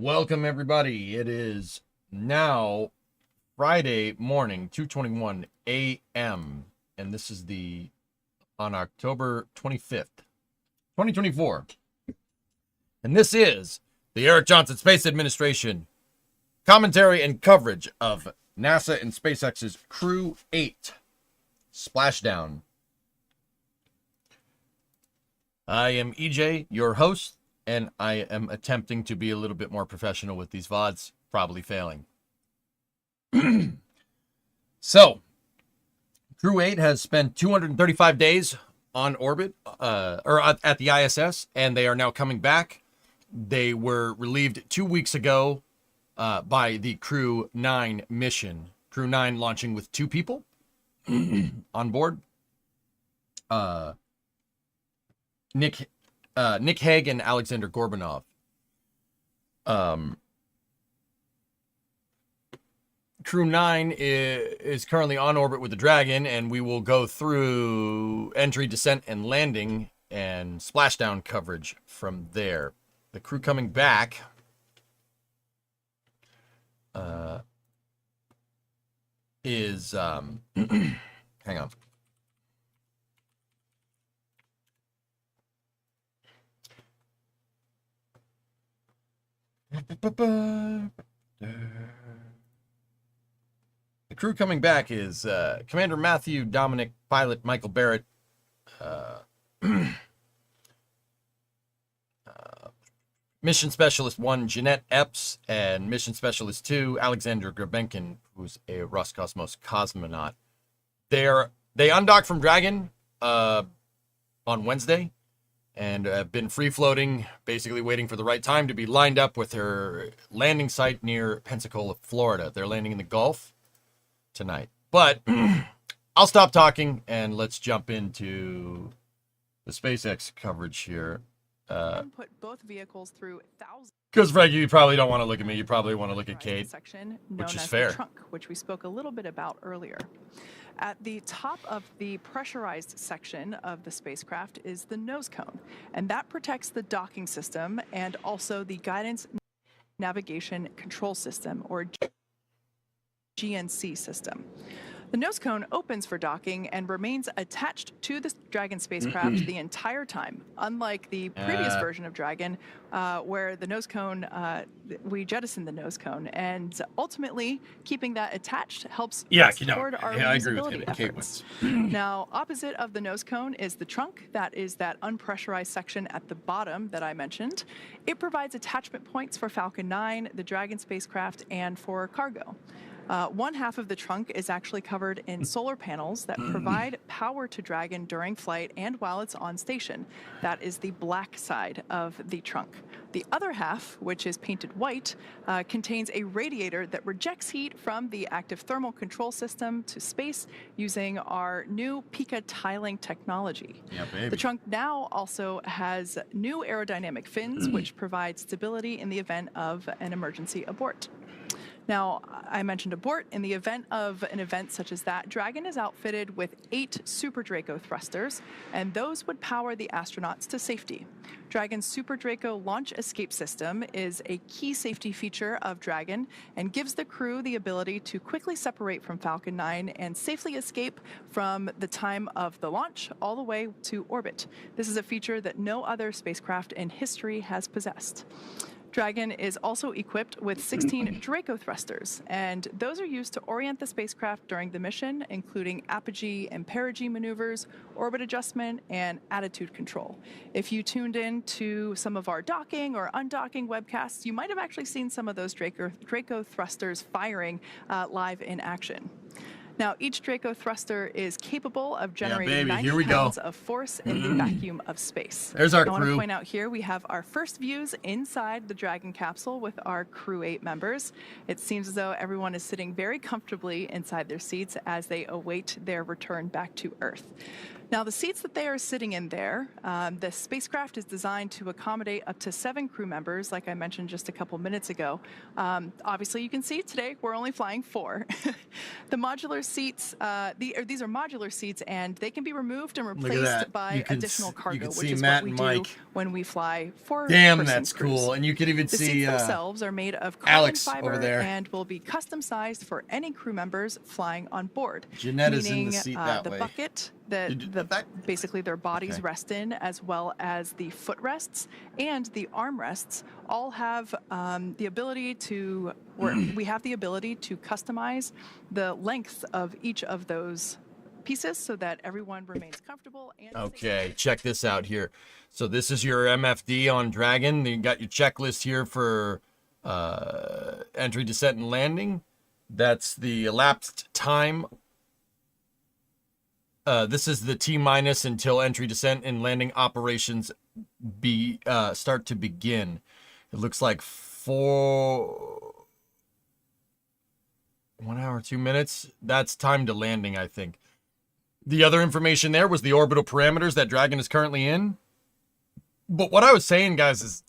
Welcome, everybody. It is now Friday morning, 2:21 a.m., and this is on October 25th, 2024. And this is the Eric Johnson Space Administration commentary and coverage of NASA and SpaceX's Crew-8 Splashdown. I am EJ, your host, and I am attempting to be a little bit more professional with these VODs, probably failing. So, Crew-8 has spent 235 days on orbit, or at the ISS, and they are now coming back. They were relieved 2 weeks ago by the Crew-9 mission. Crew-9 launching with 2 people on board. Nick Hague and Alexander Gorbanov. Crew-9 is currently on orbit with the Dragon, and we will go through entry, descent, and landing and splashdown coverage from there. The crew coming back is hang on. The crew coming back is Commander Matthew Dominic, pilot Michael Barrett, Mission Specialist 1 Jeanette Epps, and Mission Specialist 2 Alexander Grabenkin, who's a Roscosmos cosmonaut. They undocked from Dragon on Wednesday, and have been free-floating, basically waiting for the right time to be lined up with her landing site near Pensacola, Florida. They're landing in the Gulf tonight. But I'll stop talking, and let's jump into the SpaceX coverage here. Put both vehicles through thousands. Because, Frankie, you probably don't want to look at me. You probably want to look at Kate, section which known is as fair. The trunk, which we spoke a little bit about earlier. At the top of the pressurized section of the spacecraft is the nose cone, and that protects the docking system and also the guidance navigation control system, or GNC system. The nose cone opens for docking and remains attached to the Dragon spacecraft the entire time, unlike the previous version of Dragon, where the nose cone, we jettisoned the nose cone, and ultimately keeping that attached helps toward our reusability efforts. Now, opposite of the nose cone is the trunk. That is that unpressurized section at the bottom that I mentioned. It provides attachment points for Falcon 9, the Dragon spacecraft, and for cargo. One half of the trunk is actually covered in solar panels that provide power to Dragon during flight and while it's on station. That is the black side of the trunk. The other half, which is painted white, contains a radiator that rejects heat from the active thermal control system to space using our new Pika tiling technology. Yeah, baby. The trunk now also has new aerodynamic fins, which provide stability in the event of an emergency abort. Now, I mentioned abort. In the event of an event such as that, Dragon is outfitted with 8 Super Draco thrusters, and those would power the astronauts to safety. Dragon's Super Draco launch escape system is a key safety feature of Dragon and gives the crew the ability to quickly separate from Falcon 9 and safely escape from the time of the launch all the way to orbit. This is a feature that no other spacecraft in history has possessed. Dragon is also equipped with 16 Draco thrusters, and those are used to orient the spacecraft during the mission, including apogee and perigee maneuvers, orbit adjustment, and attitude control. If you tuned in to some of our docking or undocking webcasts, you might have actually seen some of those Draco thrusters firing live in action. Now, each Draco thruster is capable of generating 90 pounds of force in the vacuum of space. There's our crew. I want to crew. point out here we have our first views inside the Dragon capsule with our Crew-8 members. It seems as though everyone is sitting very comfortably inside their seats as they await their return back to Earth. Now, the seats that they are sitting in there, the spacecraft is designed to accommodate up to 7 crew members, like I mentioned just a couple minutes ago. Obviously, you can see today we're only flying 4. The modular seats, these are modular seats, and they can be removed and Look at replaced that. by additional You cargo, can which see is Matt what we and do Mike. when we fly 4 Damn, that's cool. And you can even The see seats themselves are made of carbon Alex fiber over there. and will be custom sized for any crew members flying on board. Jeanette is in meaning, the seat that the way. bucket Did that- basically their bodies Okay. rest in, as well as the footrests and the armrests, all have the ability to, we have the ability to customize the length of each of those pieces so that everyone remains comfortable and Okay, check this out here. So this is your MFD on Dragon. You got your checklist here for entry, descent, and landing. That's the elapsed time. This is the T- until entry, descent, and landing operations start to begin. It looks like 1 hour, 2 minutes. That's time to landing, I think. The other information there was the orbital parameters that Dragon is currently in. But what I was saying, guys, is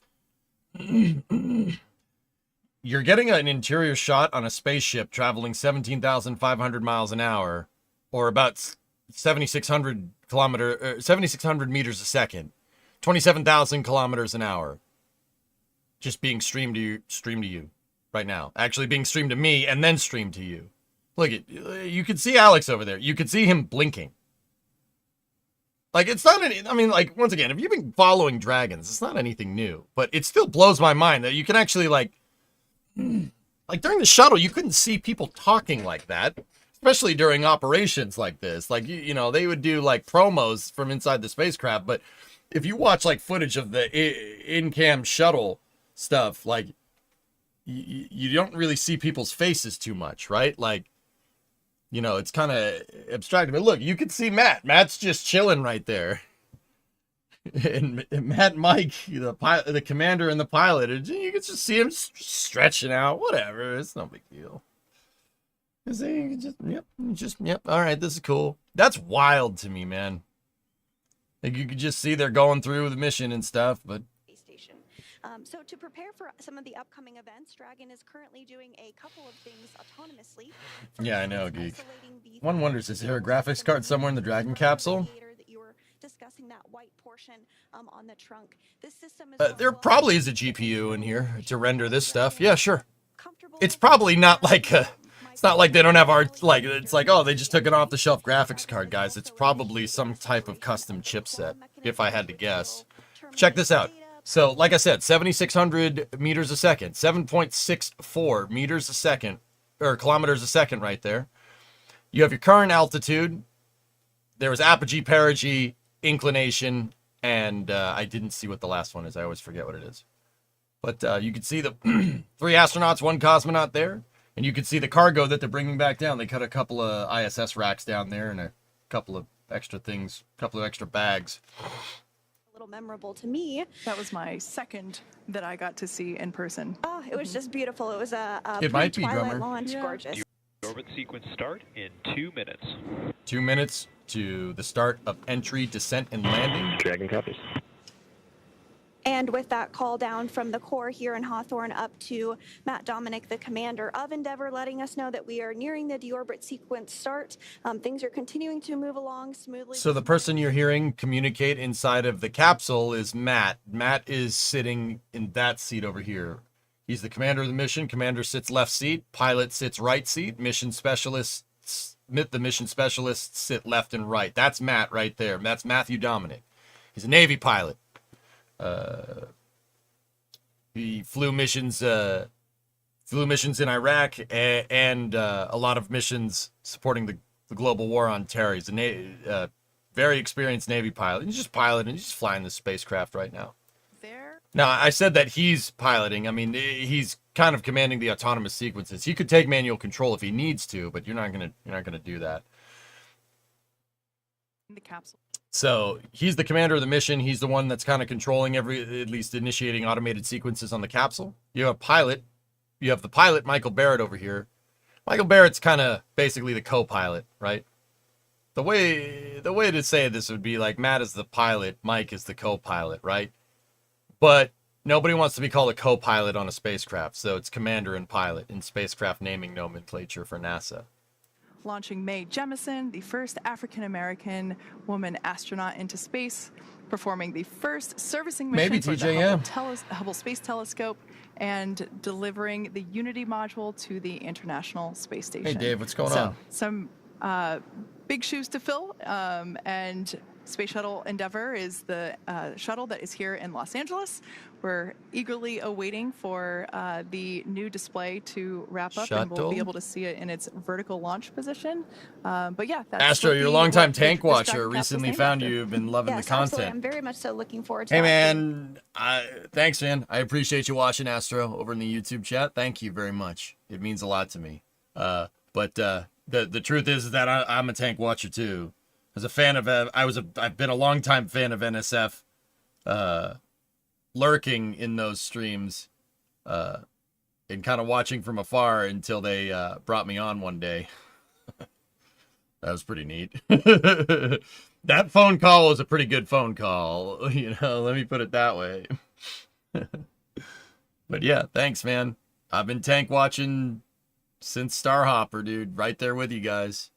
you're getting an interior shot on a spaceship traveling 17,500 miles an hour, or about 7,600 meters a second, 27,000 kilometers an hour, just being streamed to you right now. Actually being streamed to me and then streamed to you. Look, you can see Alex over there. You could see him blinking. Like, it's not any, I mean, like, once again, if you've been following dragons, it's not anything new. But it still blows my mind that you can actually, like during the shuttle, you couldn't see people talking like that. Especially during operations like this. Like, you know, they would do, like, promos from inside the spacecraft. But if you watch, like, footage of the in-cam shuttle stuff, like, you don't really see people's faces too much, right? Like, you know, it's kind of abstract. But look, you can see Matt. Matt's just chilling right there. And Matt and Mike, the commander and the pilot, you can just see him stretching out. Whatever. It's no big deal. Yep. All right, this is cool. That's wild to me, man. Like, you could just see they're going through the mission and stuff, but... Station. So to prepare for some of the upcoming events, Dragon is currently doing a couple of things autonomously. Yeah, I know, Geek. One wonders, is there a graphics card somewhere in the Dragon capsule? Discussing that white portion on the trunk. This system is There probably is a GPU in here to render this stuff. Yeah, sure. It's probably not like a... It's not like they don't have art, like, it's like, oh, they just took an off-the-shelf graphics card, guys. It's probably some type of custom chipset, if I had to guess. Check this out. So, like I said, 7,600 meters a second, 7.64 meters a second, or kilometers a second right there. You have your current altitude. There was apogee, perigee, inclination, and I didn't see what the last one is. I always forget what it is. But you can see the 3 astronauts, 1 cosmonaut there. And you can see the cargo that they're bringing back down. They cut a couple of ISS racks down there and a couple of extra things, a couple of extra bags. A little memorable to me. That was my second that I got to see in person. Oh, it was just beautiful. It was a It might be, pre-Twilight drummer. launch. Yeah. Gorgeous. Orbit sequence start in 2 minutes. 2 minutes to the start of entry, descent, and landing. Dragon copies. And with that call down from the core here in Hawthorne up to Matt Dominic, the commander of Endeavour, letting us know that we are nearing the deorbit sequence start. Things are continuing to move along smoothly. So the person you're hearing communicate inside of the capsule is Matt. Matt is sitting in that seat over here. He's the commander of the mission. Commander sits left seat. Pilot sits right seat. Mission specialists, the mission specialists sit left and right. That's Matt right there. That's Matthew Dominic. He's a Navy pilot. He flew missions in Iraq and a lot of missions supporting the global war on terror. He's a very experienced Navy pilot. He's just piloting. He's just flying this spacecraft right now. Now, I said that he's piloting. I mean, he's kind of commanding the autonomous sequences. He could take manual control if he needs to, but you're not gonna do that. In the capsule. So he's the commander of the mission. He's the one that's kind of controlling at least initiating automated sequences on the capsule. You have a pilot. You have the pilot, Michael Barrett, over here. Michael Barrett's kind of basically the co-pilot, right? The way to say this would be like Matt is the pilot, Mike is the co-pilot, right? But nobody wants to be called a co-pilot on a spacecraft, so it's commander and pilot in spacecraft naming nomenclature for NASA. Launching Mae Jemison, the first African-American woman astronaut into space, performing the first servicing mission Maybe for TJ, the Hubble Space Telescope, and delivering the Unity module to the International Space Station. Hey, Dave, what's going on? Some big shoes to fill, and Space Shuttle Endeavour is the shuttle that is here in Los Angeles. We're eagerly awaiting for the new display to wrap up, and we'll be able to see it in its vertical launch position. But yeah, that's Astro, what your the- longtime what tank this watcher, Dragon capsule's recently named found after. you've been loving Yes, the absolutely. content. I'm very much so looking forward to Hey, that. man. Thanks, man. I appreciate you watching, Astro, over in the YouTube chat. Thank you very much. It means a lot to me. But the truth is that I'm a tank watcher, too. As a fan of, I've been a longtime fan of NSF, lurking in those streams, and kind of watching from afar until they brought me on one day. That was pretty neat. That phone call was a pretty good phone call, you know, let me put it that way. But yeah, thanks, man. I've been tank watching since Starhopper, dude. Right there with you guys.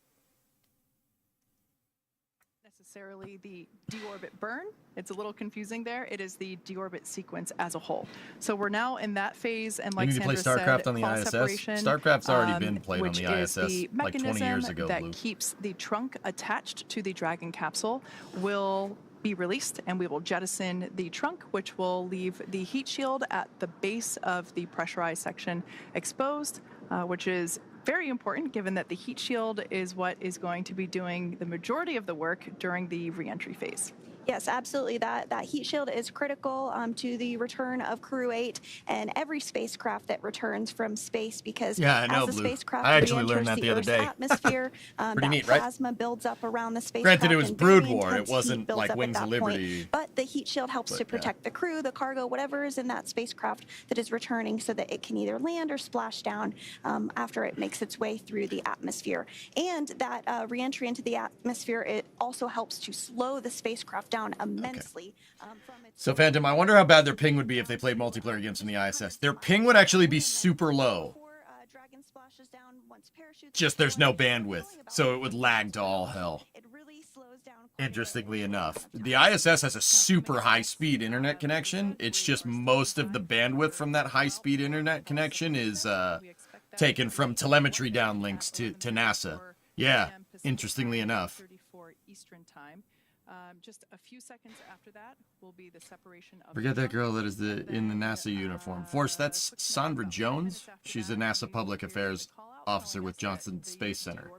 Necessarily the deorbit burn. It's a little confusing there. It is the deorbit sequence as a whole. So we're now in that phase, and like You need to play Sandra StarCraft said, on the fall ISS. separation, StarCraft's already been played on which the is ISS the like 20 years mechanism ago, that Blue. keeps the trunk attached to the Dragon capsule, will be released, and we will jettison the trunk, which will leave the heat shield at the base of the pressurized section exposed, which is very important given that the heat shield is what is going to be doing the majority of the work during the re-entry phase. Yes, absolutely. That heat shield is critical to the return of Crew-8 and every spacecraft that returns from space, because Yeah, I know, as the Blue. spacecraft I actually re-enters learned that the other Earth's day. atmosphere, Pretty that neat, right? plasma builds up around the spacecraft. Granted, it was and very Brood War. It intense heat wasn't builds like up at Wings of that Liberty. point. But the heat shield helps But, to protect the crew, the cargo, whatever is in that spacecraft that is returning, so that it can either land or splash down after it makes its way through the atmosphere. And that re-entry into the atmosphere, it also helps to slow the spacecraft down immensely. So, Phantom, I wonder how bad their ping would be if they played multiplayer games in the ISS. Their ping would actually be super low. Just there's no bandwidth, so it would lag to all hell. Interestingly enough, the ISS has a super high-speed internet connection. It's just most of the bandwidth from that high-speed internet connection is taken from telemetry downlinks to NASA. Yeah, interestingly enough. 34 Eastern time. Just a few seconds after that will be the separation of. Forget that girl that is in the NASA uniform. Force, that's Sandra Jones. She's a NASA Public Affairs officer with Johnson Space Center.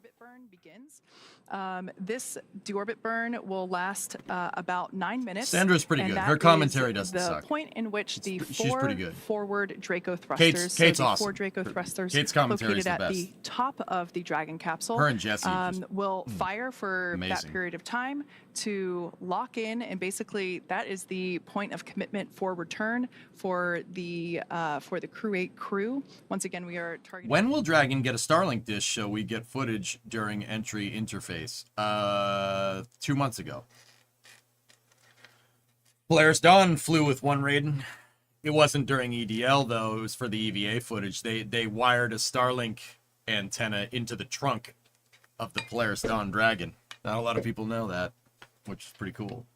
This deorbit burn will last about 9 minutes. Sandra's pretty and good. that Her commentary is doesn't the suck. point in which the She's pretty good. forward Draco thrusters, Kate's the awesome. 4 Draco thrusters Kate's commentary located is the at best. the top of the Dragon capsule, Her and Jesse just- will fire for that amazing. period of time to lock in, and basically that is the point of commitment for return for the Crew-8 crew. Once again, we are targeting. When will Dragon get a Starlink dish so we get footage during entry interface? 2 months ago. Polaris Dawn flew with one Raiden. It wasn't during EDL though, it was for the EVA footage. They wired a Starlink antenna into the trunk of the Polaris Dawn Dragon. Not a lot of people know that, which is pretty cool.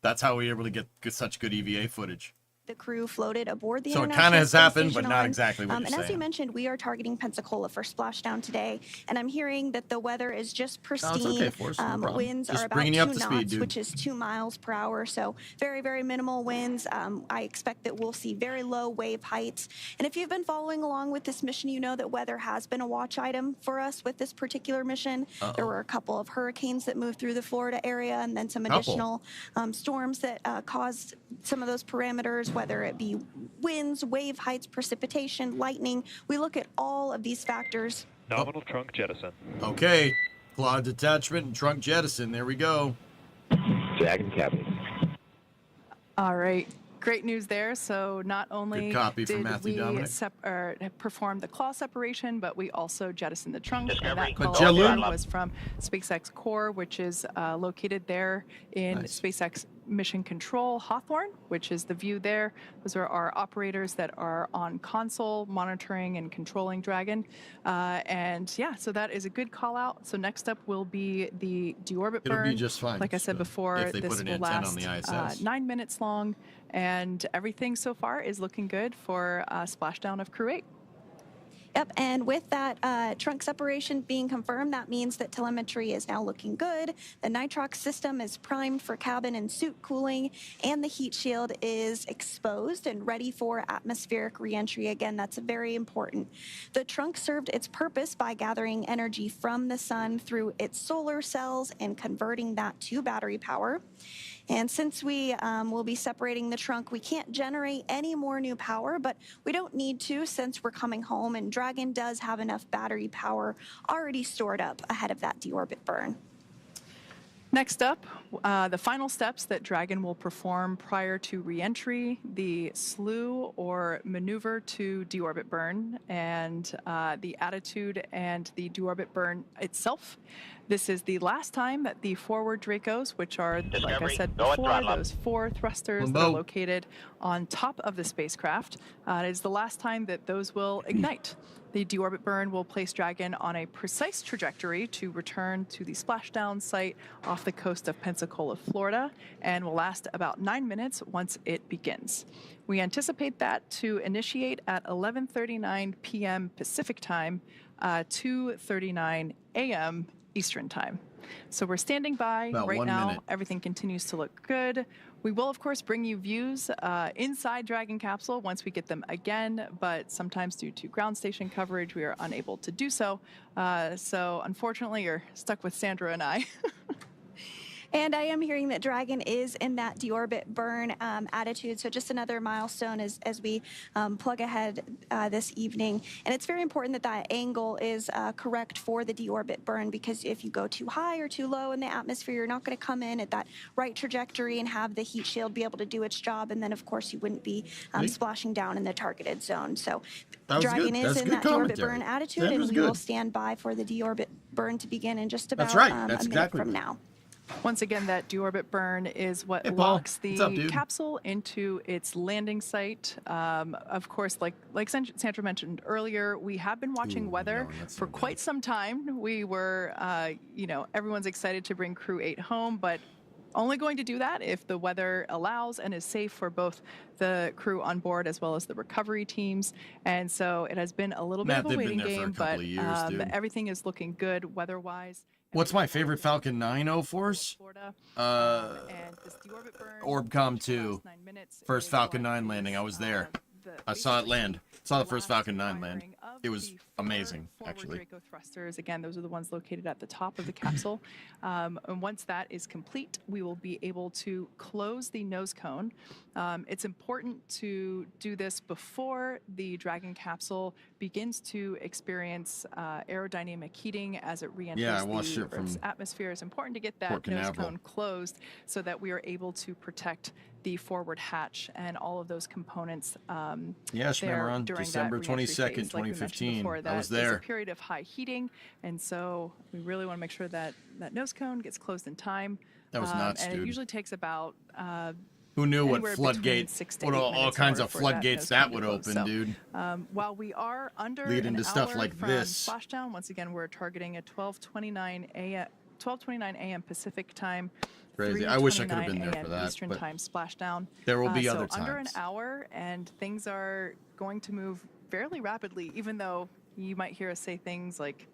That's how we were able to get such good EVA footage. The crew floated aboard the So it International kinda has Space happened, Station but not on. exactly what you're And as you saying. mentioned, we are targeting Pensacola for splashdown today, and I'm hearing that the weather is just pristine. No, it's okay, Forrest, no problem. Winds Just are about bringing 2 you up to knots, speed, dude. which is 2 miles per hour. So very, very minimal winds. I expect that we'll see very low wave heights. And if you've been following along with this mission, you know that weather has been a watch item for us with this particular mission. There were a couple of hurricanes that moved through the Florida area, and then some additional storms that caused some of those parameters, whether it be winds, wave heights, precipitation, lightning. We look at all of these factors. Nominal trunk jettison. Okay, cloud detachment and trunk jettison. There we go. Dragon cabin. All right. Great news there. So not only copy from did Matthew we Dominic. perform the claw separation, but we also jettisoned the trunk. And that But call Jalen- was from Spacex Core, which is located there in Nice. SpaceX Mission Control Hawthorne, which is the view there. Those are our operators that are on console monitoring and controlling Dragon. And yeah, so that is a good call out. So next up will be the deorbit It'll burn. be just fine. Like I said So before, if they this put an will antenna last on the ISS. 9 minutes long, and everything so far is looking good for Splashdown of CREW-8. Yep, and with that trunk separation being confirmed, that means that telemetry is now looking good. The nitrox system is primed for cabin and suit cooling, and the heat shield is exposed and ready for atmospheric reentry. Again, that's very important. The trunk served its purpose by gathering energy from the sun through its solar cells and converting that to battery power. And since we will be separating the trunk, we can't generate any more new power, but we don't need to since we're coming home, and Dragon does have enough battery power already stored up ahead of that deorbit burn. Next up, the final steps that Dragon will perform prior to reentry, the slew or maneuver to deorbit burn, and the attitude and the deorbit burn itself. This is the last time that the forward Dracos, which are, like I said before, those 4 thrusters that are located on top of the spacecraft, it is the last time that those will ignite. The deorbit burn will place Dragon on a precise trajectory to return to the splashdown site off the coast of Pensacola, Florida, and will last about 9 minutes once it begins. We anticipate that to initiate at 11:39 p.m. Pacific time, 2:39 a.m. Eastern time. So we're standing by About right 1 now. minute. Everything continues to look good. We will, of course, bring you views inside Dragon capsule once we get them again, but sometimes due to ground station coverage, we are unable to do so. So unfortunately, you're stuck with Sandra and I. And I am hearing that Dragon is in that deorbit burn attitude. So just another milestone as we plug ahead this evening. And it's very important that that angle is correct for the deorbit burn, because if you go too high or too low in the atmosphere, you're not going to come in at that right trajectory and have the heat shield be able to do its job. And then, of course, you wouldn't be splashing down in the targeted zone. So Dragon is in that deorbit burn attitude, and we will stand by for the deorbit burn to begin in just about a minute from now. Once again, that deorbit burn is what locks the capsule into its landing site. Of course, like Sandra mentioned earlier, we have been watching weather for quite some time. We were, everyone's excited to bring CREW-8 home, but only going to do that if the weather allows and is safe for both the crew on board as well as the recovery teams. And so it has been a little bit of a waiting game, but everything is looking good weather-wise. What's my favorite Falcon 9 O-Force? Orbcom 2. First Falcon 9 landing. I was there. I saw it land. Saw the first Falcon 9 land. It was amazing, actually. Draco thrusters, again, those are the ones located at the top of the capsule. And once that is complete, we will be able to close the nose cone. It's important to do this before the Dragon capsule begins to experience aerodynamic heating as it re-enters the Earth's atmosphere. It's important to get that nose cone closed so that we are able to protect the forward hatch and all of those components. Yes, remember on December 22nd, 2015. I was there. There's a period of high heating, and so we really want to make sure that that nose cone gets closed in time. That was nuts, and dude. It usually takes about who knew what floodgates, what all kinds of floodgates that would open, dude. While we are under lead into an stuff hour like from this. Splashdown, once again, we're targeting at 12:29 a.m. Pacific time. Crazy. I wish I could have been there for that. Eastern time splashdown. There will be other so times. Under an hour, and things are going to move fairly rapidly, even though you might hear us say things like,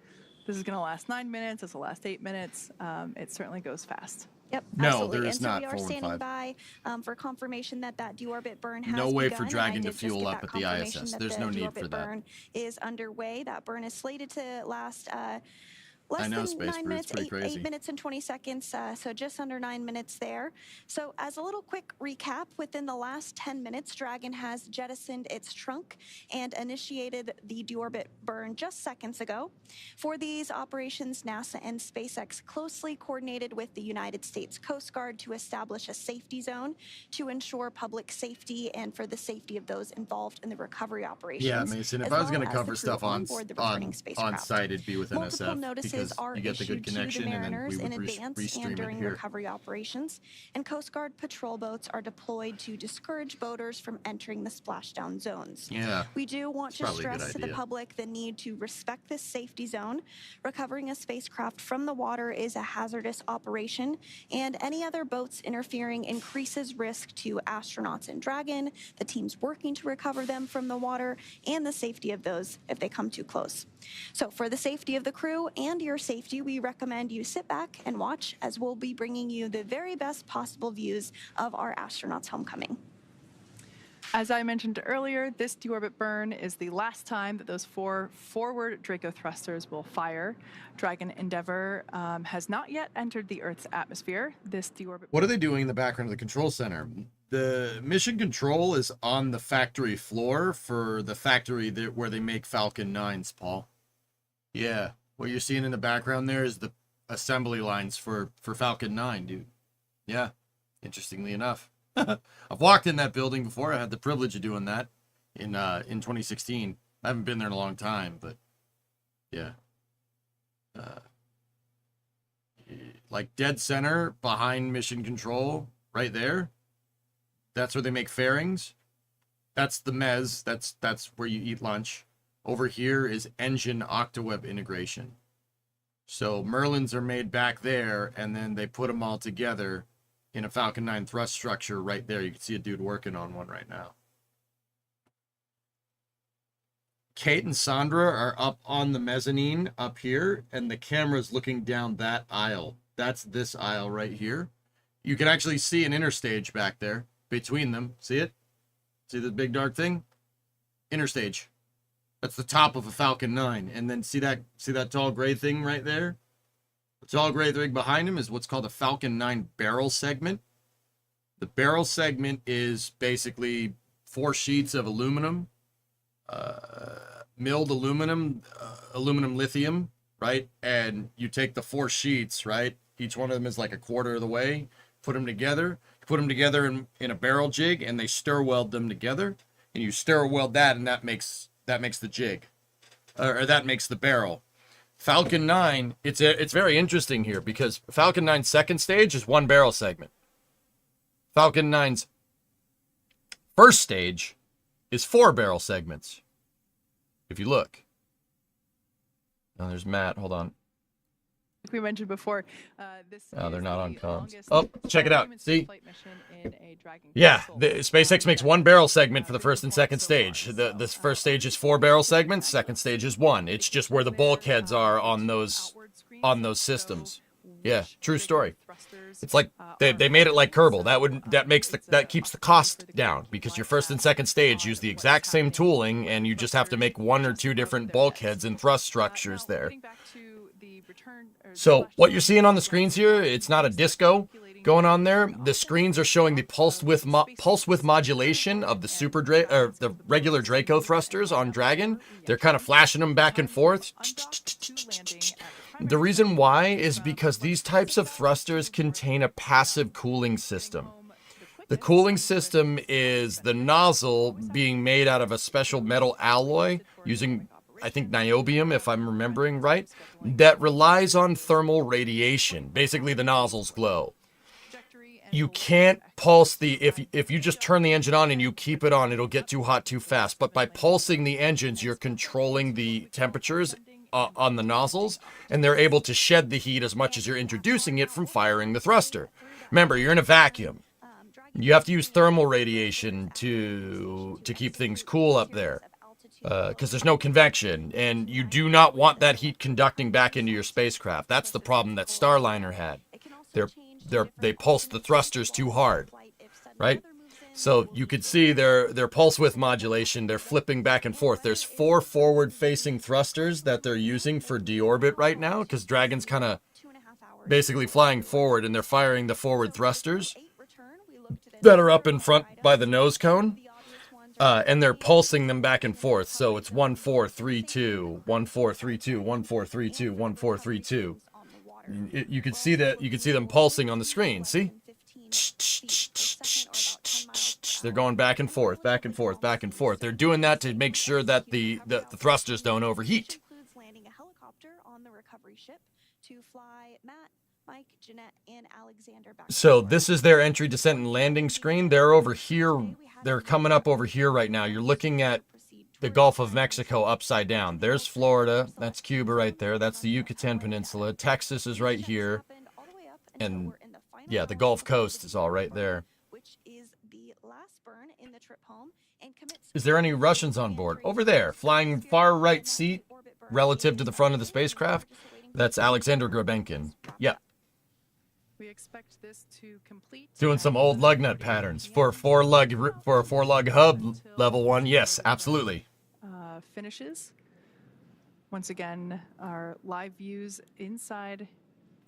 this is going to last 9 minutes, this will last 8 minutes. It certainly goes fast. Yep, no, absolutely. there is and so not. We are standing by for confirmation that that deorbit burn has no way begun, for Dragon to just fuel get up that at the ISS. There's no need for that. Burn is underway. That burn is slated to last Less I know, than Space 9 Brew, it's minutes, pretty crazy. 8 minutes and 20 seconds, so just under 9 minutes there. So as a little quick recap, within the last 10 minutes, Dragon has jettisoned its trunk and initiated the deorbit burn just seconds ago. For these operations, NASA and SpaceX closely coordinated with the United States Coast Guard to establish a safety zone to ensure public safety and for the safety of those involved in the recovery operations. Yeah, Mason, if as I was well going to as cover the crew stuff on board the returning spacecraft. site, it'd be with Multiple NSF notices because are you get the good issued to the connection, and then mariners we in would advance restream and it during here. recovery operations, and Coast Guard patrol boats are deployed to discourage boaters from entering the splashdown zones. Yeah. We do want It's to probably a good stress to the idea. public the need to respect this safety zone. Recovering a spacecraft from the water is a hazardous operation, and any other boats interfering increases risk to astronauts in Dragon, the teams working to recover them from the water, and the safety of those if they come too close. So for the safety of the crew and your safety, we recommend you sit back and watch as we'll be bringing you the very best possible views of our astronauts' homecoming. As I mentioned earlier, this deorbit burn is the last time that those 4 forward Draco thrusters will fire. Dragon Endeavour has not yet entered the Earth's atmosphere. This deorbit. What are they doing in the background of the control center? The mission control is on the factory floor for the factory where they make Falcon 9s, Paul. Yeah, what you're seeing in the background there is the assembly lines for Falcon 9, dude. Yeah, interestingly enough. I've walked in that building before. I had the privilege of doing that in 2016. I haven't been there in a long time, but yeah. Like dead center behind mission control, right there. That's where they make fairings. That's the mez. That's where you eat lunch. Over here is engine octaweb integration. So Merlins are made back there, and then they put them all together in a Falcon 9 thrust structure right there. You can see a dude working on one right now. Kate and Sandra are up on the mezzanine up here, and the camera's looking down that aisle. That's this aisle right here. You can actually see an interstage back there between them. See it? See the big dark thing? Interstage. That's the top of a Falcon 9. And then see that tall gray thing right there? The tall gray thing behind him is what's called a Falcon 9 barrel segment. The barrel segment is basically 4 sheets of aluminum, milled aluminum, aluminum lithium, right? And you take the 4 sheets, right? Each one of them is like a quarter of the way. Put them together in a barrel jig, and they stir weld them together. And you stir weld that, and that makes the jig, or that makes the barrel. Falcon 9, it's very interesting here because Falcon 9's second stage is 1 barrel segment. Falcon 9's first stage is 4 barrel segments. If you look. Now there's Matt. Hold on. Like we mentioned before, this Oh, they're is not on the comms. longest Oh, check it out. human See? spaceflight mission in a Dragon Yeah, capsule. the SpaceX makes 1 barrel segment for the first and second stage. This first stage is 4 barrel segments. Second stage is 1. It's just where the bulkheads are on those systems. Yeah, true story. It's like they made it like Kerbal. That keeps the cost down because your first and second stage use the exact same tooling, and you just have to make 1 or 2 different bulkheads and thrust structures there. So what you're seeing on the screens here, it's not a disco going on there. The screens are showing the pulse width modulation of the the regular Draco thrusters on Dragon. They're kind of flashing them back and forth. The reason why is because these types of thrusters contain a passive cooling system. The cooling system is the nozzle being made out of a special metal alloy using, I think, niobium, if I'm remembering right, that relies on thermal radiation. Basically, the nozzles glow. You can't pulse if you just turn the engine on and you keep it on, it'll get too hot too fast. But by pulsing the engines, you're controlling the temperatures on the nozzles, and they're able to shed the heat as much as you're introducing it from firing the thruster. Remember, you're in a vacuum. You have to use thermal radiation to keep things cool up there. Because there's no convection, and you do not want that heat conducting back into your spacecraft. That's the problem that Starliner had. They pulsed the thrusters too hard, right? So you could see their pulse width modulation. They're flipping back and forth. There's 4 forward-facing thrusters that they're using for deorbit right now, because Dragon's kind of basically flying forward, and they're firing the forward thrusters that are up in front by the nose cone, and they're pulsing them back and forth. So it's 1 4 3 2, 1 4 3 2, 1 4 3 2, 1 4 3 2. You could see that. You could see them pulsing on the screen. See? They're going back and forth, back and forth, back and forth. They're doing that to make sure that the thrusters don't overheat. Includes landing a helicopter on the recovery ship to fly Matt, Mike, Jeanette, and Alexander back. So this is their entry, descent, and landing screen. They're over here. They're coming up over here right now. You're looking at the Gulf of Mexico upside down. There's Florida. That's Cuba right there. That's the Yucatan Peninsula. Texas is right here. And yeah, the Gulf Coast is all right there. Is there any Russians on board? Over there, flying far right seat relative to the front of the spacecraft. That's Alexander Grabenkin. Yeah. We expect this to complete. Doing some old lug nut patterns for a four lug hub level 1. Yes, absolutely. Finishes. Once again, our live views inside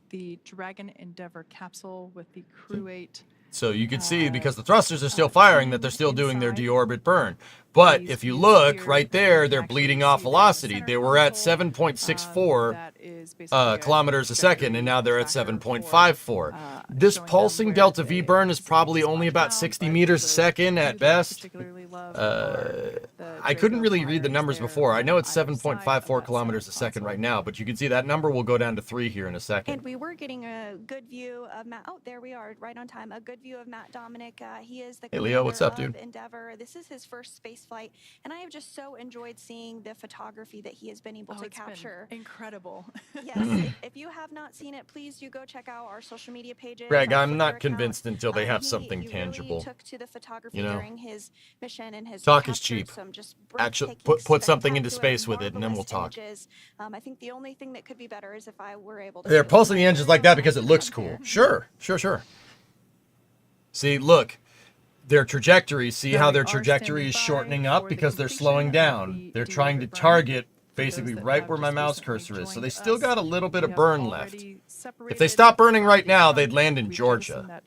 the Dragon Endeavour capsule with the CREW-8. So you can see, because the thrusters are still firing, that they're still doing their deorbit burn. But if you look right there, they're bleeding off velocity. They were at 7.64 kilometers a second, and now they're at 7.54. This pulsing delta V burn is probably only about 60 meters a second at best. I couldn't really read the numbers before. I know it's 7.54 kilometers a second right now, but you can see that number will go down to 3 here in a second. And we were getting a good view of Matt. Oh, there we are, right on time. A good view of Matt Dominic. He is the Hey, Leo, what's up, dude? Endeavour. This is his first space flight, and I have just so enjoyed seeing the photography that he has been able to capture. Incredible. Yes, if you have not seen it, please do go check out our social media pages. Greg, I'm not convinced until they have something tangible. Really took to the photography during his mission and his talk is cheap. Just actually put something into space with it, and then we'll talk. I think the only thing that could be better is if I were able to. They're pulsing the engines like that because it looks cool. Sure. See, look, their trajectory. See how their trajectory is shortening up because they're slowing down. They're trying to target basically right where my mouse cursor is. So they still got a little bit of burn left. If they stop burning right now, they'd land in Georgia.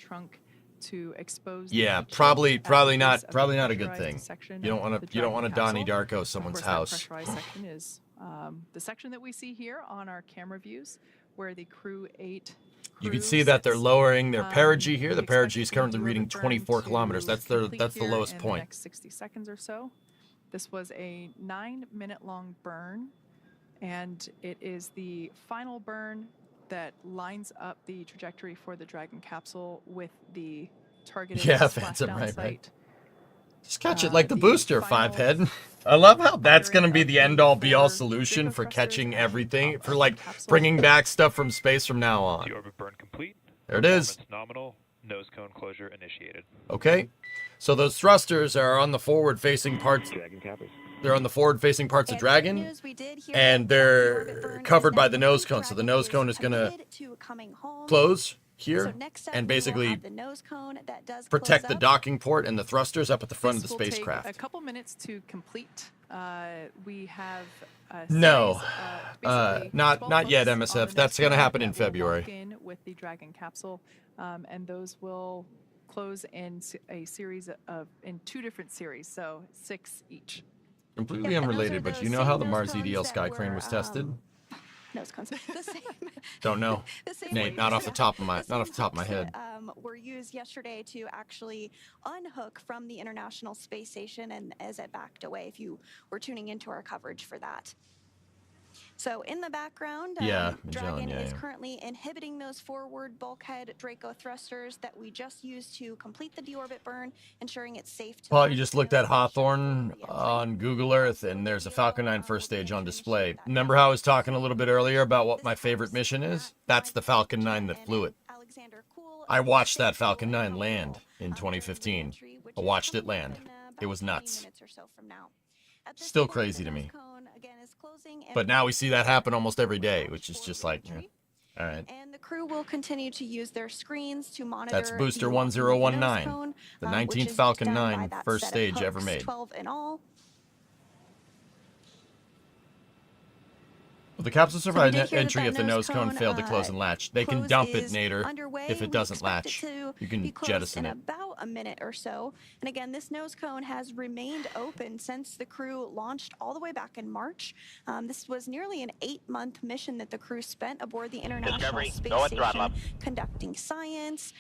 Yeah, probably not a good thing. You don't want to Donnie Darko someone's house. Section is the section that we see here on our camera views, where the CREW-8. You can see that they're lowering their perigee here. The perigee is currently reading 24 kilometers. That's the lowest point. In the next 60 seconds or so. This was a 9-minute long burn, and it is the final burn that lines up the trajectory for the Dragon capsule with the targeted splashdown site. Just catch it like the booster, Fivehead. I love how that's going to be the end-all be-all solution for catching everything, for like bringing back stuff from space from now on. Deorbit burn complete. There it is. Nominal. Nose cone closure initiated. Okay. So those thrusters are on the forward-facing parts. They're on the forward-facing parts of Dragon, and they're covered by the nose cone. So the nose cone is going to close here and basically protect the docking port and the thrusters up at the front of the spacecraft. A couple minutes to complete. We have not yet, MSF. That's going to happen in February. With the Dragon capsule, and those will close in a series of in 2 different series, so 6 each. Completely unrelated, but you know how the Mars EDL Sky Crane was tested? Nose cones. The same. Don't know. Nate, not off the top of my head. Were used yesterday to actually unhook from the International Space Station, and as it backed away, if you were tuning into our coverage for that. So in the background, Dragon is currently inhibiting those forward bulkhead Draco thrusters that we just used to complete the deorbit burn, ensuring it's safe to... Paul, you just looked at Hawthorne on Google Earth, and there's a Falcon 9 first stage on display. Remember how I was talking a little bit earlier about what my favorite mission is? That's the Falcon 9 that flew it. I watched that Falcon 9 land in 2015. I watched it land. It was nuts. Still crazy to me. But now we see that happen almost every day, which is just like, All right. And the crew will continue to use their screens to monitor. That's booster the walking of the 1019, nose cone, the which 19th is Falcon done by 9 that first set of stage ever hooks, made. 12 in all. Well, the capsule survived did hear that entry that if the nose cone cone, failed to close and latch. They can close dump it, is Nader, underway. if it We doesn't expect latch. it to You can be closed jettison in it. about a minute or so. And again, this nose cone has remained open since the crew launched all the way back in March. This was nearly an 8-month mission that the crew spent aboard the International Space Station, conducting science,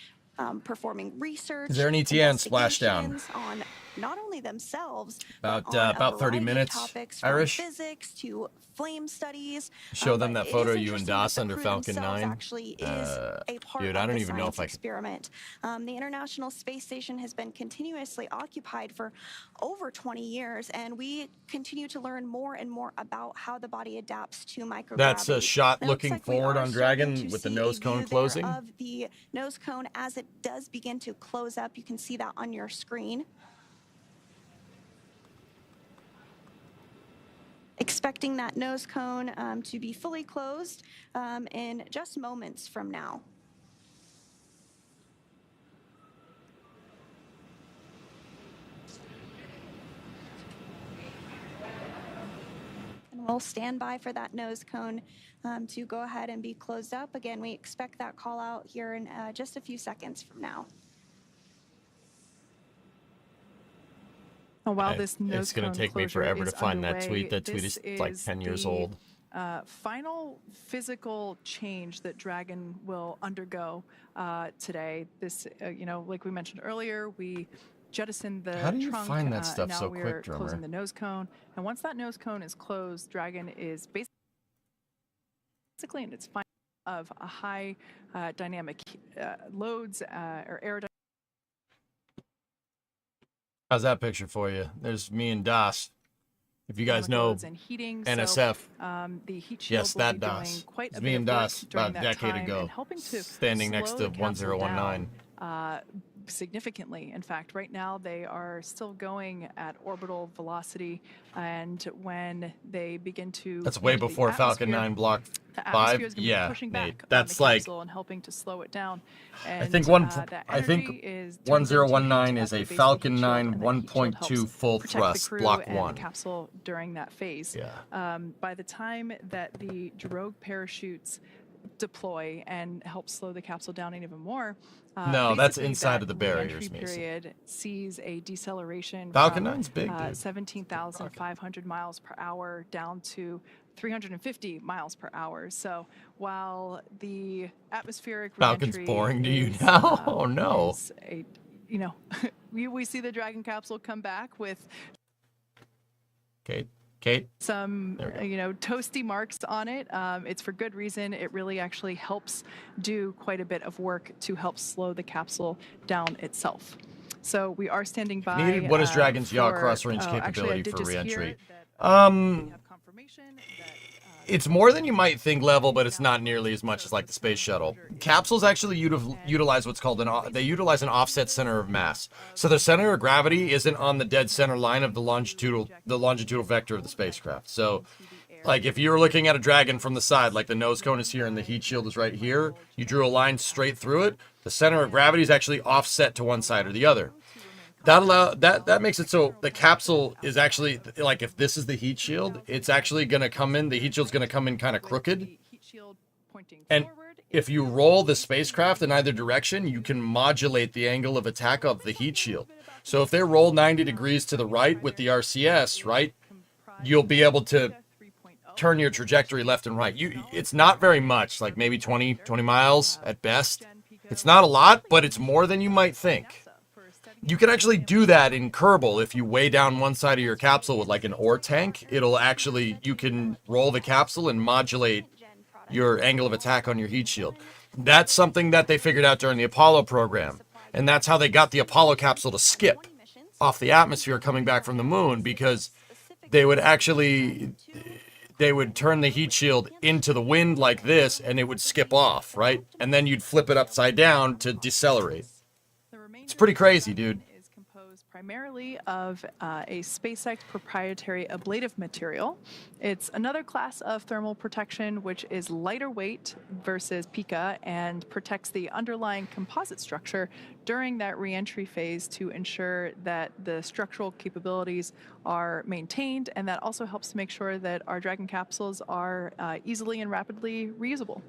performing research. Is there an ETA on Splashdown? investigations on not only themselves, About, but on about a 30 variety of minutes, topics, from Irish? physics to flame studies. Show them But that it photo is you and interesting Das that the under crew Falcon themselves 9. actually is a part Dude, of I don't the even know if science I can. experiment. The International Space Station has been continuously occupied for over 20 years, and we continue to learn more and more about how the body adapts to microgravity. That's a shot And it looks looking like we forward are on starting Dragon to with the see nose a cone view there closing. of the nose cone as it does begin to close up. You can see that on your screen. Expecting that nose cone to be fully closed in just moments from now. And we'll stand by for that nose cone to go ahead and be closed up. Again, we expect that call out here in just a few seconds from now. And while this nose It's going cone to take me closure forever to is find that underway, tweet. That tweet this is like 10 years the, old. Final physical change that Dragon will undergo today. This, like we mentioned earlier, we jettisoned the How do you trunk. find that stuff now so we're quick, drummer? closing the nose cone. And once that nose cone is closed, Dragon is basically in its final of a high dynamic loads or aerodynamic. How's that picture for you? There's me and Das. If you guys know and heating. NSF, So, the heat shield yes, will that be doing Das. quite It's a me bit and of work Das during about a that decade time ago, and helping to standing next slow to the capsule 1019. down, significantly. In fact, right now they are still going at orbital velocity, and when they begin to That's way enter the before Falcon atmosphere, 9 Block the 5. atmosphere is going to Yeah, be pushing Nate. back That's on the like capsule and helping to slow it down. And, I think that I think energy is turned 1019 into is heat a at the base of the Falcon heat shield, 9 and that heat shield helps 1.2 full protect the thrust crew Block and 1. the capsule during that phase. Yeah. By the time that the drogue parachutes deploy and help slow the capsule down even more. No, that's basically inside that of the re-entry barriers, Mason. period sees a deceleration Falcon from 9's big, dude. 17,500 miles per hour down to 350 miles per hour. So while the atmospheric Falcon's re-entry boring to you is, now? Oh, no. is a, we see the Dragon capsule come back with Kate? some toasty marks on it. It's for good reason. It really actually helps do quite a bit of work to help slow the capsule down itself. So we are standing by. Needed. What is Dragon's yaw cross-range capability for re-entry? It's more than you might think level, but it's not nearly as much as like the space shuttle. Capsules actually utilize what's called they utilize an offset center of mass. So the center of gravity isn't on the dead center line of the longitudinal vector of the spacecraft. So like if you were looking at a Dragon from the side, like the nose cone is here and the heat shield is right here, you drew a line straight through it, the center of gravity is actually offset to one side or the other. That makes it so the capsule is actually, like if this is the heat shield, it's actually going to come in, the heat shield's going to come in kind of crooked. And if you roll the spacecraft in either direction, you can modulate the angle of attack of the heat shield. So if they roll 90 degrees to the right with the RCS, right, you'll be able to turn your trajectory left and right. It's not very much, like maybe 20 miles at best. It's not a lot, but it's more than you might think. You can actually do that in Kerbal if you weigh down one side of your capsule with like an ore tank. You can roll the capsule and modulate your angle of attack on your heat shield. That's something that they figured out during the Apollo program. And that's how they got the Apollo capsule to skip off the atmosphere coming back from the moon, because they would turn the heat shield into the wind like this and it would skip off, right? And then you'd flip it upside down to decelerate. It's pretty crazy, dude. primarily of a Spacex proprietary ablative material. It's another class of thermal protection which is lighter weight versus Pika and protects the underlying composite structure during that reentry phase to ensure that the structural capabilities are maintained, and that also helps to make sure that our Dragon capsules are easily and rapidly reusable.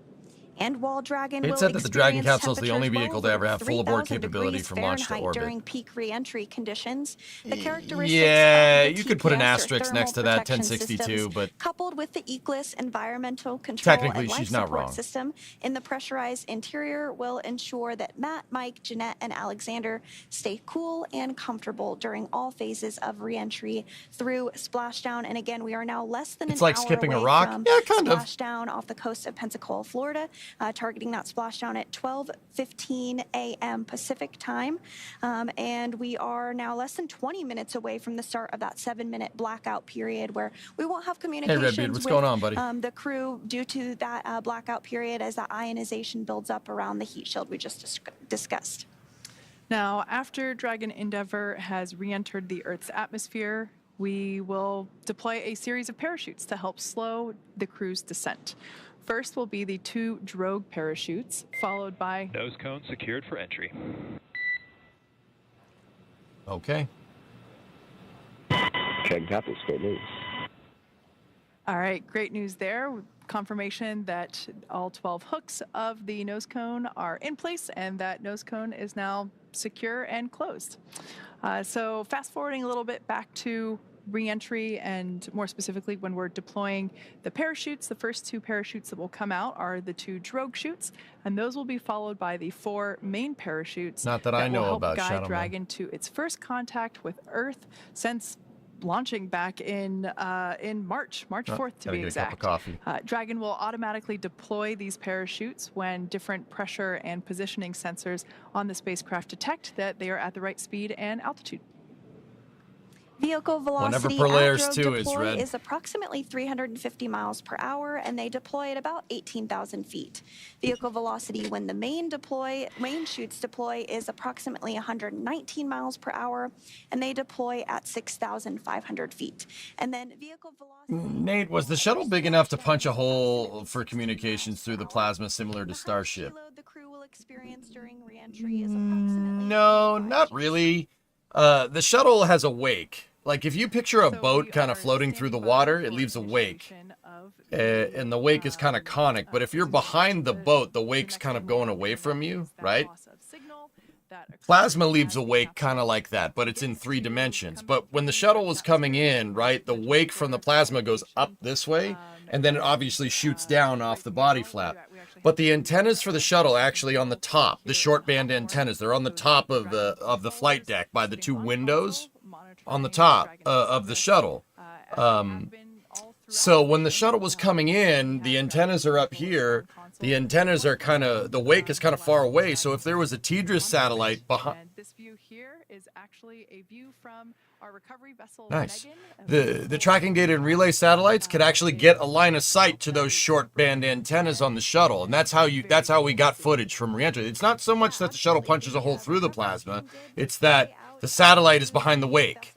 And while Dragon It will said that the Dragon experience capsule is the only temperatures vehicle to well ever over have full abort 3,000 capability degrees from launch to Fahrenheit orbit. during peak reentry conditions, the characteristics Yeah, of the you could put an TPS, or asterisk thermal next to that protection 1062, systems, but coupled with the ECLIS environmental control technically and life she's not support wrong. system in the pressurized interior will ensure that Matt, Mike, Jeanette, and Alexander stay cool and comfortable during all phases of reentry through Splashdown. And again, we are now less than It's an like hour skipping a away rock? from Yeah, kind of. Splashdown off the coast of Pensacola, Florida, targeting that splashdown at 12:15 a.m. Pacific time. And we are now less than 20 minutes away from the start of that 7-minute blackout period where we won't have communications Redbeard, what's with going on, buddy? the crew due to that blackout period as that ionization builds up around the heat shield we just discussed. Now, after Dragon Endeavour has re-entered the Earth's atmosphere, we will deploy a series of parachutes to help slow the crew's descent. First will be the 2 drogue parachutes, followed by... Nose cone secured for entry. Okay. Dragon capsule, great news. All right, great news there. Confirmation that all 12 hooks of the nose cone are in place and that nose cone is now secure and closed. So fast forwarding a little bit back to re-entry, and more specifically when we're deploying the parachutes, the first 2 parachutes that will come out are the 2 drogue chutes, and those will be followed by the 4 main parachutes Not that I know will help about, guide Shadow Man. Dragon to its first contact with Earth since launching back in March 4th to Gotta be get a exact. cup of coffee. Dragon will automatically deploy these parachutes when different pressure and positioning sensors on the spacecraft detect that they are at the right speed and altitude. Vehicle velocity Whenever Polaris at 2 drogue is deploy red. is approximately 350 miles per hour, and they deploy at about 18,000 feet. Vehicle velocity when the main chutes deploy is approximately 119 miles per hour, and they deploy at 6,500 feet. And then vehicle velocity... Nate, was the shuttle big enough to punch a hole for communications through the plasma similar to Starship? The crew will experience during re-entry is approximately... No, not really. The shuttle has a wake. Like, if you picture a So boat we kind of are floating through the standing water, by it for leaves a wake. initiation of And the wake is kind of conic, but if you're behind the boat, the wake's kind of going away from you, right? Plasma leaves a wake kind of like that, but it's in 3 dimensions. But when the shuttle was coming in, right, the wake from the plasma goes up this way, and then it obviously shoots down off the body flap. But the antennas for the shuttle are actually on the top, the short band antennas. They're on the top of the flight deck by the 2 windows on the top of the shuttle. So when the shuttle was coming in, the antennas are up here. The antennas are the wake is kind of far away. So if there was a TDRS satellite behind... And this view here is actually a view from our recovery vessel. Nice. Megan. The tracking data and relay satellites could actually get a line of sight to those short band antennas on the shuttle, and that's how we got footage from reentry. It's not so much that the shuttle punches a hole through the plasma, it's that the satellite is behind the wake.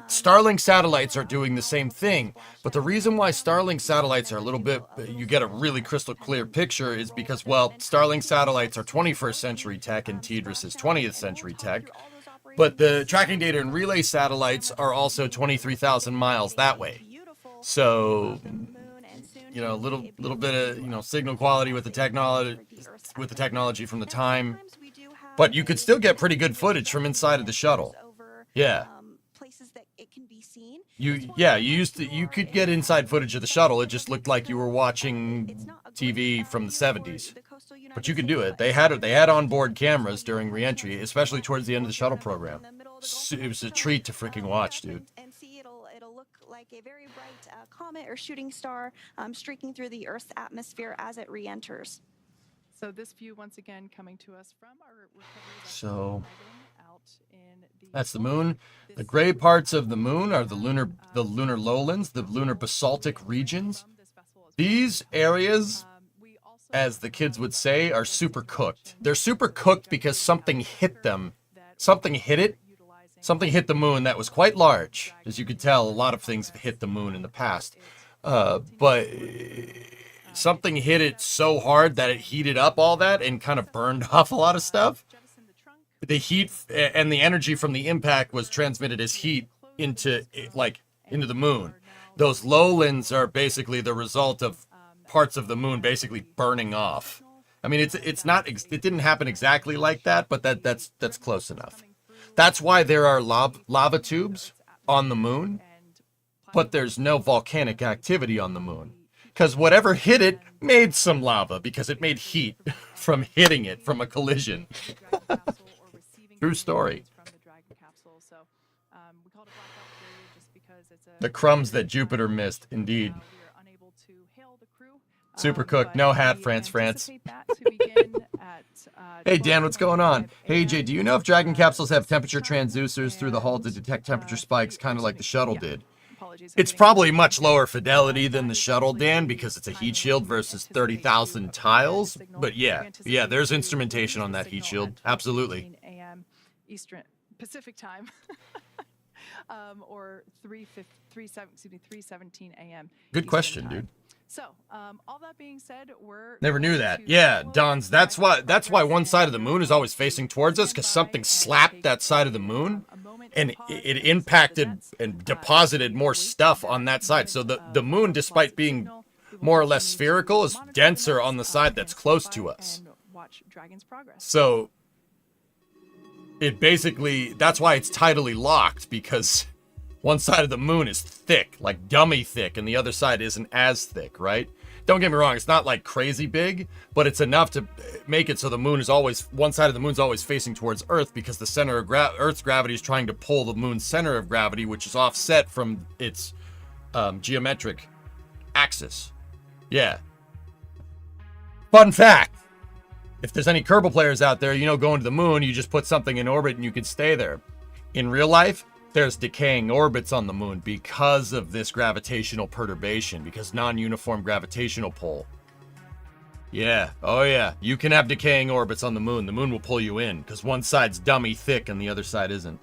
Starlink satellites are doing the same thing, but the reason why Starlink satellites are a little bit, you get a really crystal clear picture is because, well, Starlink satellites are 21st century tech and TDRS is 20th century tech. But the tracking data and relay satellites are also 23,000 miles that way. So, a little bit of, signal quality with the technology from the time. But you could still get pretty good footage from inside of the shuttle. Yeah. You could get inside footage of the shuttle. It just looked like you were watching TV from the 70s. But you can do it. They had onboard cameras during reentry, especially towards the end of the shuttle program. It was a treat to freaking watch, dude. And see, it'll look like a very bright comet or shooting star streaking through the Earth's atmosphere as it re-enters. So this view once again coming to us from our recovery vessel So Megan out in the that's the moon. The gray parts of the moon are the lunar lowlands, the lunar basaltic regions. These areas, as the kids would say, are super cooked. They're super cooked because something hit them. Something hit it, something hit the moon that was quite large. As you could tell, a lot of things have hit the moon in the past. But something hit it so hard that it heated up all that and kind of burned off a lot of stuff. The heat and the energy from the impact was transmitted as heat into the moon. Those lowlands are basically the result of parts of the moon basically burning off. I mean, it didn't happen exactly like that, but that's close enough. That's why there are lava tubes on the moon, but there's no volcanic activity on the moon. Because whatever hit it made some lava because it made heat from hitting it from a collision. True story. The crumbs that Jupiter missed, indeed. Super Cook, no hat, France. Hey Dan, what's going on? Hey Jay, do you know if Dragon capsules have temperature transducers through the hull to detect temperature spikes, kind of like the shuttle did? It's probably much lower fidelity than the shuttle, Dan, because it's a heat shield versus 30,000 tiles. But yeah, there's instrumentation on that heat shield. Absolutely. Eastern Pacific time, or 3:17 a.m. Good question, dude. So, all that being said, we're never knew that. Yeah, Dons. That's why one side of the moon is always facing towards us, because something slapped that side of the moon, and it impacted and deposited more stuff on that side. So the moon, despite being more or less spherical, is denser on the side that's close to us. So it basically, that's why it's tidally locked, because one side of the moon is thick, like dummy thick, and the other side isn't as thick, right? Don't get me wrong, it's not like crazy big, but it's enough to make it so the moon is always, one side of the moon's always facing towards Earth, because the center of Earth's gravity is trying to pull the moon's center of gravity, which is offset from its geometric axis. Yeah. Fun fact. If there's any Kerbal players out there, going to the moon, you just put something in orbit and you can stay there. In real life, there's decaying orbits on the moon because of this gravitational perturbation, because non-uniform gravitational pull. Yeah, oh yeah, you can have decaying orbits on the moon. The moon will pull you in, because one side's dummy thick and the other side isn't.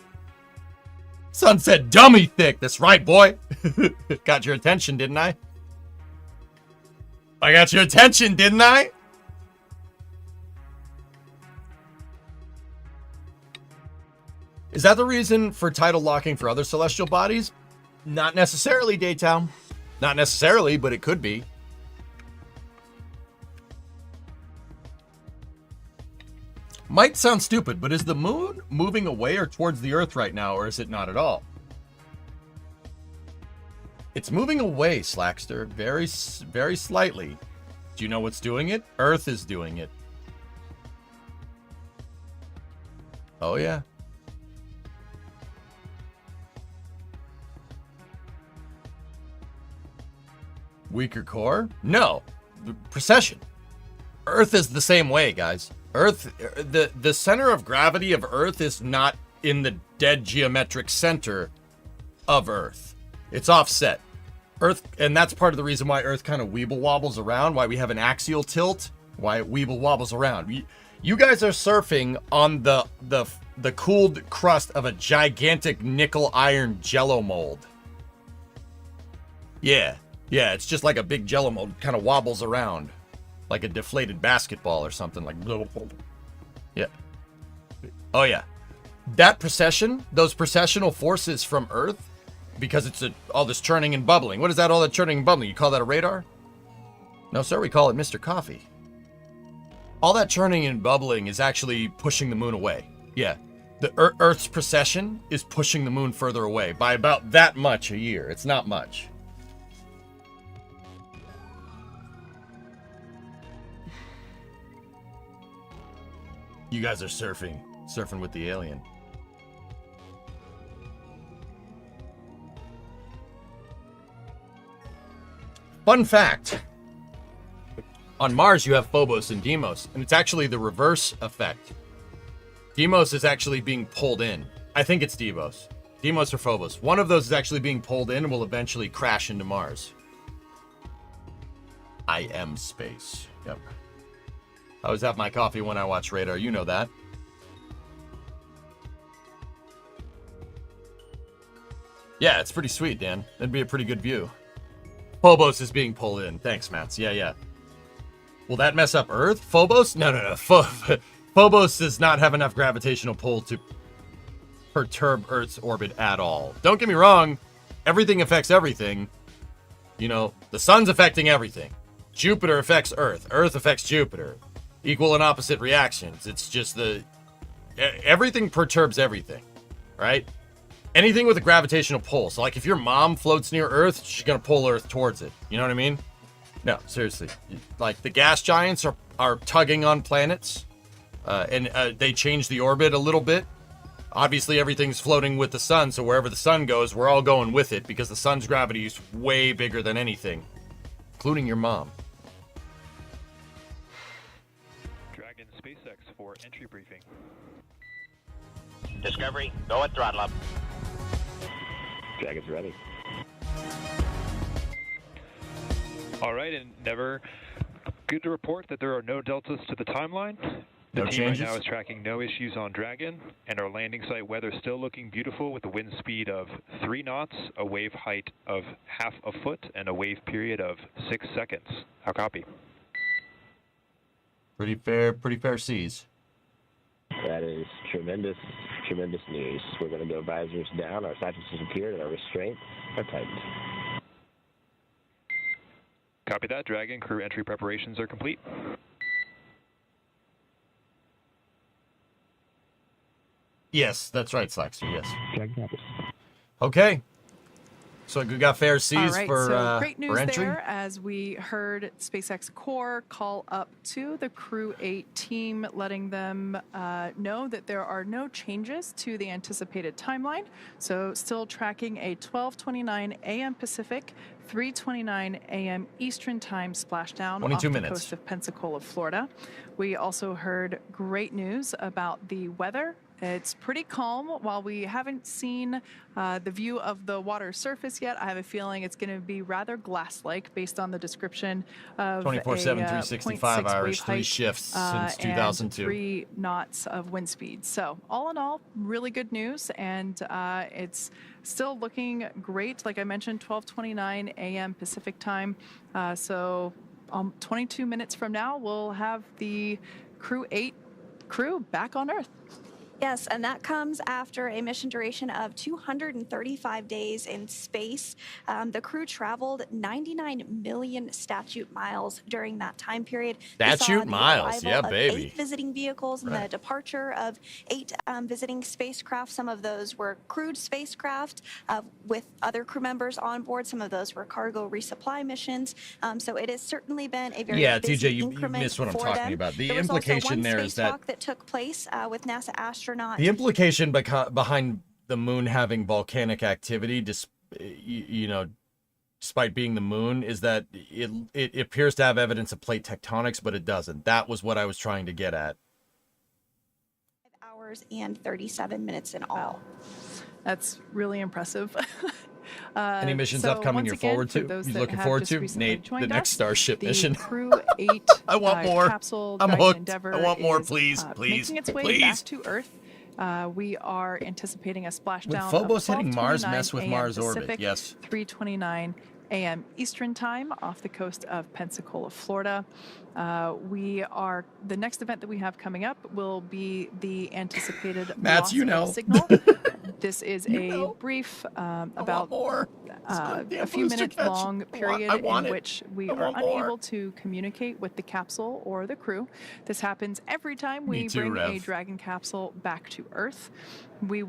Sun said dummy thick, that's right, boy. Got your attention, didn't I? I got your attention, didn't I? Is that the reason for tidal locking for other celestial bodies? Not necessarily, Daytown. Not necessarily, but it could be. Might sound stupid, but is the moon moving away or towards the Earth right now, or is it not at all? It's moving away, Slackster, very, very slightly. Do you know what's doing it? Earth is doing it. Oh, yeah. Weaker core? No. The precession. Earth is the same way, guys. Earth, the center of gravity of Earth is not in the dead geometric center of Earth. It's offset. Earth, and that's part of the reason why Earth kind of weeble wobbles around, why we have an axial tilt, why it weeble wobbles around. You guys are surfing on the cooled crust of a gigantic nickel iron jello mold. Yeah. Yeah, it's just like a big jello mold, kind of wobbles around. Like a deflated basketball or something, like... Yeah. Oh, yeah. That precession, those precessional forces from Earth, because it's all this churning and bubbling. What is that, all that churning and bubbling? You call that a radar? No, sir, we call it Mr. Coffee. All that churning and bubbling is actually pushing the moon away. Yeah. The Earth's precession is pushing the moon further away by about that much a year. It's not much. You guys are surfing with the alien. Fun fact. On Mars, you have Phobos and Deimos, and it's actually the reverse effect. Deimos is actually being pulled in. I think it's Deimos. Deimos or Phobos. One of those is actually being pulled in and will eventually crash into Mars. I am space. Yep. I always have my coffee when I watch Radar. You know that. Yeah, it's pretty sweet, Dan. That'd be a pretty good view. Phobos is being pulled in. Thanks, Mats. Yeah. Will that mess up Earth? Phobos? No. Phobos does not have enough gravitational pull to perturb Earth's orbit at all. Don't get me wrong. Everything affects everything. You know, the sun's affecting everything. Jupiter affects Earth. Earth affects Jupiter. Equal and opposite reactions. It's just everything perturbs everything, right? Anything with a gravitational pull. So, like, if your mom floats near Earth, she's going to pull Earth towards it. You know what I mean? No, seriously. Like, the gas giants are tugging on planets, and they change the orbit a little bit. Obviously, everything's floating with the sun, so wherever the sun goes, we're all going with it, because the sun's gravity is way bigger than anything, including your mom. Dragon SpaceX for entry briefing. Discovery, go at throttle up. Dragon's ready. All right, Endeavour. Good to report that there are no deltas to the timeline. The No team changes? right now is tracking no issues on Dragon, and our landing site weather still looking beautiful with a wind speed of 3 knots, a wave height of half a foot, and a wave period of 6 seconds. How copy? Pretty fair seas. That is tremendous news. We're going to go visors down, our sights are secured, and our restraints are tightened. Copy that, Dragon. Crew entry preparations are complete. Yes, that's right, Slackster, yes. Dragon copies. Okay. So we got fair seas All right, for, so great news for entry. there as we heard SpaceX Core call up to the CREW-8 team, letting them know that there are no changes to the anticipated timeline. So still tracking a 12:29 a.m. Pacific, 3:29 a.m. Eastern Time splashdown 22 off the minutes. coast of Pensacola, Florida. We also heard great news about the weather. It's pretty calm. While we haven't seen the view of the water surface yet, I have a feeling it's going to be rather glass-like based on the description of 24/7, 365 0.6 hours, wave 3 height, shifts since and 2002. 3 knots of wind speed. So all in all, really good news, and it's still looking great. Like I mentioned, 12:29 a.m. Pacific time. So 22 minutes from now, we'll have the CREW-8 crew back on Earth. Yes, and that comes after a mission duration of 235 days in space. The crew traveled 99 million statute miles during that time period. They saw Statute the miles, arrival yeah, of baby. 8 visiting vehicles and Right. the departure of 8 visiting spacecraft. Some of those were crewed spacecraft with other crew members on board. Some of those were cargo resupply missions. So it has certainly been a very Yeah, busy TJ, you increment missed what I'm for talking them. about. The There was also implication one there is that spacewalk took place with NASA astronaut. the implication behind the moon having volcanic activity, despite being the moon, is that it appears to have evidence of plate tectonics, but it doesn't. That was what I was trying to get at. 5 hours and 37 minutes in all. That's really impressive. Any missions so upcoming once you're again, forward for to? those You that looking have forward just to? recently Nate, the joined next us, Starship the mission. CREW-8 I want more. capsule I'm Dragon hooked. Endeavour I want more, is, please, making its way please. back to Earth. We are anticipating a splashdown Would of Phobos hitting Mars 12:29 mess with a.m. Mars Pacific, orbit? Yes. 3:29 a.m. Eastern Time off the coast of Pensacola, Florida. The next event that we have coming up will be the anticipated Mats, loss of signal. This is a brief about more. a few minute long period in which we are unable to communicate with the capsule or the crew. This happens every time we Me too, bring a Rev. Dragon capsule back to Earth. We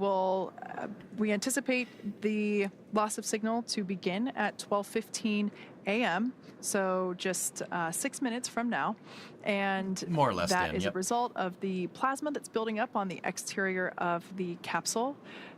anticipate the loss of signal to begin at 12:15 a.m. So just 6 minutes from now. And More or less, that Dan, is yep. a result of the plasma that's building up on the exterior of the capsule.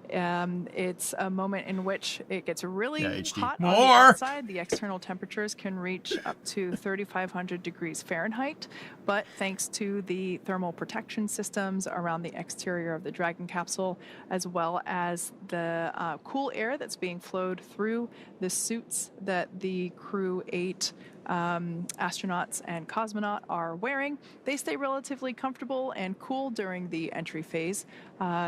It's a moment in which it gets really Yeah, HD. hot on the More! outside. The external temperatures can reach up to 3,500 degrees Fahrenheit. But thanks to the thermal protection systems around the exterior of the Dragon capsule, as well as the cool air that's being flowed through the suits that the CREW-8 astronauts and cosmonaut are wearing. They stay relatively comfortable and cool during the entry phase,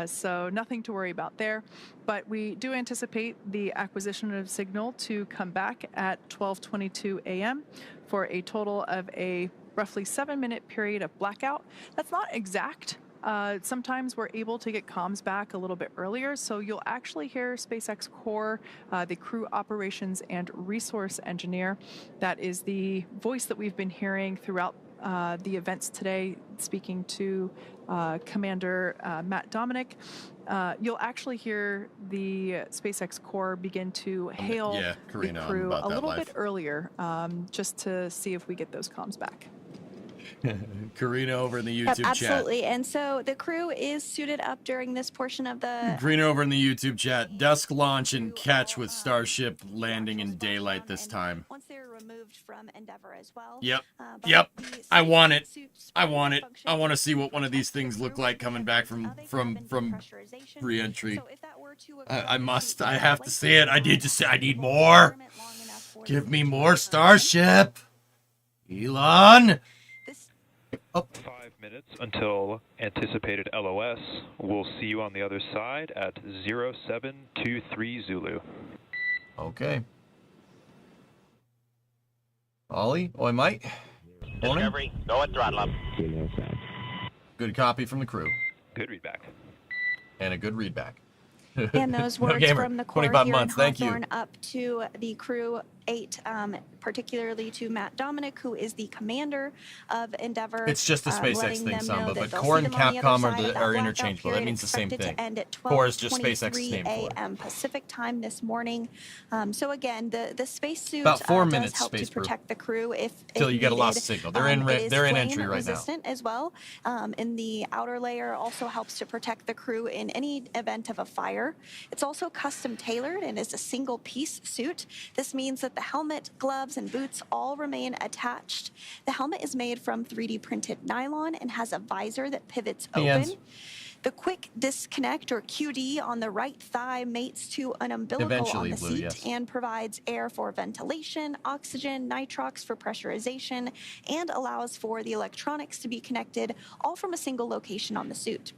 so nothing to worry about there. But we do anticipate the acquisition of signal to come back at 12:22 a.m. for a total of a roughly 7-minute period of blackout. That's not exact. Sometimes we're able to get comms back a little bit earlier, so you'll actually hear SpaceX Core, the crew operations and resource engineer. That is the voice that we've been hearing throughout the events today, speaking to Commander Matt Dominic. You'll actually hear the SpaceX Core begin to hail the crew a little bit earlier, just to see if we get those comms back. Karina over in the YouTube chat. Absolutely. And so the crew is suited up during this portion of the... Karina over in the YouTube chat. Dusk launch and catch with Starship landing in daylight this time. Once they're removed from Endeavour as well. Yep. Yep. I want it. I want it. I want to see what one of these things look like coming back from re-entry. I must. I have to see it. I need to see. I need more. Give me more Starship. Elon. 5 minutes until anticipated LOS. We'll see you on the other side at 0723 Zulu. Okay. Ollie? Oi, Mike? Discovery, go at throttle up. Good copy from the crew. Good readback. And a good readback. And those words Gamer, from the core 25 here months, in thank you. Hawthorne up to the CREW-8, particularly to Matt Dominic, who is the commander of Endeavour. It's just a SpaceX letting thing, them know Samba, that but they'll Core see and them on the other Capcom side of that are blackout interchangeable. That period, means the same expected thing. to end at Core is just SpaceX's 12:23 name for it. a.m. Pacific time this morning. So again, the spacesuit About 4 does minutes, help Space to Brew. protect the crew if Till you get a loss needed. of signal. They're in It is they're in flame entry right now. resistant as well. And the outer layer also helps to protect the crew in any event of a fire. It's also custom tailored and is a single piece suit. This means that the helmet, gloves, and boots all remain attached. The helmet is made from 3D printed nylon and has a visor that pivots open. The quick disconnect, or QD, on the right thigh mates to an umbilical on the seat and provides air for ventilation, oxygen, nitrox for pressurization, and allows for the electronics to be connected all from a single location on the suit.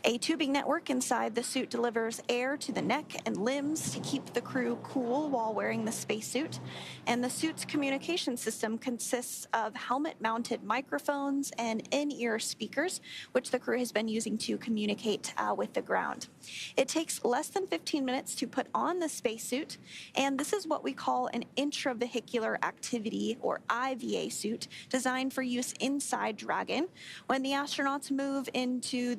A tubing network inside the suit delivers air to the neck and limbs to keep the crew cool while wearing the spacesuit. And the suit's communication system consists of helmet-mounted microphones and in-ear speakers, which the crew has been using to communicate with the ground. It takes less than 15 minutes to put on the spacesuit, and this is what we call an intravehicular activity, or IVA suit, designed for use inside Dragon. When the astronauts move onto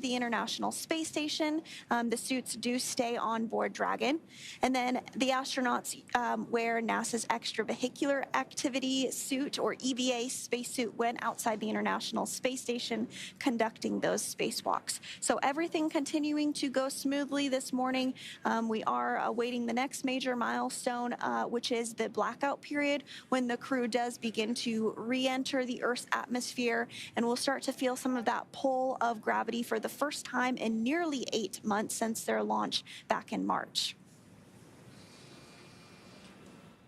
the International Space Station, the suits do stay on board Dragon. And then the astronauts wear NASA's extravehicular activity suit, or EVA spacesuit, when outside the International Space Station conducting those spacewalks. So everything continuing to go smoothly this morning. We are awaiting the next major milestone, which is the blackout period, when the crew does begin to re-enter the Earth's atmosphere, and we'll start to feel some of that pull of gravity for the first time in nearly 8 months since their launch back in March.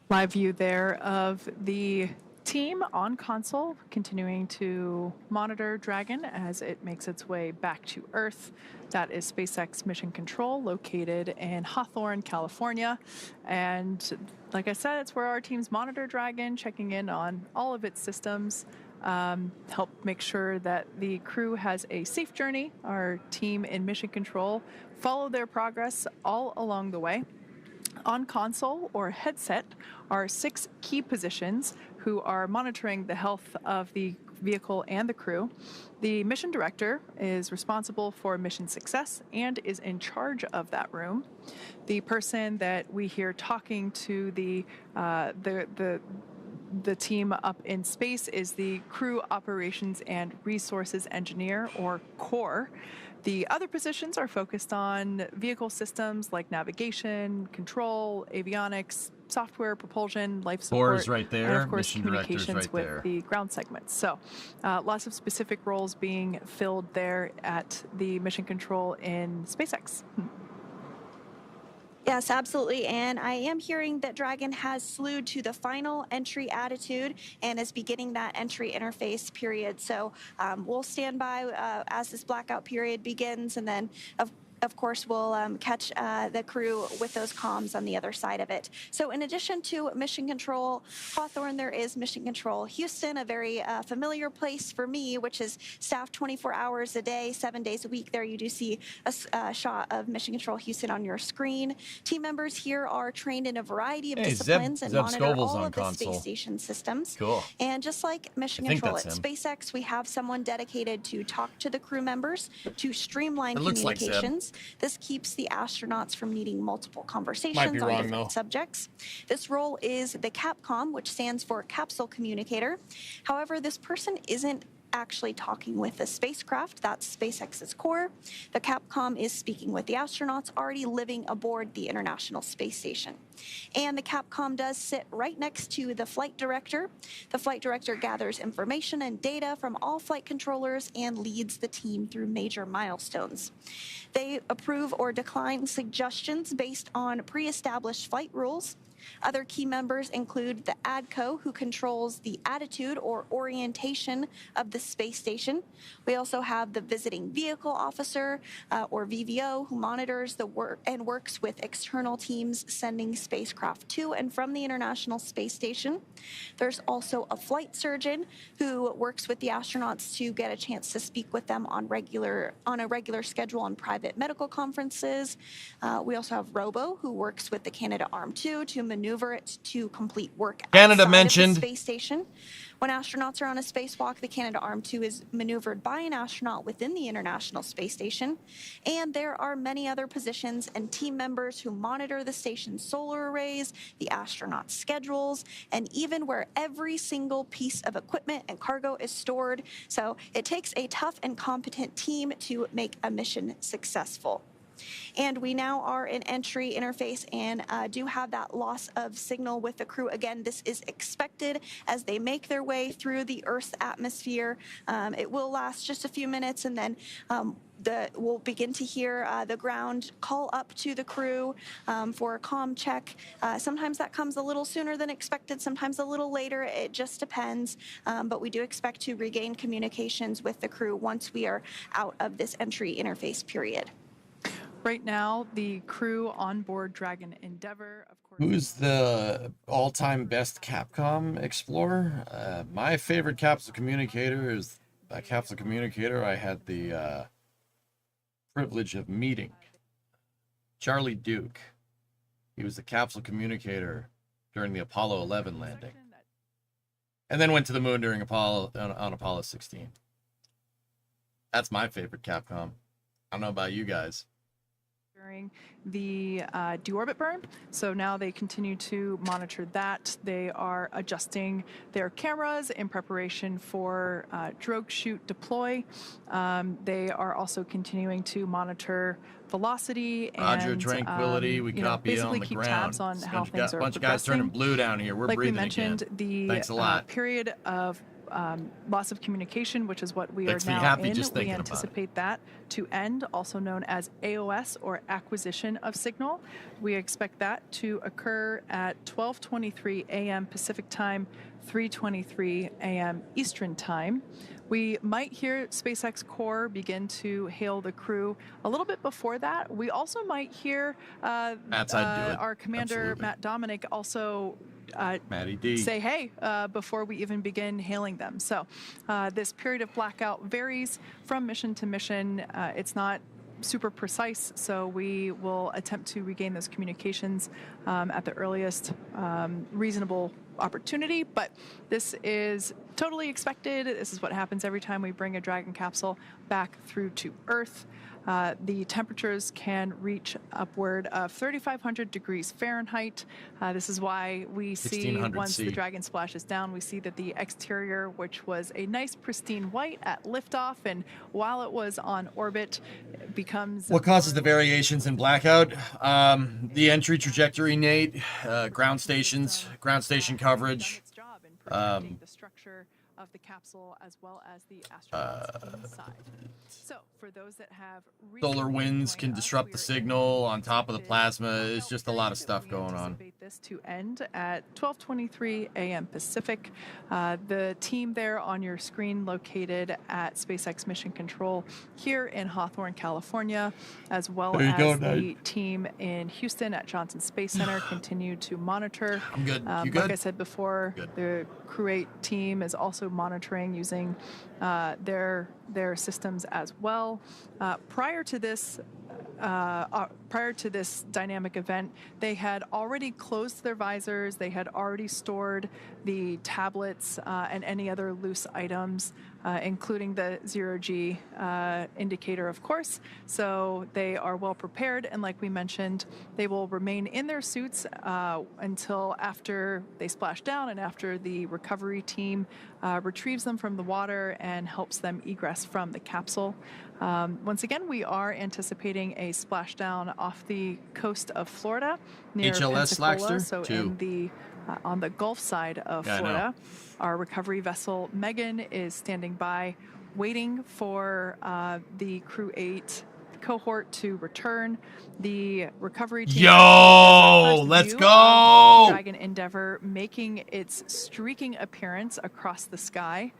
Live view there of the team on console continuing to monitor Dragon as it makes its way back to Earth. That is SpaceX Mission Control, located in Hawthorne, California. And like I said, it's where our teams monitor Dragon, checking in on all of its systems, help make sure that the crew has a safe journey. Our team in Mission Control follow their progress all along the way. On console or headset are 6 key positions who are monitoring the health of the vehicle and the crew. The mission director is responsible for mission success and is in charge of that room. The person that we hear talking to the team up in space is the Crew Operations and Resources Engineer, or CORE. The other positions are focused on vehicle systems like navigation, control, avionics, software, propulsion, life Core support, is right there. and of course Mission director's communications right with there. the ground segments. So lots of specific roles being filled there at the mission control in SpaceX. Yes, absolutely. And I am hearing that Dragon has slewed to the final entry attitude and is beginning that entry interface period. So we'll stand by as this blackout period begins, and then of course, we'll catch the crew with those comms on the other side of it. So in addition to Mission Control Hawthorne, there is Mission Control Houston, a very familiar place for me, which is staffed 24 hours a day, 7 days a week. There you do see a shot of Mission Control Houston on your screen. Team members here are trained in a variety of disciplines and Zeb monitor Scoville's all on of the console. space station systems. Cool. And just like Mission I think Control at that's him. SpaceX, we have someone dedicated to talk to the crew members, to streamline It looks like Zeb. communications. This keeps the astronauts from needing multiple conversations Might be on wrong, different though. subjects. This role is the CAPCOM, which stands for Capsule Communicator. However, this person isn't actually talking with the spacecraft. That's SpaceX's core. The CAPCOM is speaking with the astronauts already living aboard the International Space Station. And the CAPCOM does sit right next to the flight director. The flight director gathers information and data from all flight controllers and leads the team through major milestones. They approve or decline suggestions based on pre-established flight rules. Other key members include the ADCO, who controls the attitude or orientation of the space station. We also have the visiting vehicle officer, or VVO, who monitors the work and works with external teams sending spacecraft to and from the International Space Station. There's also a flight surgeon who works with the astronauts to get a chance to speak with them on a regular schedule on private medical conferences. We also have Robo, who works with the Canadarm2 to maneuver it to complete work Canada outside mentioned. of the space station. When astronauts are on a spacewalk, the Canadarm2 is maneuvered by an astronaut within the International Space Station. And there are many other positions and team members who monitor the station's solar arrays, the astronauts' schedules, and even where every single piece of equipment and cargo is stored. So it takes a tough and competent team to make a mission successful. And we now are in entry interface and do have that loss of signal with the crew. Again, this is expected as they make their way through the Earth's atmosphere. It will last just a few minutes, and then we'll begin to hear the ground call up to the crew for a comm check. Sometimes that comes a little sooner than expected, sometimes a little later. It just depends. But we do expect to regain communications with the crew once we are out of this entry interface period. Right now, the crew on board Dragon Endeavour, of course. Who's the all-time best Capcom explorer? My favorite capsule communicator is a capsule communicator I had the privilege of meeting. Charlie Duke. He was the capsule communicator during the Apollo 11 landing, and then went to the moon during on Apollo 16. That's my favorite Capcom. I don't know about you guys. During the deorbit burn. So now they continue to monitor that. They are adjusting their cameras in preparation for drogue shoot deploy. They are also continuing to monitor velocity Roger, and tranquility. We copy it on basically the keep ground. tabs on how things are bunch of guys turning progressing. blue down here. We're Like we breathing mentioned, again. the Thanks a lot. period of loss of communication, which is what we Makes are me now happy in. just We thinking about it. anticipate that to end, also known as AOS, or acquisition of signal. We expect that to occur at 12:23 a.m. Pacific time, 3:23 a.m. Eastern time. We might hear SpaceX Core begin to hail the crew a little bit before that. We also might hear That's I'd do it. our commander, Absolutely. Matt Dominic, also Matty D. say hey before we even begin hailing them. So this period of blackout varies from mission to mission. It's not super precise, so we will attempt to regain those communications at the earliest reasonable opportunity, but this is totally expected. This is what happens every time we bring a Dragon capsule back through to Earth. The temperatures can reach upward of 3,500 degrees Fahrenheit. This is why we see 1600 once C. the Dragon splashes down, we see that the exterior, which was a nice pristine white at liftoff, and while it was on orbit, becomes... What causes the variations in blackout? The entry trajectory, Nate, ground station coverage. The structure of the capsule as well as the astronauts inside. So, for those that have Solar winds can joined us, disrupt we the are signal on top of the expected plasma. blackout It's just a lot of period. stuff We going on. anticipate this to end at 12:23 a.m. Pacific. The team there on your screen located at SpaceX Mission Control here in Hawthorne, California, as well There you as go, the Nate. team in Houston at Johnson Space Center continue to monitor. I'm good. You Like good? I said before, Good. the CREW-8 team is also monitoring using their systems as well. Prior to this dynamic event, they had already closed their visors. They had already stored the tablets and any other loose items, including the zero-G indicator, of course. So they are well prepared, and like we mentioned, they will remain in their suits until after they splash down and after the recovery team retrieves them from the water and helps them egress from the capsule. Once again, we are anticipating a splashdown off the coast of Florida near HLS Pensacola, Slackster? so 2. in the on the Gulf side of Yeah, I know. Florida. Our recovery vessel Megan is standing by, waiting for the CREW-8 cohort to return. The recovery team. Yo, let's go! Dragon Endeavour making its streaking appearance across the sky.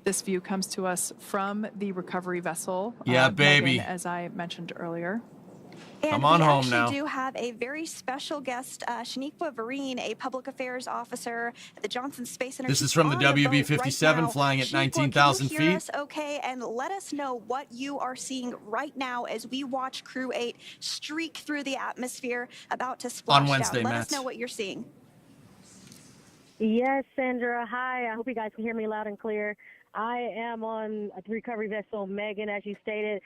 This view comes to us from the recovery vessel. Yeah, baby. Megan, as I mentioned earlier. And Come on we home actually now. do have a very special guest, Shaniqua Vereen, a public affairs officer at the Johnson Space Center. This is She's from the on boat WB-57 right now. flying at Shaniqua, 19,000 can you hear feet. us okay? And let us know what you are seeing right now as we watch CREW-8 streak through the atmosphere, about to splash On Wednesday, down. Let Matt. us know what you're seeing. Yes, Sandra. Hi. I hope you guys can hear me loud and clear. I am on the recovery vessel Megan, as you stated.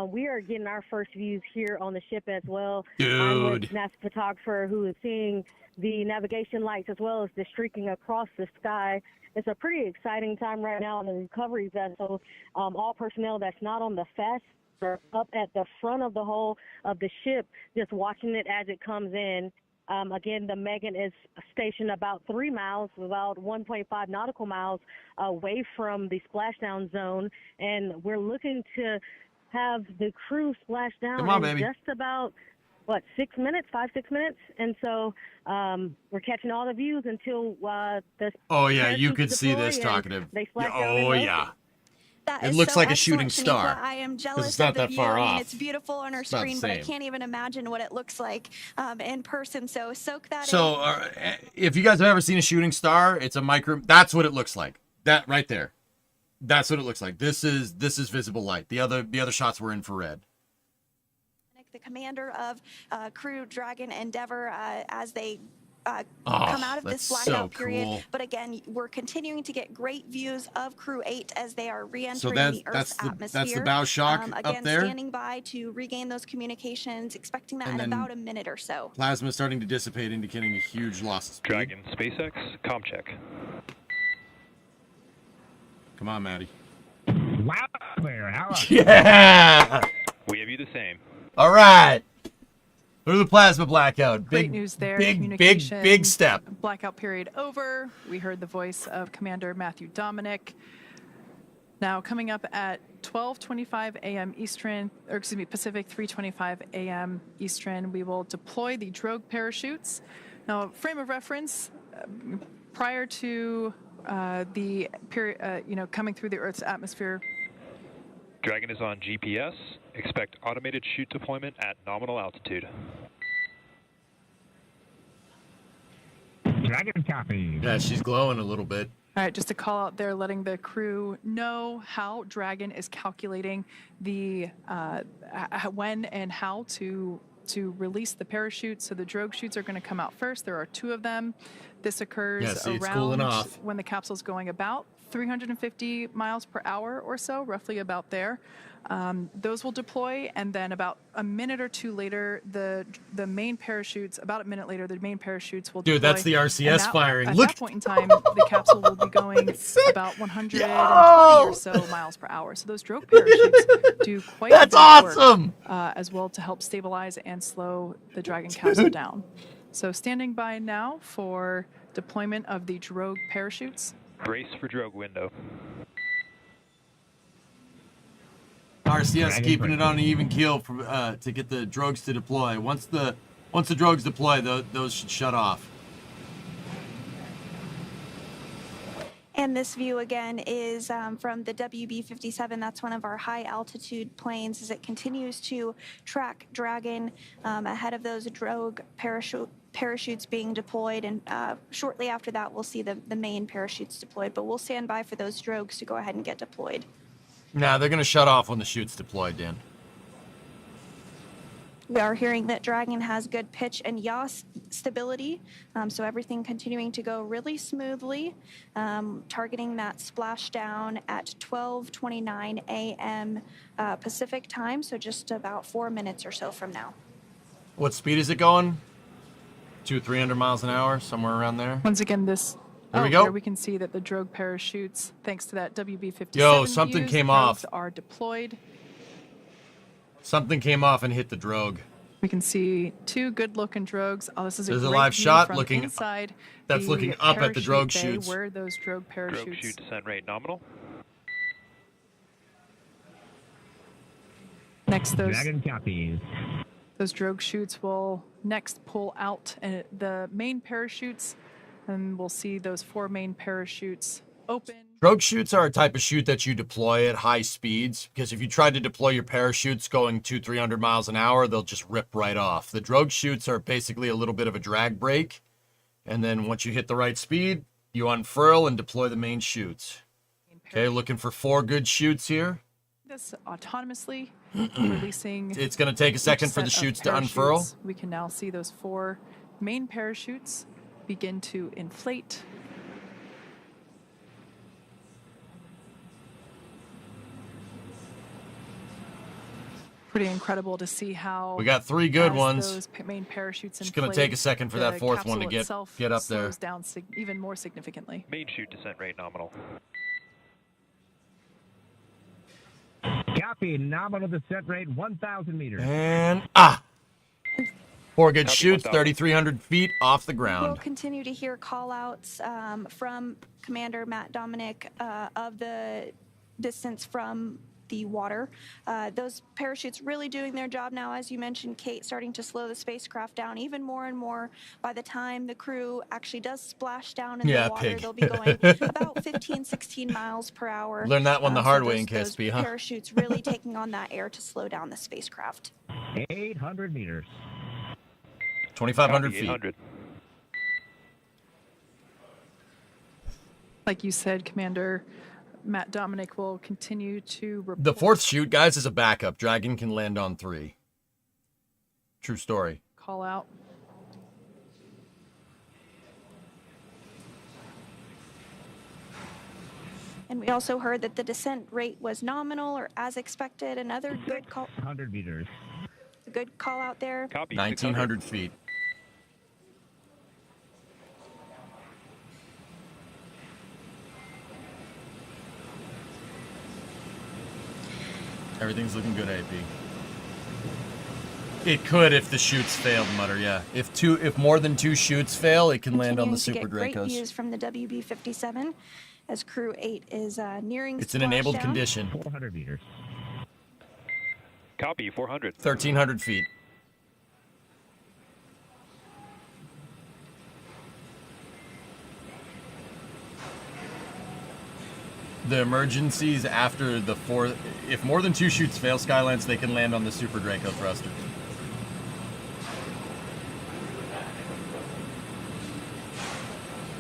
We are getting our first views here on the ship as well. I'm with Dude. NASA photographer who is seeing the navigation lights as well as the streaking across the sky. It's a pretty exciting time right now on the recovery vessel. All personnel that's not on the FAST are up at the front of the hull of the ship, just watching it as it comes in. Again, the Megan is stationed about 3 miles, about 1.5 nautical miles away from the splashdown zone, and we're looking to have the crew splash down Come on, in baby. just about, 6 minutes, 5-6 minutes, and so we're catching all the views until the Oh, yeah, you parachutes could see deploy this and talkative. they Yeah, splash down in oh, the yeah. ocean. That It is looks so like a excellent, shooting Shaniqua. star. I am jealous it's not of the that view. far I mean, off. it's beautiful on our It's not the screen, but I same. can't even imagine what it looks like in person. So soak that in. So, if you guys have ever seen a shooting star, it's a micro. That's what it looks like. That right there. That's what it looks like. This is visible light. The other shots were infrared. The commander of Crew Dragon Endeavour as they Oh, come out of this that's blackout so period. cool. But again, we're continuing to get great views of CREW-8 as they are re-entering So the Earth's that's atmosphere. the bow shock Again, up there. standing by to regain those communications, expecting that And in then about a minute or so. Plasma is starting to dissipate, indicating a huge loss of speed. Dragon, SpaceX, comm check. Come on, Maddie. Wow there, how are Yeah. We have you the same. All right. Through the plasma blackout. Great news there. Big Communication step. Blackout period over. We heard the voice of Commander Matthew Dominic. Now coming up at 12:25 a.m. Eastern, or excuse me, Pacific, 3:25 a.m. Eastern, we will deploy the drogue parachutes. Now, frame of reference, prior to the period, coming through the Earth's atmosphere. Dragon is on GPS. Expect automated chute deployment at nominal altitude. Dragon copy. Yeah, she's glowing a little bit. All right, just a call out there, letting the crew know how Dragon is calculating the when and how to to release the parachute. So the drogue chutes are going to come out first. There are 2 of them. This occurs Yeah, see, it's around cooling off. when the capsule's going about 350 miles per hour or so, roughly about there. Those will deploy, and then about a minute or 2 later, the main parachutes. About a minute later, the main parachutes will deploy. Dude, that's the RCS firing. At Look. that point in time, the capsule will be going about 120 or so miles per hour. So those drogue parachutes do quite That's a bit of work, awesome. as well to help stabilize and slow the Dragon capsule down. So standing by now for deployment of the drogue parachutes. Brace for drogue window. RCS keeping it on an even keel for, to get the drogues to deploy. Once the drogues deploy, those should shut off. And this view again is from the WB-57. That's one of our high altitude planes as it continues to track Dragon ahead of those drogue parachutes being deployed. And shortly after that, we'll see the main parachutes deployed. But we'll stand by for those drogues to go ahead and get deployed. Nah, they're going to shut off when the chute's deployed, Dan. We are hearing that Dragon has good pitch and yaw stability, so everything continuing to go really smoothly, targeting that splashdown at 12:29 a.m. Pacific time, so just about 4 minutes or so from now. What speed is it going? 200-300 miles an hour, somewhere around there. Once again, this. There we go. Here we can see that the drogue parachutes, thanks to that WB-57 Yo, something views, came the off. drogues are deployed. Something came off and hit the drogue. We can see 2 good-looking drogues. Oh, this is There's a great live view shot from looking. inside. That's the looking up at the parachute drogue bay chutes. Where those drogue parachutes. Drogue chute descent rate nominal. Next, Dragon copies. those drogue chutes will next pull out the main parachutes, and we'll see those 4 main parachutes open. Drogue chutes are a type of chute that you deploy at high speeds, because if you try to deploy your parachutes going 200-300 miles an hour, they'll just rip right off. The drogue chutes are basically a little bit of a drag brake, and then once you hit the right speed, you unfurl and deploy the main chutes. Okay, looking for 4 good chutes here. This autonomously releasing. It's going to take a second for the set of chutes to unfurl. parachutes. We can now see those 4 main parachutes begin to inflate. Pretty incredible to see how We got 3 good as ones. Those main parachutes It's going to inflate, take a second for the that 4th one to capsule itself get up there. slows down even more significantly. Main chute descent rate nominal. Copy. Nominal descent rate 1,000 meters. And 4 good Copy, chutes, 1,000. 3,300 feet off the We'll ground. continue to hear call-outs from Commander Matt Dominic of the distance from the water. Those parachutes really doing their job now, as you mentioned, Kate, starting to slow the spacecraft down even more and more. By the time the crew actually does splash down in the water, pig. they'll be going about 15, 16 miles per hour. Learned that one the So hard way those- in those KSP, huh? Parachutes really taking on that air to slow down the spacecraft. 800 meters. 2,500 Copy, feet. 800. Like you said, Commander, Matt Dominic will continue to report. The 4th chute, guys, is a backup. Dragon can land on 3. True story. Call out. And we also heard that the descent rate was nominal or as expected. Another good call, 100 meters. a good call out there. Copy. 1,900 feet. Everything's looking good, AP. It could if the chutes failed, Mutter, yeah. If more than 2 chutes fail, it can land on the Continuing Super to get great Dracos. views from the WB-57 as CREW-8 is nearing It's an enabled splashdown. condition. 400 meters. Copy, 400. 1,300 feet. The emergencies after the 4th... If more than 2 chutes fail, Skylance, they can land on the Super Draco thruster.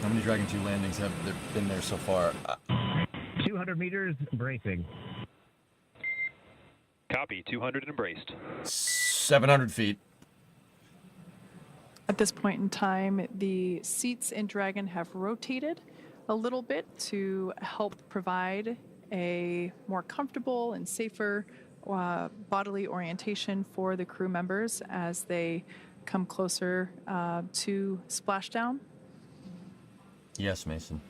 How many Dragon 2 landings have there been there so far? 200 meters, bracing. Copy, 200 and embraced. 700 feet. At this point in time, the seats in Dragon have rotated a little bit to help provide a more comfortable and safer bodily orientation for the crew members as they come closer to Splashdown. Yes, Mason.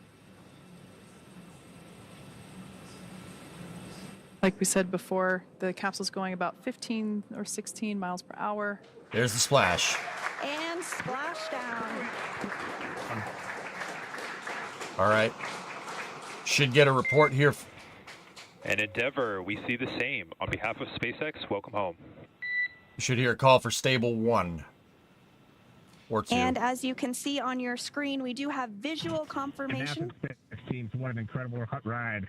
Like we said before, the capsule's going about 15 or 16 miles per hour. There's the splash. And Splashdown. All right. Should get a report here. And Endeavour, we see the same. On behalf of SpaceX, welcome home. You should hear a call for stable 1 or 2. And as you can see on your screen, we do have visual confirmation. And NASA teams, what an incredible hot ride.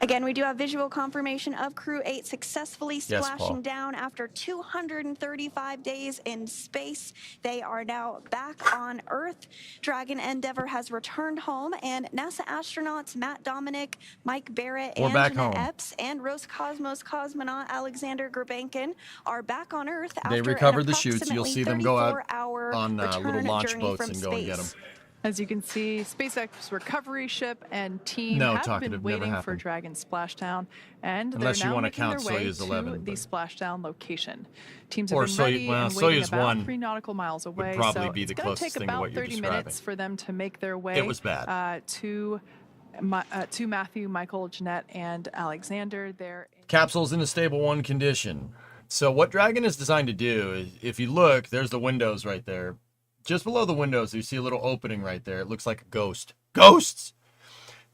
Again, we do have visual confirmation of CREW-8 successfully splashing down after 235 days in space. They are now back on Earth. Dragon Endeavour has returned home, and NASA astronauts Matt Dominic, Mike Barrett, and Jeanette Epps, and Roscosmos cosmonaut Alexander Gurbankin are back on Earth after they recovered the chutes. You'll see them go out on little launch boats and go and get them. As you can see, SpaceX recovery ship and team have been waiting for Dragon Splashdown, and they're now making their way to the Splashdown location. Teams have been ready and waiting about 3 nautical miles away, so it's going to take about 30 minutes for them to make their way to Matthew, Michael, Jeanette, and Alexander. Capsule's in a stable 1 condition. So what Dragon is designed to do is, if you look, there's the windows right there. Just below the windows, you see a little opening right there. It looks like a ghost. Ghosts!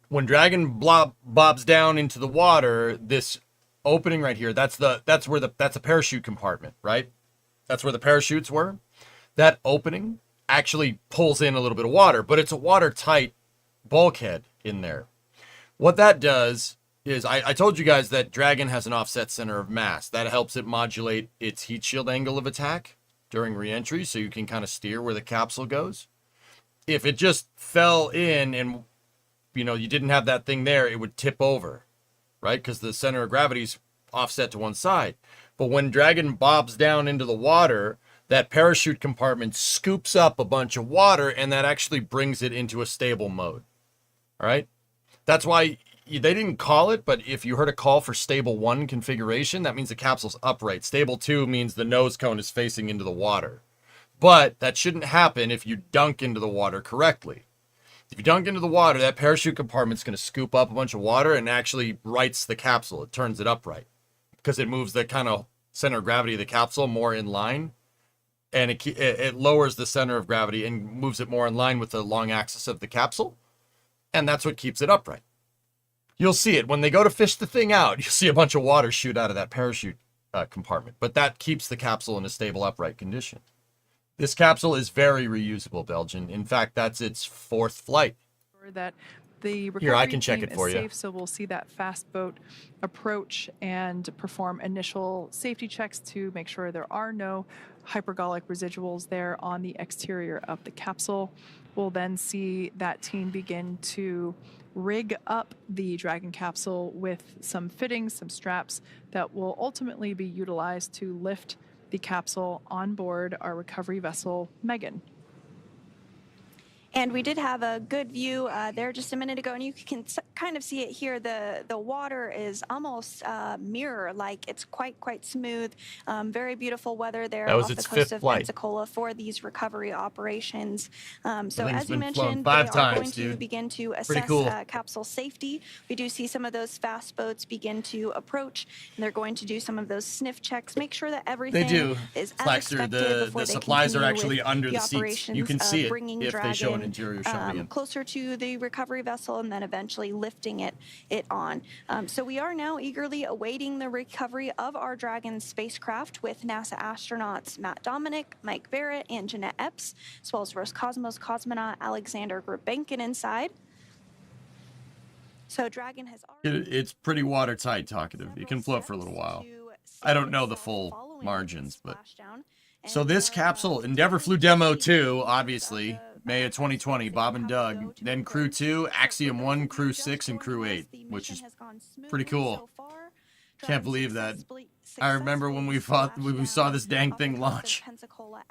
When Dragon bobs down into the water, this opening right here, that's a parachute compartment, right? That's where the parachutes were. That opening actually pulls in a little bit of water, but it's a watertight bulkhead in there. What that does is, I told you guys that Dragon has an offset center of mass. That helps it modulate its heat shield angle of attack during re-entry, so you can kind of steer where the capsule goes. If it just fell in and, you didn't have that thing there, it would tip over, right? Because the center of gravity's offset to one side. But when Dragon bobs down into the water, that parachute compartment scoops up a bunch of water, and that actually brings it into a stable mode. All right? That's why they didn't call it, but if you heard a call for stable 1 configuration, that means the capsule's upright. Stable 2 means the nose cone is facing into the water. But that shouldn't happen if you dunk into the water correctly. If you dunk into the water, that parachute compartment's going to scoop up a bunch of water and actually rights the capsule. It turns it upright because it moves the kind of center of gravity of the capsule more in line, and it lowers the center of gravity and moves it more in line with the long axis of the capsule, and that's what keeps it upright. You'll see it when they go to fish the thing out. You'll see a bunch of water shoot out of that parachute compartment, but that keeps the capsule in a stable, upright condition. This capsule is very reusable, Belgian. In fact, that's its 4th flight. That the Here, I can check it for you. Safe, so we'll see that fast boat approach and perform initial safety checks to make sure there are no hypergolic residuals there on the exterior of the capsule. We'll then see that team begin to rig up the Dragon capsule with some fittings, some straps that will ultimately be utilized to lift the capsule on board our recovery vessel, Megan. And we did have a good view there just a minute ago, and you can kind of see it here. The water is almost mirror-like. It's quite smooth. Very beautiful weather there off the coast of Pensacola for these recovery operations. So as you mentioned, they are going to begin to assess capsule safety. We do see some of those fast boats begin to approach, and they're going to do some of those sniff checks, make sure that everything is as expected before the they supplies are actually with under the seats. You can see it if they show an interior shot again. Closer to the recovery vessel, and then eventually lifting it on. So we are now eagerly awaiting the recovery of our Dragon spacecraft with NASA astronauts Matt Dominic, Mike Barrett, and Jeanette Epps, as well as Roscosmos cosmonaut Alexander Gurbankin inside. So Dragon has already... It's pretty watertight, talkative. It can float for a little while. I don't know the full margins, but... So this capsule, Endeavour flew Demo 2, obviously, May of 2020, Bob and Doug. Then CREW-2, Axiom 1, CREW-6, and CREW-8, which is pretty cool. Can't believe that. I remember when we saw this dang thing launch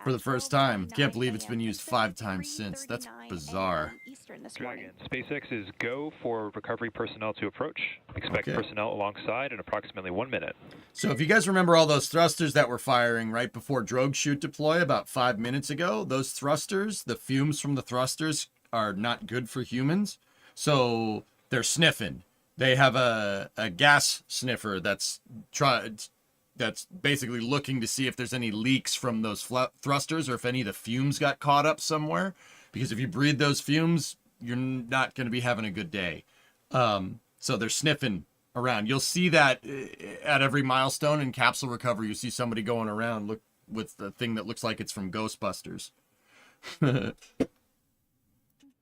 for the first time. Can't believe it's been used 5 times since. That's bizarre. Dragon, Spacex is go for recovery personnel to approach. Expect personnel alongside in approximately 1 minute. So if you guys remember all those thrusters that were firing right before drogue chute deploy about 5 minutes ago, those thrusters, the fumes from the thrusters are not good for humans. So they're sniffing. They have a gas sniffer that's basically looking to see if there's any leaks from those thrusters or if any of the fumes got caught up somewhere. Because if you breathe those fumes, you're not going to be having a good day. So they're sniffing around. You'll see that at every milestone in capsule recovery. You see somebody going around with the thing that looks like it's from Ghostbusters.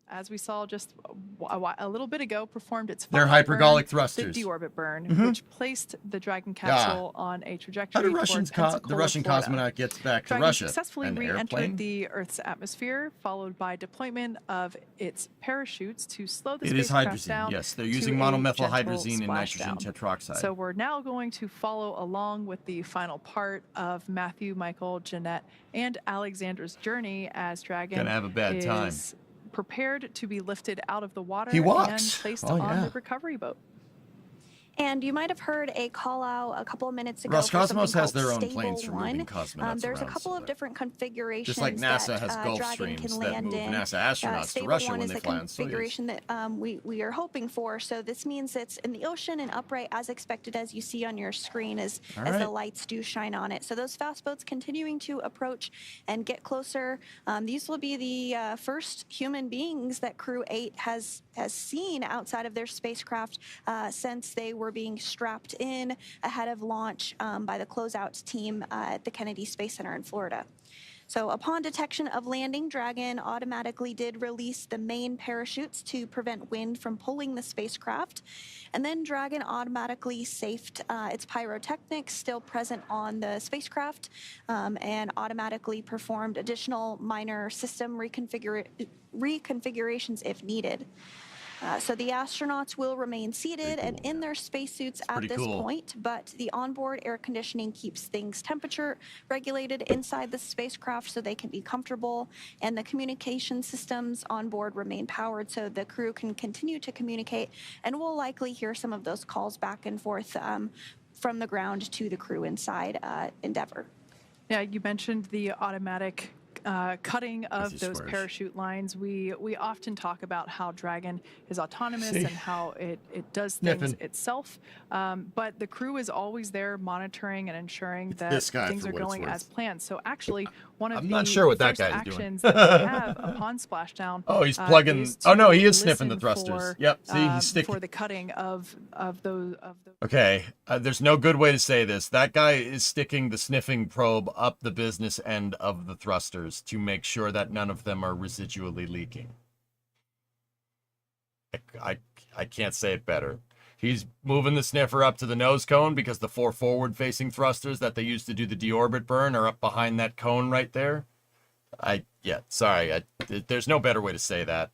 As we saw just a little bit ago, performed its They're final hypergolic burn, thrusters. the deorbit burn, which placed the Dragon capsule on a trajectory How did towards the Pensacola, Russian Florida. cosmonaut get back to Dragon Russia? successfully An re-entered airplane? the Earth's atmosphere, followed by deployment of its parachutes to slow the It is spacecraft hydrazine. down. Yes, they're to using a monomethylhydrazine gentle and nitrogen splashdown. tetroxide. So we're now going to follow along with the final part of Matthew, Michael, Jeanette, and Alexandra's journey as Dragon Gonna have a bad time. is prepared to be lifted out of the water He walks. and placed Oh, on yeah. the recovery boat. And you might have heard a call out a couple of minutes ago. Roscosmos for has something their own called planes for Stable moving One. cosmonauts There's a around couple of somewhere. different configurations. Just like NASA has that, Gulfstreams Dragon can that land move in. NASA astronauts to Stable Russia One when is they the fly on Soyuz. configuration that we are hoping for. So this means it's in the ocean and upright as expected, as you see on your screen as the lights do shine on it. So those fast boats continuing to approach and get closer. These will be the first human beings that CREW-8 has seen outside of their spacecraft since they were being strapped in ahead of launch by the closeout team at the Kennedy Space Center in Florida. So upon detection of landing, Dragon automatically did release the main parachutes to prevent wind from pulling the spacecraft. And then Dragon automatically safed its pyrotechnics still present on the spacecraft and automatically performed additional minor system reconfigurations if needed. So the astronauts will remain seated and in their spacesuits at this point, but the onboard air conditioning keeps things temperature regulated inside the spacecraft so they can be comfortable, and the communication systems on board remain powered so the crew can continue to communicate, and we'll likely hear some of those calls back and forth from the ground to the crew inside Endeavour. Yeah, you mentioned the automatic cutting of those parachute lines. We often talk about how Dragon is autonomous and how it does things itself, but the crew is always there monitoring and ensuring that things are going as planned. So actually, one of the first actions that we have upon Splashdown. Oh, he's plugging. Oh no, he is sniffing the thrusters. Yep. See, he's sticking for the cutting of those. Okay, there's no good way to say this. That guy is sticking the sniffing probe up the business end of the thrusters to make sure that none of them are residually leaking. I can't say it better. He's moving the sniffer up to the nose cone because the 4 forward-facing thrusters that they used to do the deorbit burn are up behind that cone right there. There's no better way to say that.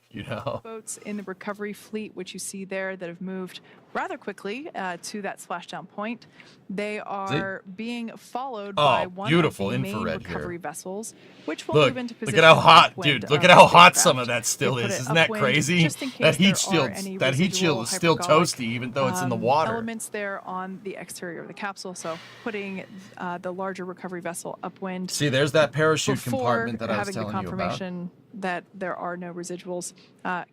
You know, boats in the recovery fleet, which you see there, that have moved rather quickly to that splashdown point. They are being followed by one of the main recovery vessels, which will move into position. Look at how hot, dude! Look at how hot some of that still is. Isn't that crazy? That heat shield is still toasty, even though it's in the water. Elements there on the exterior of the capsule, so putting the larger recovery vessel upwind. See, there's that parachute compartment that I was telling you about. Having the confirmation that there are no residuals.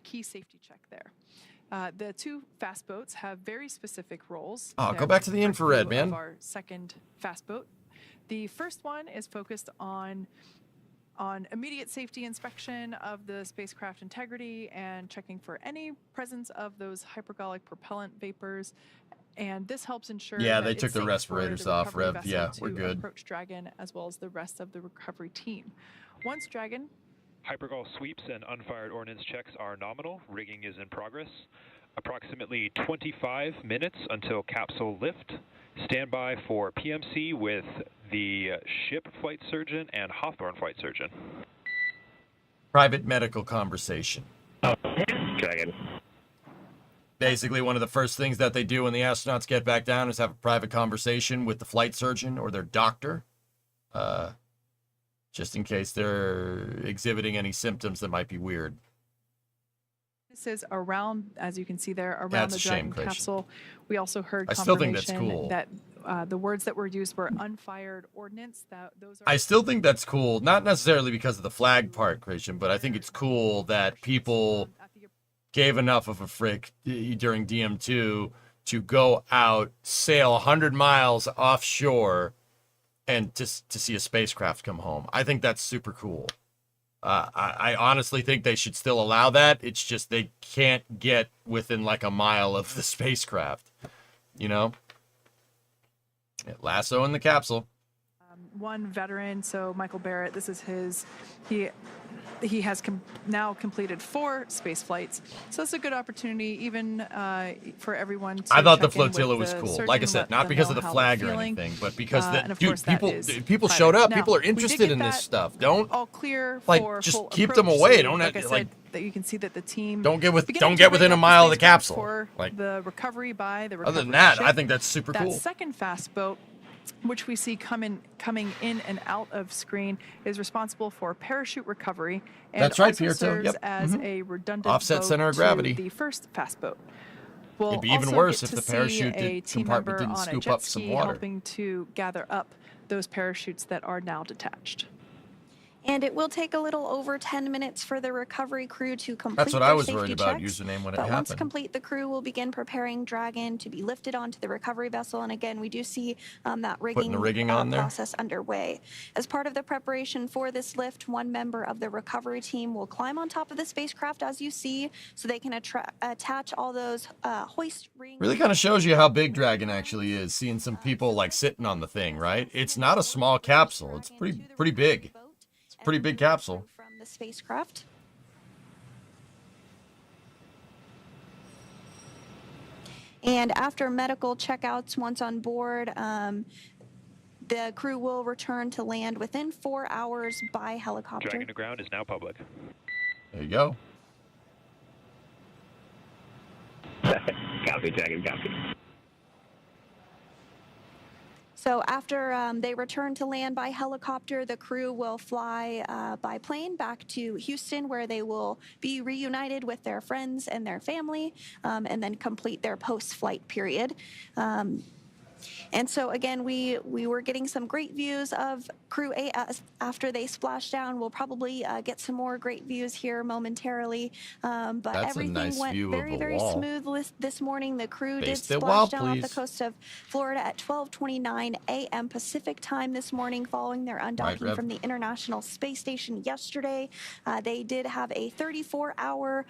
Key safety check there. The 2 fast boats have very specific roles. Oh, go back to the infrared, man. Of our second fast boat. The first one is focused on immediate safety inspection of the spacecraft integrity and checking for any presence of those hypergolic propellant vapors. And this helps ensure that they took the respirators off, Rev. Yeah, we're good. Approach Dragon as well as the rest of the recovery team. Once Dragon. Hypergol sweeps and unfired ordnance checks are nominal. Rigging is in progress. Approximately 25 minutes until capsule lift. Stand by for PMC with the ship flight surgeon and Hawthorne flight surgeon. Private medical conversation. Dragon. Basically, one of the first things that they do when the astronauts get back down is have a private conversation with the flight surgeon or their doctor, just in case they're exhibiting any symptoms that might be weird. This is around, as you can see there, around That's the a shame, Dragon Grace. capsule. We also heard I still think that's confirmation cool. that the words that were used were unfired ordnance. Those are. I still think that's cool, not necessarily because of the flag part, Christian, but I think it's cool that people gave enough of a frick during DM2 to go out, sail 100 miles offshore, and to see a spacecraft come home. I think that's super cool. I honestly think they should still allow that. It's just they can't get within like a mile of the spacecraft, you know? Lasso in the capsule. One veteran, so Michael Barrett, this is his, he has now completed 4 space flights. So it's a good opportunity even for everyone to I thought the check in with flotilla was the cool. surgeon, Like I said, let not them because know of the how flag they're or feeling. anything, but because And of course, that is people private. showed up. Now, People are we did interested get in this that stuff. Don't all clear like for just full keep them approach. away. So, Don't like I said, that you can see that the team don't get beginning to within rig a up mile of the spacecraft capsule. for Like the recovery by the recovery other than that, ship. I think that's super That cool. second fast boat, which we see coming in and out of screen, is responsible for parachute recovery and That's right, also Pierto. serves Yep. as a redundant Offset boat center of to gravity. the first fast boat. We'll It'd be even also worse get if to the parachute see a team compartment member didn't on a scoop jet up some ski water. helping to gather up those parachutes that are now detached. And it will take a little over 10 minutes for the recovery crew to complete That's what I their was safety worried about, checks. username, when it But once happened. complete, the crew will begin preparing Dragon to be lifted onto the recovery vessel. And again, we do see that Putting the rigging on there. process underway. As part of the preparation for this lift, one member of the recovery team will climb on top of the spacecraft, as you see, so they can attach all those hoist rings. Really kind of shows you how big Dragon actually is, seeing some people like sitting on the thing, right? It's not a small capsule. It's pretty big. It's a pretty big capsule. From the spacecraft. And after medical checkouts, once on board, the crew will return to land within 4 hours by helicopter. Dragon to ground is now public. There you go. Copy, Dragon, copy. So after they return to land by helicopter, the crew will fly by plane back to Houston, where they will be reunited with their friends and their family, and then complete their post-flight period. And so again, we were getting some great views of CREW-8 after they splashed down. We'll probably get some more great views here momentarily. But That's a everything nice went view of very, the very wall. smooth this morning. The crew did Based it splash well, down off please. the coast of Florida at 12:29 a.m. Pacific time this morning, following their undocking Rev. from the International Space Station yesterday. They did have a 34-hour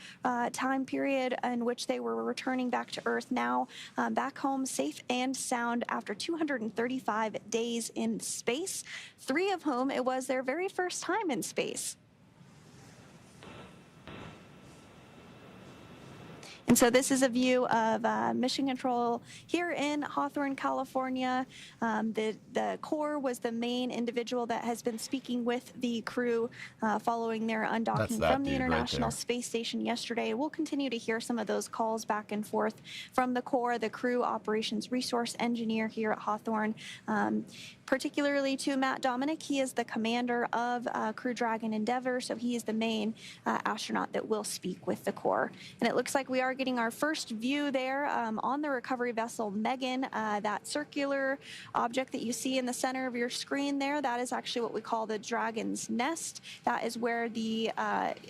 time period in which they were returning back to Earth, now back home safe and sound after 235 days in space, 3 of whom it was their very first time in space. And so this is a view of Mission Control here in Hawthorne, California. The core was the main individual that has been speaking with the crew following their undocking from the International Space Station yesterday. We'll continue to hear some of those calls back and forth from the core, the crew operations resource engineer here at Hawthorne, particularly to Matt Dominic. He is the commander of Crew Dragon Endeavour, so he is the main astronaut that will speak with the core. And it looks like we are getting our first view there on the recovery vessel Megan. That circular object that you see in the center of your screen there, that is actually what we call the Dragon's Nest. That is where the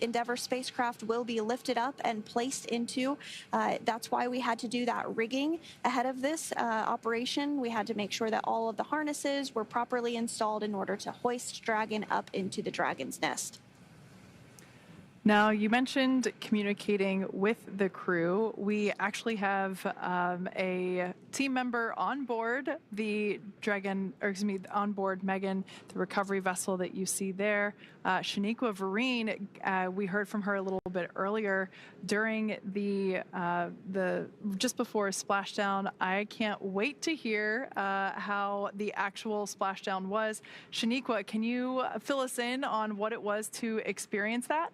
Endeavour spacecraft will be lifted up and placed into. That's why we had to do that rigging ahead of this operation. We had to make sure that all of the harnesses were properly installed in order to hoist Dragon up into the Dragon's Nest. Now, you mentioned communicating with the crew. We actually have a team member on board the Dragon, or excuse me, on board Megan, the recovery vessel that you see there. Shaniqua Vereen, we heard from her a little bit earlier during the just before Splashdown. I can't wait to hear how the actual Splashdown was. Shaniqua, can you fill us in on what it was to experience that?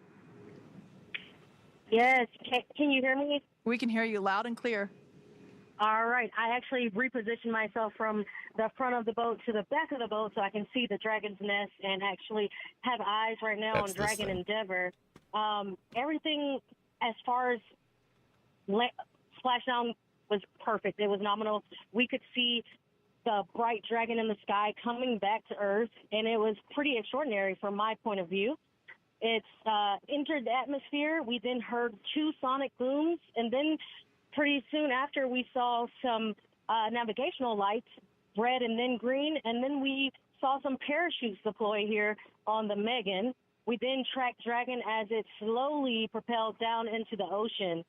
Yes. Can you hear me? We can hear you loud and clear. All right. I actually repositioned myself from the front of the boat to the back of the boat so I can see the Dragon's Nest and actually have eyes right now on Dragon Endeavor. Everything as far as Splashdown was perfect. It was nominal. We could see the bright dragon in the sky coming back to Earth, and it was pretty extraordinary from my point of view. It's entered the atmosphere. We then heard 2 sonic booms, and then pretty soon after we saw some navigational lights, red and then green, and then we saw some parachutes deploy here on the Megan. We then tracked Dragon as it slowly propelled down into the ocean.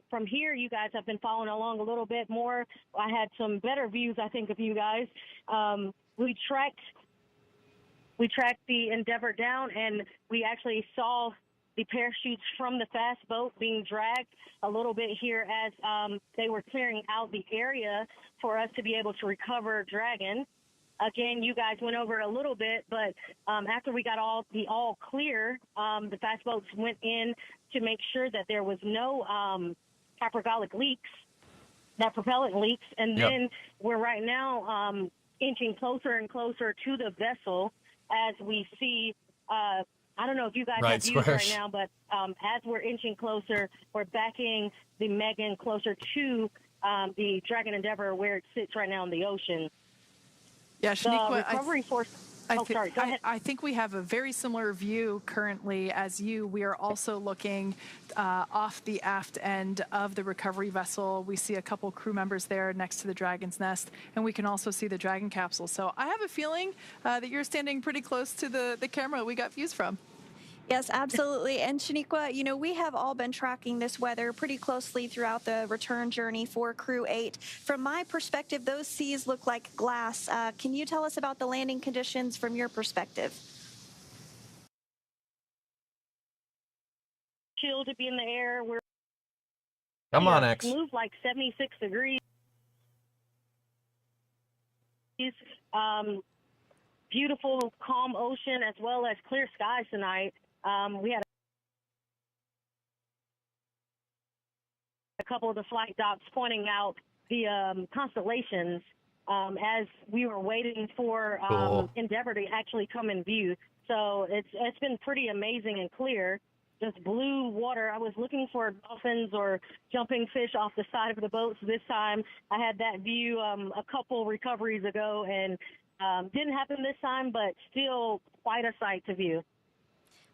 From here, you guys have been following along a little bit more. I had some better views, I think, of you guys. We tracked the Endeavor down, and we actually saw the parachutes from the fast boat being dragged a little bit here as they were clearing out the area for us to be able to recover Dragon. Again, you guys went over a little bit, but after we got all clear, the fast boats went in to make sure that there was no hypergolic leaks, that propellant leaks, and then we're right now inching closer and closer to the vessel as we see. I don't know if you guys have views right now, but as we're inching closer, we're backing the Megan closer to the Dragon Endeavor where it sits right now in the ocean. Yeah, Shaniqua, I think we have a very similar view currently as you. We are also looking off the aft end of the recovery vessel. We see a couple crew members there next to the Dragon's Nest, and we can also see the Dragon capsule. So I have a feeling that you're standing pretty close to the camera we got views from. Yes, absolutely. And Shaniqua, you know, we have all been tracking this weather pretty closely throughout the return journey for CREW-8. From my perspective, those seas look like glass. Can you tell us about the landing conditions from your perspective? Chill to be in the air. Come on, X. Moved like 76 degrees. Beautiful, calm ocean as well as clear skies tonight. We had a couple of the flight docs pointing out the constellations as we were waiting for Endeavor to actually come in view. So it's been pretty amazing and clear. Just blue water. I was looking for dolphins or jumping fish off the side of the boats this time. I had that view a couple recoveries ago, and didn't happen this time, but still quite a sight to view.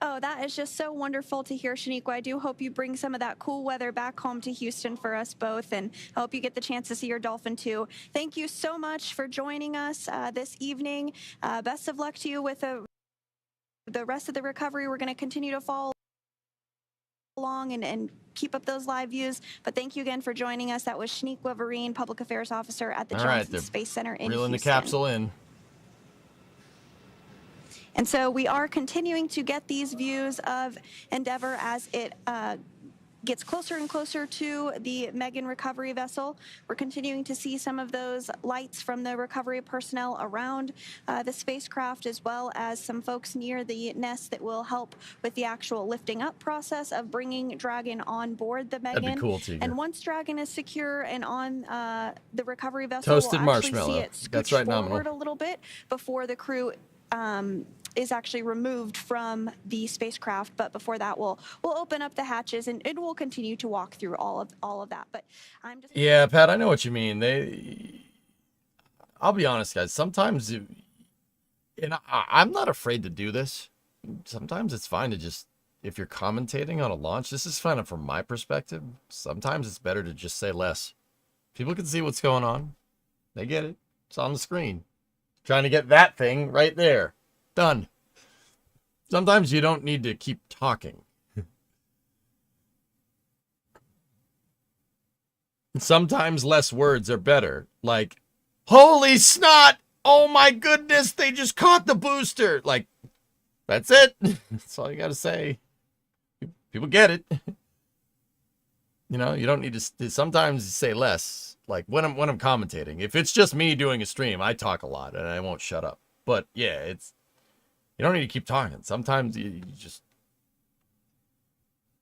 Oh, that is just so wonderful to hear, Shaniqua. I do hope you bring some of that cool weather back home to Houston for us both, and I hope you get the chance to see your dolphin too. Thank you so much for joining us this evening. Best of luck to you with the rest of the recovery. We're going to continue to follow along and keep up those live views. But thank you again for joining us. That was Shaniqua Vereen, Public Affairs Officer at the Johnson Space Center in Houston. Reeling the capsule in. And so we are continuing to get these views of Endeavor as it gets closer and closer to the Megan recovery vessel. We're continuing to see some of those lights from the recovery personnel around the spacecraft, as well as some folks near the nest that will help with the actual lifting up process of bringing Dragon on board the Megan. That'd be cool, Tiger. And once Dragon is secure and on the recovery vessel, Toasted we'll actually marshmallow. see it scooch That's right, forward nominal. a little bit before the crew is actually removed from the spacecraft. But before that, we'll open up the hatches and we'll continue to walk through all of that. But I'm just Pat, I know what you mean. I'll be honest, guys. Sometimes, I'm not afraid to do this. Sometimes it's fine to just, if you're commentating on a launch, this is kind of from my perspective. Sometimes it's better to just say less. People can see what's going on. They get it. It's on the screen. Trying to get that thing right there. Done. Sometimes you don't need to keep talking. Sometimes less words are better. Like, holy snot! Oh my goodness, they just caught the booster! Like, that's it. That's all you gotta say. People get it. You know, you don't need to, sometimes say less. Like, when I'm commentating. If it's just me doing a stream, I talk a lot and I won't shut up. But, yeah, you don't need to keep talking. Sometimes you just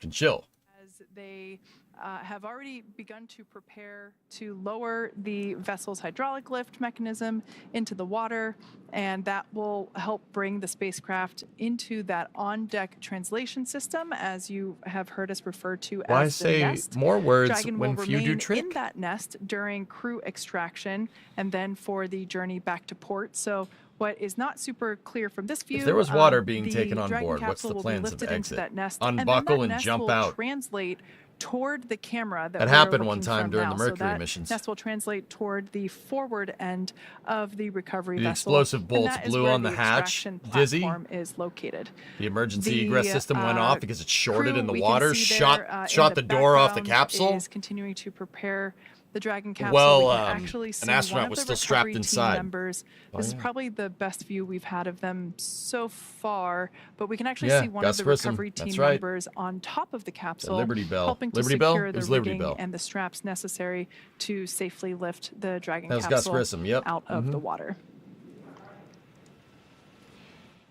can chill. As they have already begun to prepare to lower the vessel's hydraulic lift mechanism into the water, and that will help bring the spacecraft into that on-deck translation system, as you have heard us refer to Why as the say nest. more words Dragon when will few do remain trick? in that nest during crew extraction and then for the journey back to port. So what is not super clear from this view, If there was water being the taken on Dragon board, what's capsule the will be plans of lifted into exit? that nest, Unbuckle and then that and nest jump will out. translate toward the camera that That we're happened one looking time from during now. the Mercury so that missions. nest will translate toward the forward end of the recovery The vessel. explosive and bolts that is blew where on the hatch. extraction Dizzy. platform is located. The emergency The, egress system went off because it shorted crew in the we can water, see shot there, shot in the door off the background capsule. Is continuing to prepare the Dragon capsule. Well, we can actually see an astronaut one of was the still strapped recovery inside. team members. Oh, This is yeah. probably the best view we've had of them so far, but we can actually Yeah, see one Gus of the Grissom, recovery team that's right. members on top of the capsule, Liberty Bell. helping to Liberty Bell? secure It the was Liberty rigging Bell. and the straps necessary to safely lift the Dragon That was Gus capsule Grissom, yep. out of the water.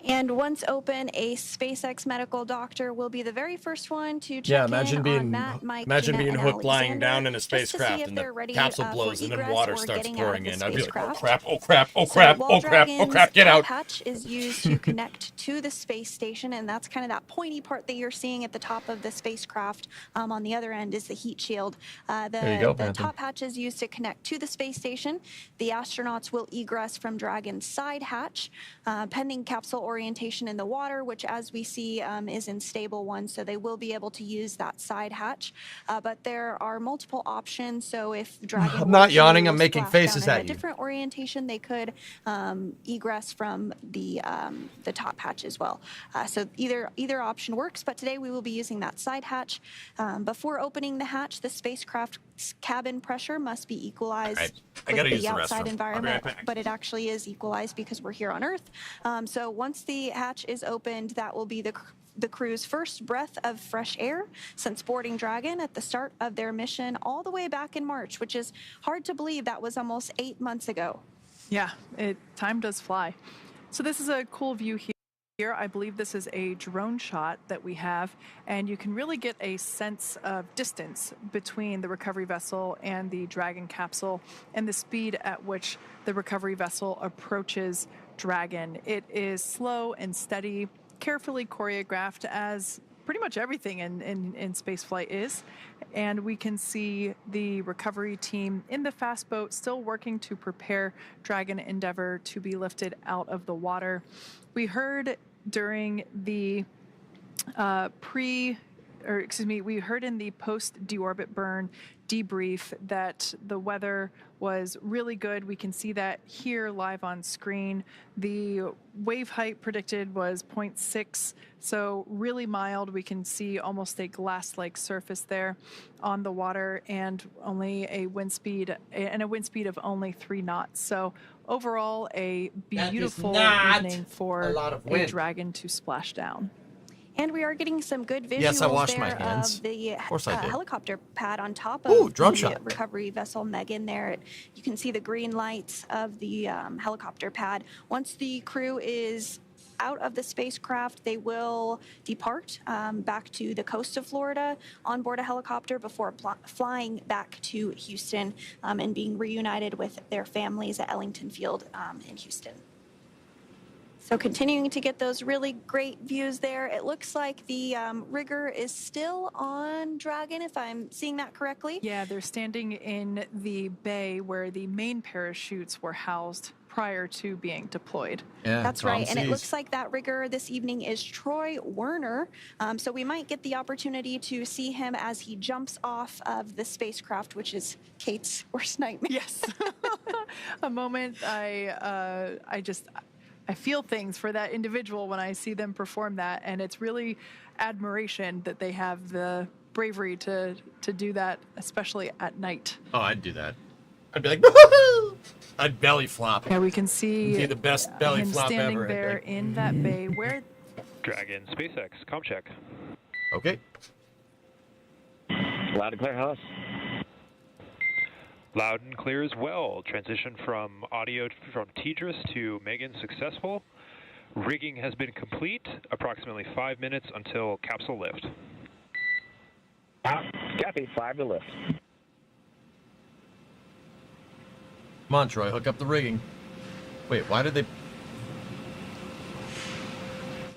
And once open, a SpaceX medical doctor will be the very first one to check Yeah, in imagine being on Matt, Mike, imagine Jeanette, being and hooked lying Alexander, down in a just to see spacecraft if and the they're ready, capsule for blows and then egress water or starts getting out of pouring the in. I'd be like, oh spacecraft. crap, oh crap, oh So crap, Wall oh crap, oh Dragon's crap, get top out. hatch is used to connect to the space station, and that's kind of that pointy part that you're seeing at the top of the spacecraft. On the other end is the heat shield. There you go, the Phantom. top hatch is used to connect to the space station. The astronauts will egress from Dragon's side hatch, pending capsule orientation in the water, which, as we see, is in stable one, so they will be able to use that side hatch. But there are multiple options, so if Dragon I'm were not to yawning, I'm making splash faces down in at a you. different orientation, they could egress from the top hatch as well. So either option works, but today we will be using that side hatch. Before opening the hatch, the spacecraft's cabin pressure must be equalized All right, I with gotta use the the outside restroom. I'll be environment, right back. but it actually is equalized because we're here on Earth. So once the hatch is opened, that will be the crew's first breath of fresh air since boarding Dragon at the start of their mission all the way back in March, which is hard to believe that was almost 8 months ago. Yeah, time does fly. So this is a cool view here. I believe this is a drone shot that we have, and you can really get a sense of distance between the recovery vessel and the Dragon capsule and the speed at which the recovery vessel approaches Dragon. It is slow and steady, carefully choreographed, as pretty much everything in spaceflight is. And we can see the recovery team in the fast boat still working to prepare Dragon Endeavour to be lifted out of the water. We heard during the we heard in the post-deorbit burn debrief that the weather was really good. We can see that here live on screen. The wave height predicted was 0.6, so really mild. We can see almost a glass-like surface there on the water, and only a wind speed of only 3 knots. So overall, a beautiful evening for a Dragon to splash down. And we are getting some good visuals Yes, I washed there my hands. of the Of course I did. helicopter pad on top Ooh, of drone the shot. recovery vessel Megan there. You can see the green lights of the helicopter pad. Once the crew is out of the spacecraft, they will depart back to the coast of Florida on board a helicopter before flying back to Houston and being reunited with their families at Ellington Field in Houston. So continuing to get those really great views there. It looks like the rigger is still on Dragon, if I'm seeing that correctly. Yeah, they're standing in the bay where the main parachutes were housed prior to being deployed. Yeah, That's Tom right. And it sees. looks like that rigger this evening is Troy Werner. So we might get the opportunity to see him as he jumps off of the spacecraft, which is Kate's worst nightmare. Yes. A moment I feel things for that individual when I see them perform that, and it's really admiration that they have the bravery to do that, especially at night. Oh, I'd do that. I'd be like, woohoo! I'd belly flop. Yeah, we can see Be the best belly him flop standing ever, I there think. in that bay where Dragon, SpaceX, comm check. Okay. Loud and clear, Hollis. Loud and clear as well. Transition from audio from Tidris to Megan successful. Rigging has been complete. Approximately 5 minutes until capsule lift. Copy, 5 to lift. Come on, Troy, hook up the rigging. Wait, why did they...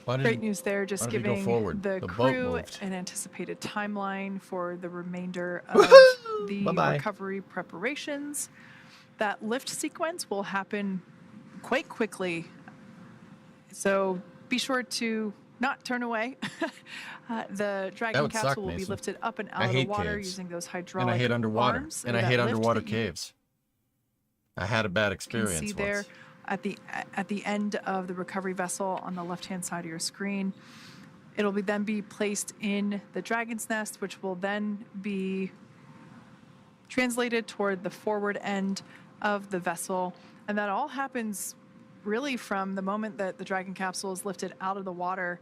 Great news there, just giving the boat crew moved. an anticipated timeline for the remainder of the Bye-bye. recovery preparations. That lift sequence will happen quite quickly, so be sure to not turn away. The Dragon would capsule suck, will be Mason. lifted up and I out of the hate water caves. using those And hydraulic I hate underwater. arms. And I That hate lift underwater that you caves. I had a bad can experience see once. there at the end of the recovery vessel on the left-hand side of your screen. It'll then be placed in the Dragon's Nest, which will then be translated toward the forward end of the vessel. And that all happens really from the moment that the Dragon capsule is lifted out of the water,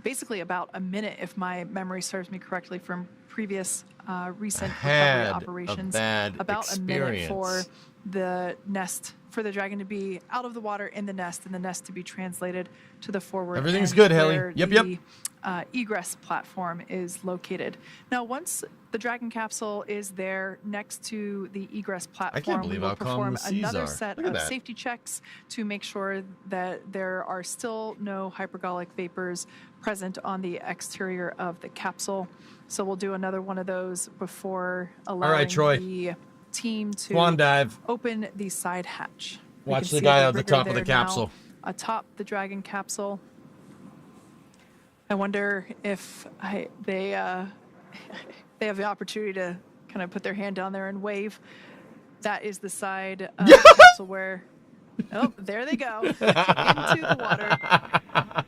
basically about a minute, if my memory serves me correctly from previous recent recovery operations. About a minute for the nest, for the Dragon to be out of the water in the nest, and the nest to be translated to the forward Everything's end good, Haley. where Yep. the egress platform is located. Now, once the Dragon capsule is there next to the egress platform, we believe will how calm perform the seas another are. set Look at of that. safety checks to make sure that there are still no hypergolic vapors present on the exterior of the capsule. So we'll do another one of those before allowing Troy. the team to Swan dive. open the side hatch. We Watch can the see guy on the rigger top of the there now capsule. atop the Dragon capsule. I wonder if they have the opportunity to kind of put their hand down there and wave. That is the side of the capsule where, oh, there they go, into the water.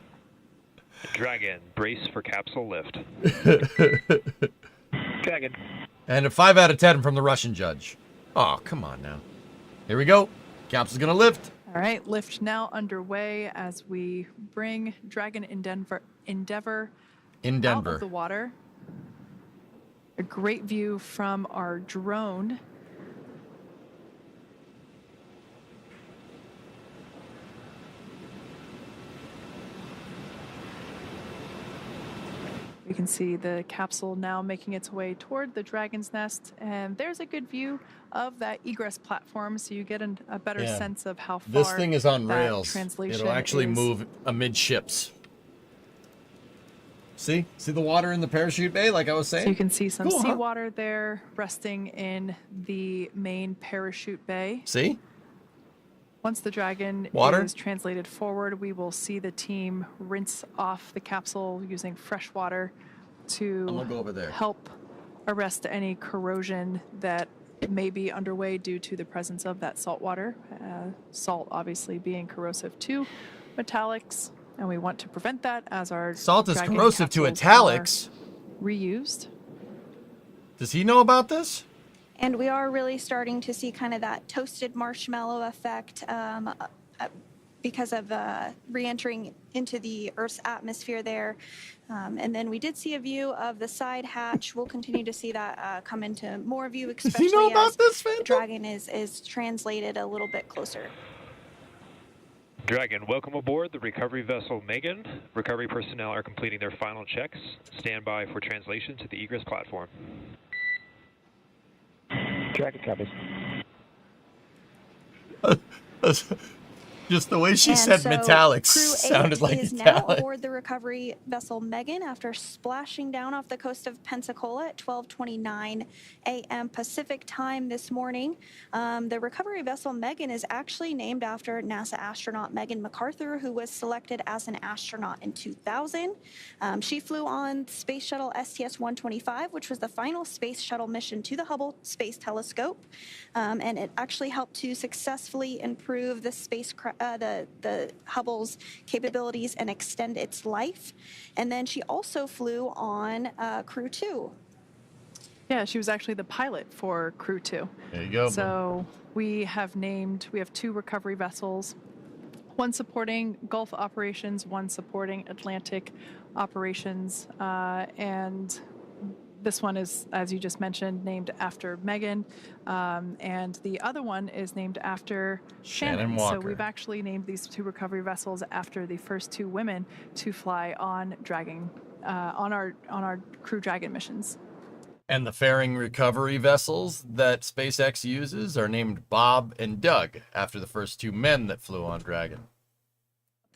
Dragon, brace for capsule lift. Dragon. And a 5 out of 10 from the Russian judge. Oh, come on now. Here we go. Capsule's gonna lift. All right, lift now underway as we bring Dragon Endeavor out of the water. A great view from our drone. We can see the capsule now making its way toward the Dragon's Nest, and there's a good view of that egress platform, so you get a better sense of how far This thing is on that rails. translation It'll actually is. move amidships. See? See the water in the parachute bay, like I was saying? So you can see some Cool, huh? seawater there resting in the main parachute bay. See? Once the Dragon Water? is translated forward, we will see the team rinse off the capsule using fresh water I'm gonna go over to there. help arrest any corrosion that may be underway due to the presence of that salt water. Salt obviously being corrosive to metallics, and we want to prevent that as our Salt is Dragon corrosive to capsules italics. are reused. Does he know about this? And we are really starting to see kind of that toasted marshmallow effect because of re-entering into the Earth's atmosphere there. And then we did see a view of the side hatch. We'll continue to see that come into more view, Does especially he know about as this, the Phantom? Dragon is translated a little bit closer. Dragon, welcome aboard the recovery vessel Megan. Recovery personnel are completing their final checks. Stand by for translation to the egress platform. Dragon copies. Just the way she And said so metallics CREW-8 sounded like is now metallic. aboard the recovery vessel Megan after splashing down off the coast of Pensacola at 12:29 a.m. Pacific time this morning. The recovery vessel Megan is actually named after NASA astronaut Megan McArthur, who was selected as an astronaut in 2000. She flew on Space Shuttle STS-125, which was the final space shuttle mission to the Hubble Space Telescope, and it actually helped to successfully improve the the Hubble's capabilities and extend its life. And then she also flew on CREW-2. Yeah, she was actually the pilot for CREW-2. There you go. So we have two recovery vessels, one supporting Gulf operations, one supporting Atlantic operations, and this one is, as you just mentioned, named after Megan, and the other one is named after Shannon. Walker. So we've actually named these two recovery vessels after the first two women to fly on Dragon, on our Crew Dragon missions. And the fairing recovery vessels that SpaceX uses are named Bob and Doug, after the first two men that flew on Dragon.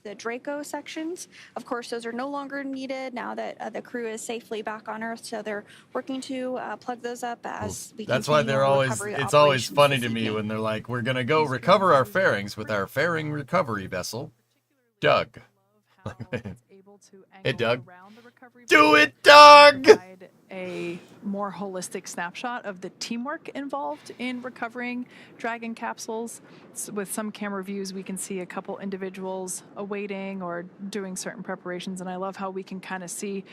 The Draco sections, of course, those are no longer needed now that the crew is safely back on Earth. So they're working to plug those up as we That's why continue they're our always, recovery it's always operations funny this to me evening. when they're like, we're going to go recover our fairings with our fairing recovery vessel, Doug. Hey, Doug. Do it, Doug! Provide a more holistic snapshot of the teamwork involved in recovering Dragon capsules. With some camera views, we can see a couple individuals awaiting or doing certain preparations, and I love how we can kind of see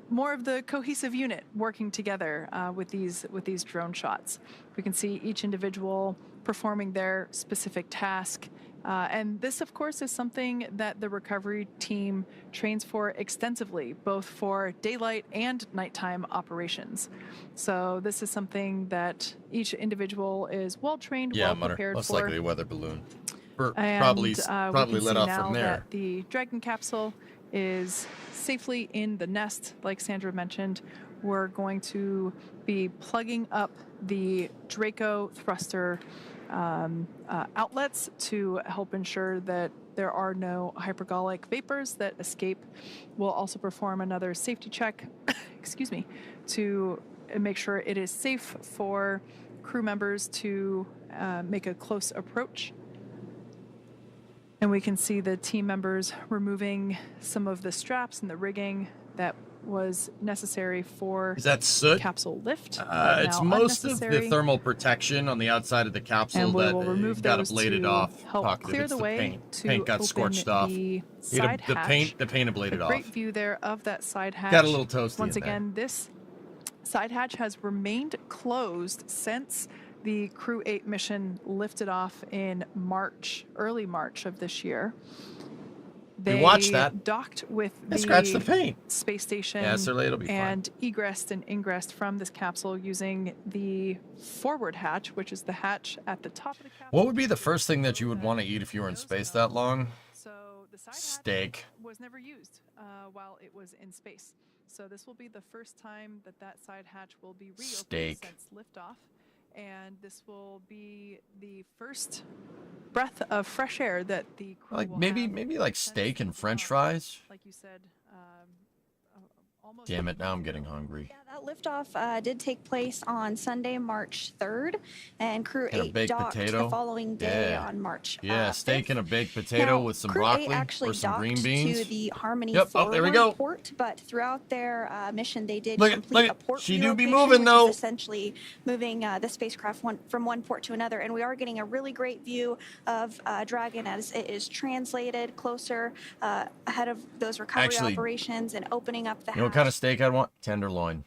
more of the cohesive unit working together with these drone shots. We can see each individual performing their specific task. And this, of course, is something that the recovery team trains for extensively, both for daylight and nighttime operations. So this is something that each individual is well trained, well prepared most for. likely a weather balloon. And Probably we can let see off now from there. that the Dragon capsule is safely in the nest, like Sandra mentioned. We're going to be plugging up the Draco thruster outlets to help ensure that there are no hypergolic vapors that escape. We'll also perform another safety check, excuse me, to make sure it is safe for crew members to make a close approach. And we can see the team members removing some of the straps and the rigging that was necessary for Is that soot? capsule lift. It's most of the thermal protection on the outside of the capsule and we that will remove got those ablated to off. help Talkative. clear It's the way paint. to Paint got open scorched off. the side hatch. The paint ablated a great off. view there of that side hatch. Got a little toasty Once in there. again, this side hatch has remained closed since the CREW-8 mission lifted off in March, early March of this year. They watched that. docked with I scratched the paint. space station Yeah, so it'll be fine. and egressed and ingressed from this capsule using the forward hatch, which is the hatch at the top of the capsule. What would be the first thing that you would want to eat if you were in space that long? So the side Steak. hatch was never used while it was in space. So this will be the first time that that side hatch will be reopened Steak. since liftoff. And this will be the first breath of fresh air that the crew Like will maybe have like since steak and liftoff. French fries. Like you said, almost. Damn it! Now I'm getting hungry. Yeah, that liftoff did take place on Sunday, March 3rd, and And a CREW-8 baked docked potato. the following day Yeah. on March Yeah, 5th. steak and a baked potato Now, with some CREW-8 broccoli actually or some docked green beans. to the Harmony Yep, oh, there we forward go. port, but throughout their mission, they did Look complete at a port she do be relocation, moving which though. is essentially moving the spacecraft from one port to another. And we are getting a really great view of Dragon as it is translated closer ahead of those recovery Actually, operations and opening up the You know what kind of steak I'd want? Tenderloin.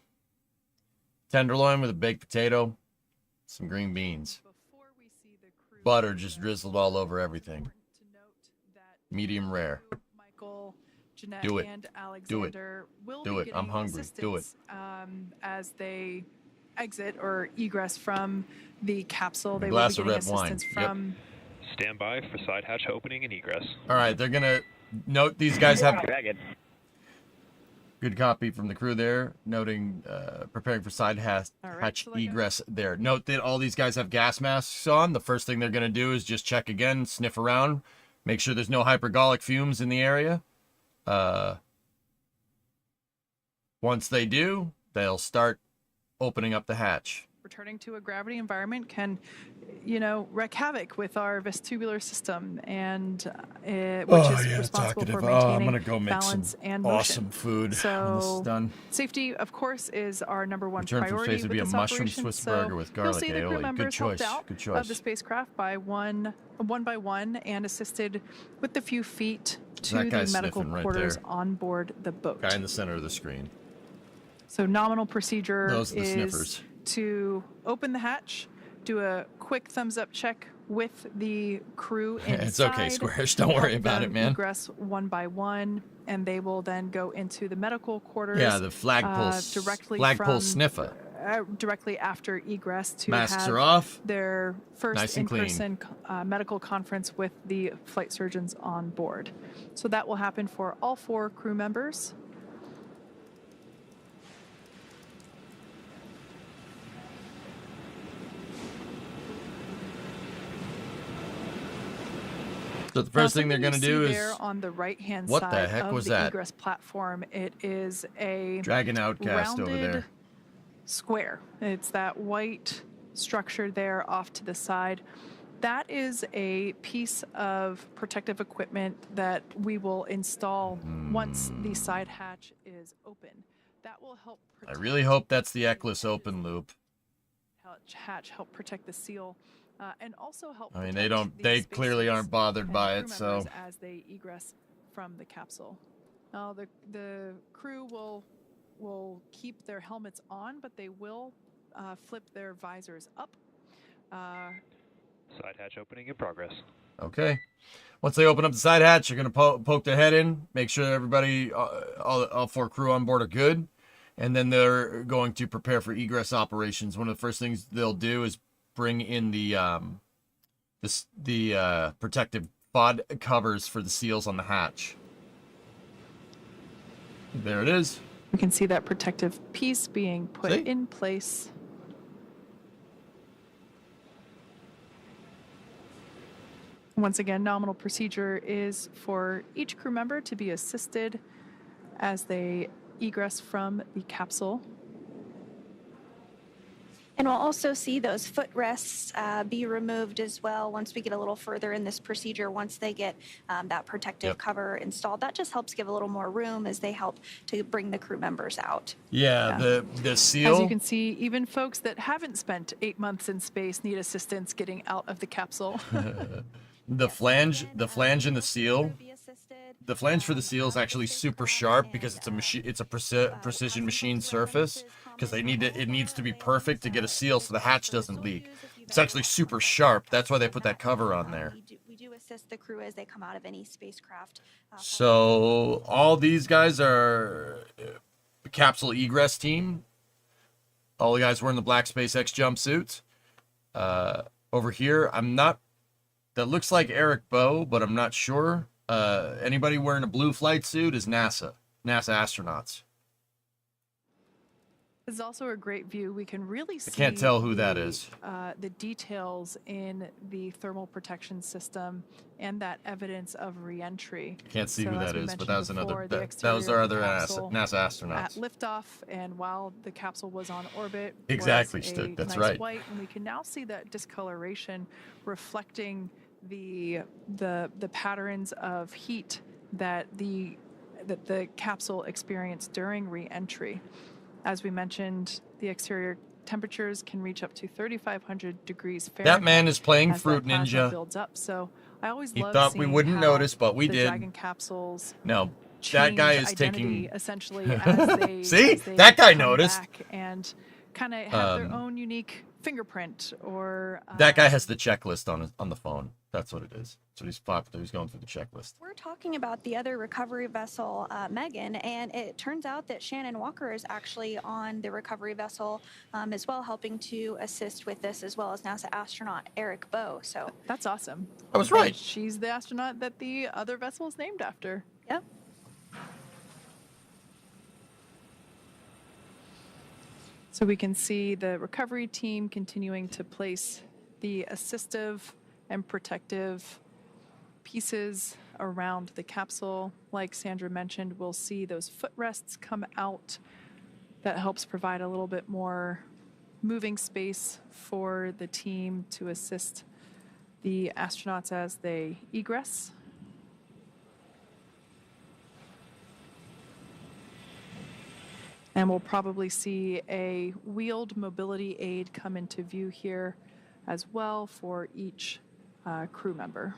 Tenderloin with a baked potato, some green beans. Butter just drizzled all over everything. Medium rare. Michael, Jeanette, Do it. and Do it. Alexander will Do be it. I'm getting hungry. Do it. assistance, as they exit or egress from the capsule. A They glass will of be getting red wine. assistance Yep. from Stand by for side hatch opening and egress. All right, they're gonna note these guys have Dragon. good copy from the crew there, noting preparing for side hatch All right, so like egress there. Note that all these guys have gas masks on. The first thing they're gonna do is just check again, sniff around, make sure there's no hypergolic fumes in the area. Once they do, they'll start opening up the hatch. returning to a gravity environment can, wreak havoc with our vestibular system, and which is responsible for maintaining balance and motion. food when this is So, done. safety, of course, is our number one Return for priority phase would with be a this mushroom operation. Swiss So burger with you'll garlic see the crew aioli. members Good choice. helped out Good of choice. the spacecraft by one by one and assisted with the few feet to That the guy's medical sniffing right quarters there. on board the boat. Guy in the center of the screen. So nominal procedure Those are the is sniffers. to open the hatch, do a quick thumbs up check with the crew inside. It's okay, Squarish. Don't worry help about them it, man. Egress one by one, and they will then go into the medical quarters. Yeah, the flagpole from sniffer. Directly after egress to Masks have are off. their first Nice and clean. in-person medical conference with the flight surgeons on board. So that will happen for all 4 crew members. So the first Now, thing they're something going to you do see is there on the right-hand what the side heck of was the that? egress platform, it is a Dragon Outcast over rounded there. square. It's that white structure there off to the side. That is a piece of protective equipment that we will install once the side hatch is open. That will help I protect really hope that's the Eclipse open loop. hatch, help protect the seal, and also help. I mean, protect the they clearly spacesuits aren't bothered and by crew it, so. members as they egress from the capsule. Now, the crew will keep their helmets on, but they will flip their visors up. Side hatch opening in progress. Okay. Once they open up the side hatch, you're going to poke their head in, make sure everybody, all 4 crew on board are good, and then they're going to prepare for egress operations. One of the first things they'll do is bring in the protective FOD covers for the seals on the hatch. There it is. We can see that protective piece being put See? in place. Once again, nominal procedure is for each crew member to be assisted as they egress from the capsule. And we'll also see those footrests be removed as well once we get a little further in this procedure, once they get that protective cover installed. That just helps give a little more room as they help to bring the crew members out. Yeah, the seal. As you can see, even folks that haven't spent 8 months in space need assistance getting out of the capsule. The flange in the seal. The flange for the seal is actually super sharp because it's a machine. It's a precision machine surface because it needs to be perfect to get a seal so the hatch doesn't leak. It's actually super sharp. That's why they put that cover on there. We do assist the crew as they come out of any spacecraft. So all these guys are the capsule egress team. All the guys wearing the black SpaceX jumpsuits. Over here, that looks like Eric Bowe, but I'm not sure. Anybody wearing a blue flight suit is NASA astronauts. This is also a great view. We can really see. I can't tell who that is. The details in the thermal protection system and that evidence of reentry. Can't see So who as that we is, but mentioned that was before, another. the That exterior was our of other the capsule NASA at astronauts. liftoff, and while the capsule was on orbit, Exactly, was a Stu, that's nice right. white, and we can now see that discoloration reflecting the patterns of heat that the capsule experienced during re-entry. As we mentioned, the exterior temperatures can reach up to 3,500 degrees Fahrenheit. That man is playing as Fruit that plasma Ninja. builds up. So I always He love thought we seeing wouldn't how notice, but we the did. Dragon capsules No, that guy is identity, taking. essentially as they See? as they That guy come noticed. back and kind of have their own unique fingerprint or That guy has the checklist on the phone. That's what it is. So he's popular. He's going through the checklist. We're talking about the other recovery vessel, Megan, and it turns out that Shannon Walker is actually on the recovery vessel as well, helping to assist with this, as well as NASA astronaut Eric Bowe. So that's awesome. I was right. And she's the astronaut that the other vessel is named after. Yep. So we can see the recovery team continuing to place the assistive and protective pieces around the capsule. Like Sandra mentioned, we'll see those footrests come out. That helps provide a little bit more moving space for the team to assist the astronauts as they egress. And we'll probably see a wheeled mobility aid come into view here as well for each crew member.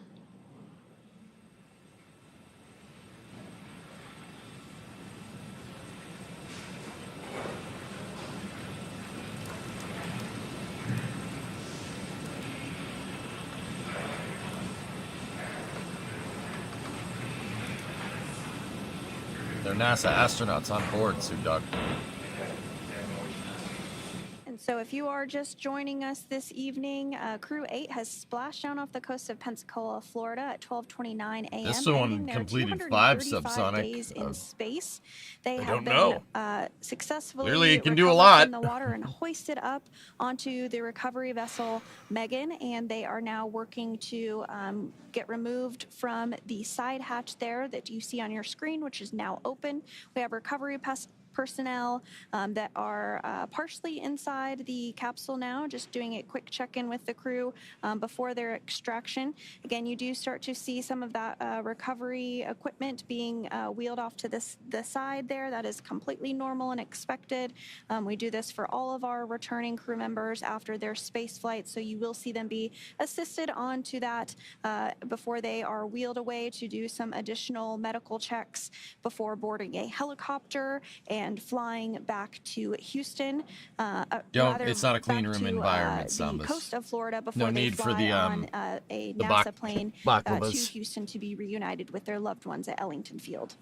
They're NASA astronauts on board, Sue Doug. And So if you are just joining us this evening, CREW-8 has splashed down off the coast of Pensacola, Florida at 12:29 a.m. This one ending their completed 5 235 subsonic. days in space. They I have don't been know. successfully Clearly it can do a recovered lot. from the water and hoisted up onto the recovery vessel Megan, and they are now working to get removed from the side hatch there that you see on your screen, which is now open. We have recovery personnel that are partially inside the capsule now, just doing a quick check-in with the crew before their extraction. Again, you do start to see some of that recovery equipment being wheeled off to the side there. That is completely normal and expected. We do this for all of our returning crew members after their space flight, so you will see them be assisted onto that before they are wheeled away to do some additional medical checks before boarding a helicopter and flying back to Houston. It's not a clean room environment, the Sambas. coast of Florida before No they need fly for the on a NASA plane to baklavas. Houston to be reunited with their loved ones at Ellington Field.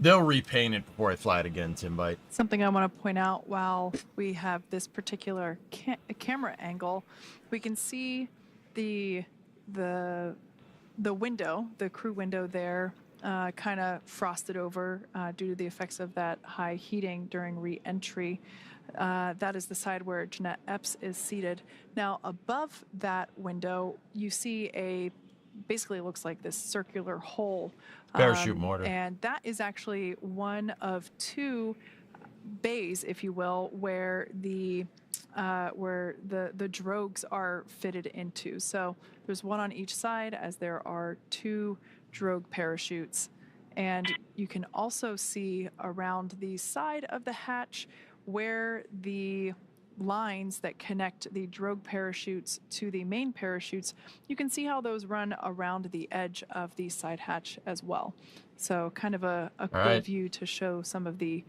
They'll repaint it before I fly it again, Timbite. Something I want to point out while we have this particular camera angle, we can see the window, the crew window there, kind of frosted over due to the effects of that high heating during re-entry. That is the side where Jeanette Epps is seated. Now, above that window, you see basically it looks like this circular hole. Parachute mortar. And that is actually one of 2 bays, if you will, where the drogues are fitted into. So there's one on each side, as there are 2 drogue parachutes. And you can also see around the side of the hatch where the lines that connect the drogue parachutes to the main parachutes, you can see how those run around the edge of the side hatch as well. So kind of a cool view to show some of the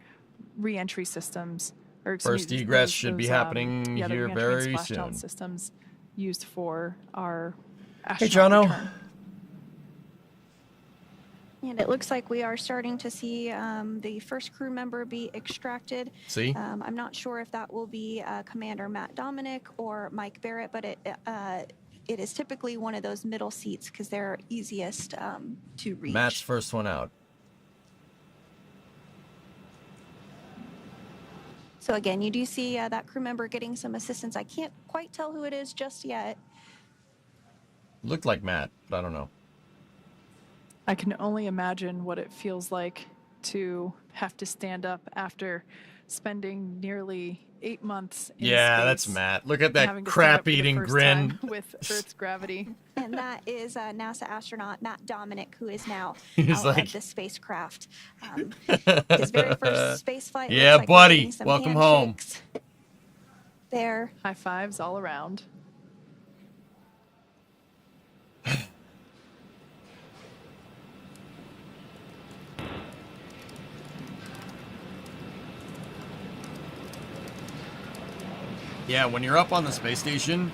re-entry systems. First egress should be happening here very splashdown soon. Systems used for our Hey, astronaut Jono. return. And it looks like we are starting to see the first crew member be extracted. See? I'm not sure if that will be Commander Matt Dominic or Mike Barrett, but it is typically one of those middle seats because they're easiest to reach. Matt's first one out. So again, you do see that crew member getting some assistance. I can't quite tell who it is just yet. Looked like Matt, but I don't know. I can only imagine what it feels like to have to stand up after spending nearly 8 months in space. That's Matt. Look at that Having to stand up for the crap-eating first grin. time with Earth's gravity. And that is NASA astronaut Matt Dominic, who is now He's out like- of the spacecraft. His very first space flight. Yeah, looks like we're buddy. getting some Welcome home. handshakes there. High fives all around. Yeah, when you're up on the space station,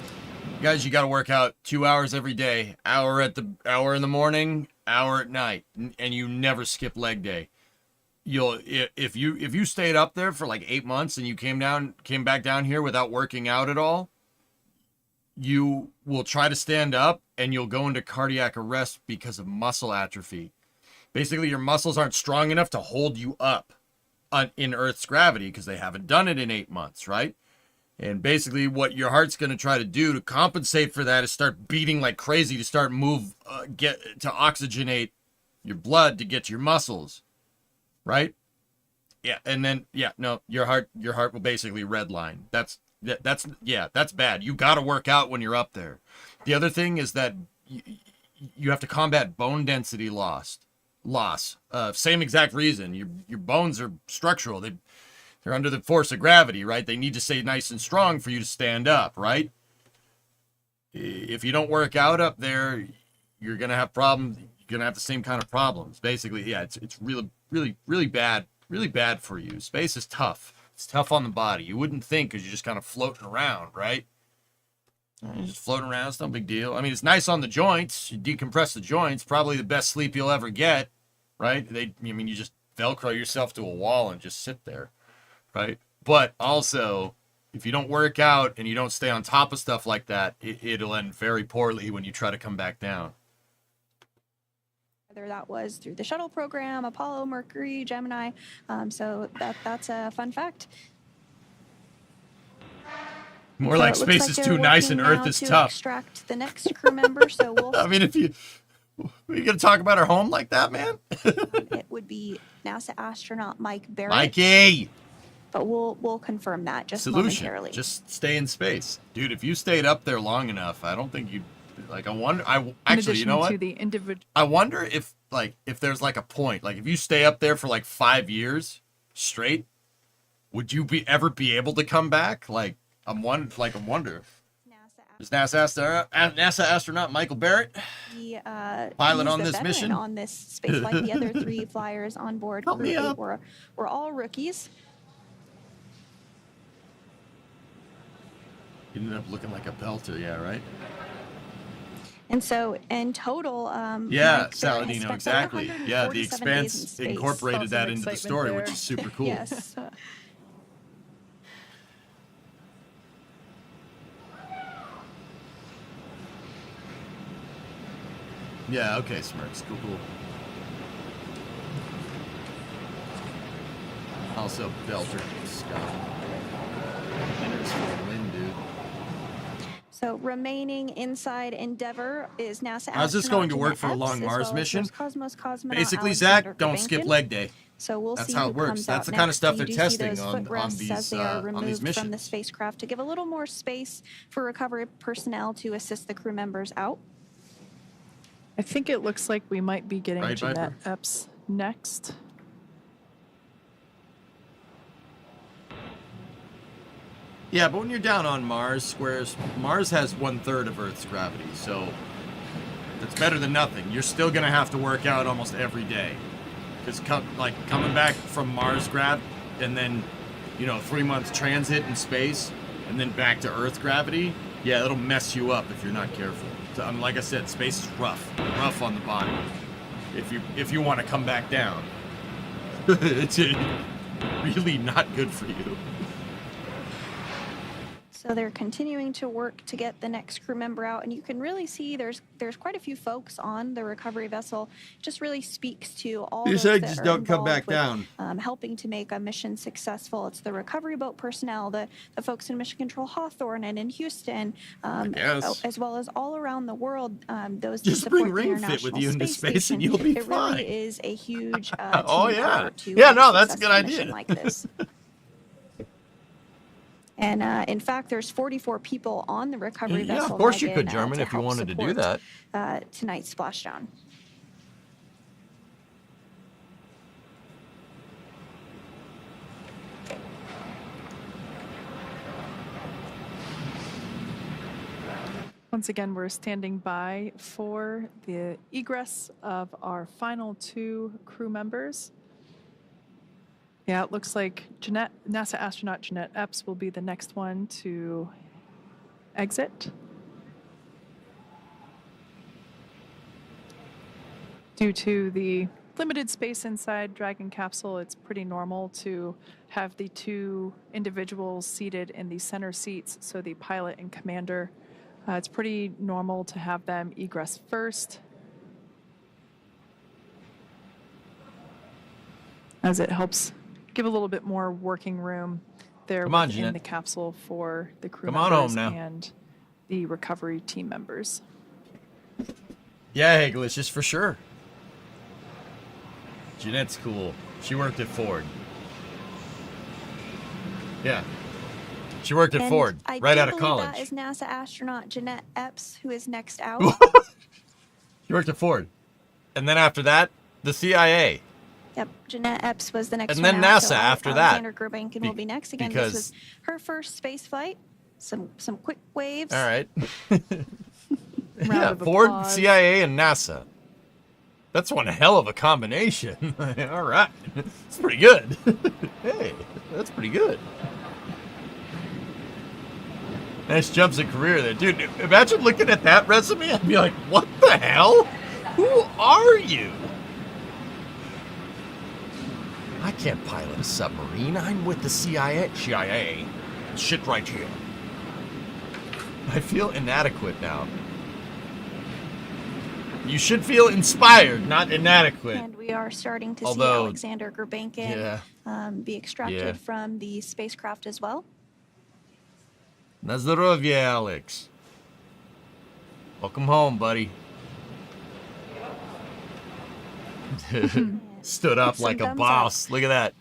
guys, you got to work out 2 hours every day. Hour in the morning, hour at night, and you never skip leg day. If you stayed up there for like 8 months and you came back down here without working out at all, you will try to stand up and you'll go into cardiac arrest because of muscle atrophy. Basically, your muscles aren't strong enough to hold you up in Earth's gravity because they haven't done it in 8 months, right? And basically what your heart's going to try to do to compensate for that is start beating like crazy to start get to oxygenate your blood to get to your muscles, right? Yeah, and then your heart will basically redline. That's bad. You got to work out when you're up there. The other thing is that you have to combat bone density loss. Same exact reason. Your bones are structural. They're under the force of gravity, right? They need to stay nice and strong for you to stand up, right? If you don't work out up there, you're going to have problems. You're going to have the same kind of problems. Basically, yeah, it's really, really, really bad for you. Space is tough. It's tough on the body. You wouldn't think because you're just kind of floating around, right? You're just floating around. It's no big deal. I mean, it's nice on the joints. You decompress the joints. Probably the best sleep you'll ever get, right? You just Velcro yourself to a wall and just sit there. Right? But also, if you don't work out and you don't stay on top of stuff like that, it'll end very poorly when you try to come back down. Whether that was through the shuttle program, Apollo, Mercury, Gemini. So that's a fun fact. More So like it looks space like is they're too nice working and Earth now is to tough. Extract the next crew member. So we'll. I mean, are you gonna talk about our home like that, man? It would be NASA astronaut Mike Barrett. Mikey! But we'll confirm that just Solution. momentarily. Just stay in space. Dude, if you stayed up there long enough, I don't think you'd, like, I wonder, In actually, you know what? To the individual. I wonder if there's like a point, like if you stay up there for like 5 years straight, would you ever be able to come back? Like, I wonder. Is NASA astronaut Michael Barrett pilot he's on the this veteran mission? on this space flight. The other 3 flyers on board Help me CREW-8 up. were all rookies. He ended up looking like a belter, yeah, right? And so in total, Yeah, Mike Barrett has Saladino, spent exactly. Yeah, the 147 days in Expanse space. incorporated Saw that some into the excitement story, which there. is super cool. Yes. Yeah, okay, Smirks. Cool. Also, Belter, Scott. Winners for the win, dude. So remaining inside Endeavour is NASA. How's this going to work for a astronaut long Epps, as Mars well as mission? there's Cosmos cosmonaut Basically, Alexander Zach, don't skip Gurbankin. leg day. So we'll That's see how who it works. comes That's out the kind of next. stuff You they're do see testing those on footrests as they are these removed from the missions. spacecraft to give a little more space for recovery personnel to assist the crew members out. I think it looks like we might be getting Right, Jeanette Viper? Epps next. Yeah, but when you're down on Mars, whereas Mars has 1/3 of Earth's gravity, so that's better than nothing. You're still gonna have to work out almost every day, because coming back from Mars grav, and then 3 months transit in space, and then back to Earth gravity. Yeah, it'll mess you up if you're not careful. So, like I said, space is rough on the body. If you want to come back down, it's really not good for you. So they're continuing to work to get the next crew member out, and you can really see there's quite a few folks on the recovery vessel. It just really speaks to all You those said that just are don't come back involved with, down. helping to make a mission successful. It's the recovery boat personnel, the folks in Mission Control Hawthorne and in Houston, guess. as well as all around the world. Those Just that bring support the Ring Fit with International you into space Station. and you'll be it fine. really is a huge Oh, team yeah. effort to Yeah, have no, that's a good successful mission idea. like this. And in fact, there's 44 people on the recovery Yeah, vessel. of course you Megan, could, German, to if you help wanted to do support, that. Tonight's Splashdown. Once again, we're standing by for the egress of our final 2 crew members. Yeah, it looks like NASA astronaut Jeanette Epps will be the next one to exit. Due to the limited space inside Dragon capsule, it's pretty normal to have the 2 individuals seated in the center seats, so the pilot and commander. It's pretty normal to have them egress first, as it helps give a little bit more working room there Come on, within Jeanette. the capsule for the crew Come on members home now. and the recovery team members. Yeah, Heglish, for sure. Jeanette's cool. She worked at Ford. Yeah. She worked at And Ford I right do out of believe college. That is NASA astronaut Jeanette Epps, who is next out. She worked at Ford. And then after that, the CIA. Yep, Jeanette Epps was the next And one then out, NASA so after that. Alexander Gurbankin will be next. Again, because- this was her first space flight. Some quick waves. All right. Round Yeah, of Ford, applause. CIA, and NASA. That's one hell of a combination. All right. It's pretty good. Hey, that's pretty good. Nice jumps in career there. Dude, imagine looking at that resume. I'd be like, what the hell? Who are you? I can't pilot a submarine. I'm with the CIA. CIA. Shit right here. I feel inadequate now. You should feel inspired, not inadequate. And we are starting to see Although, Alexander Gurbankin be extracted from the spacecraft as well. Na zdrowie, Alex. Welcome home, buddy. Stood up Some like a thumbs boss. Look at that.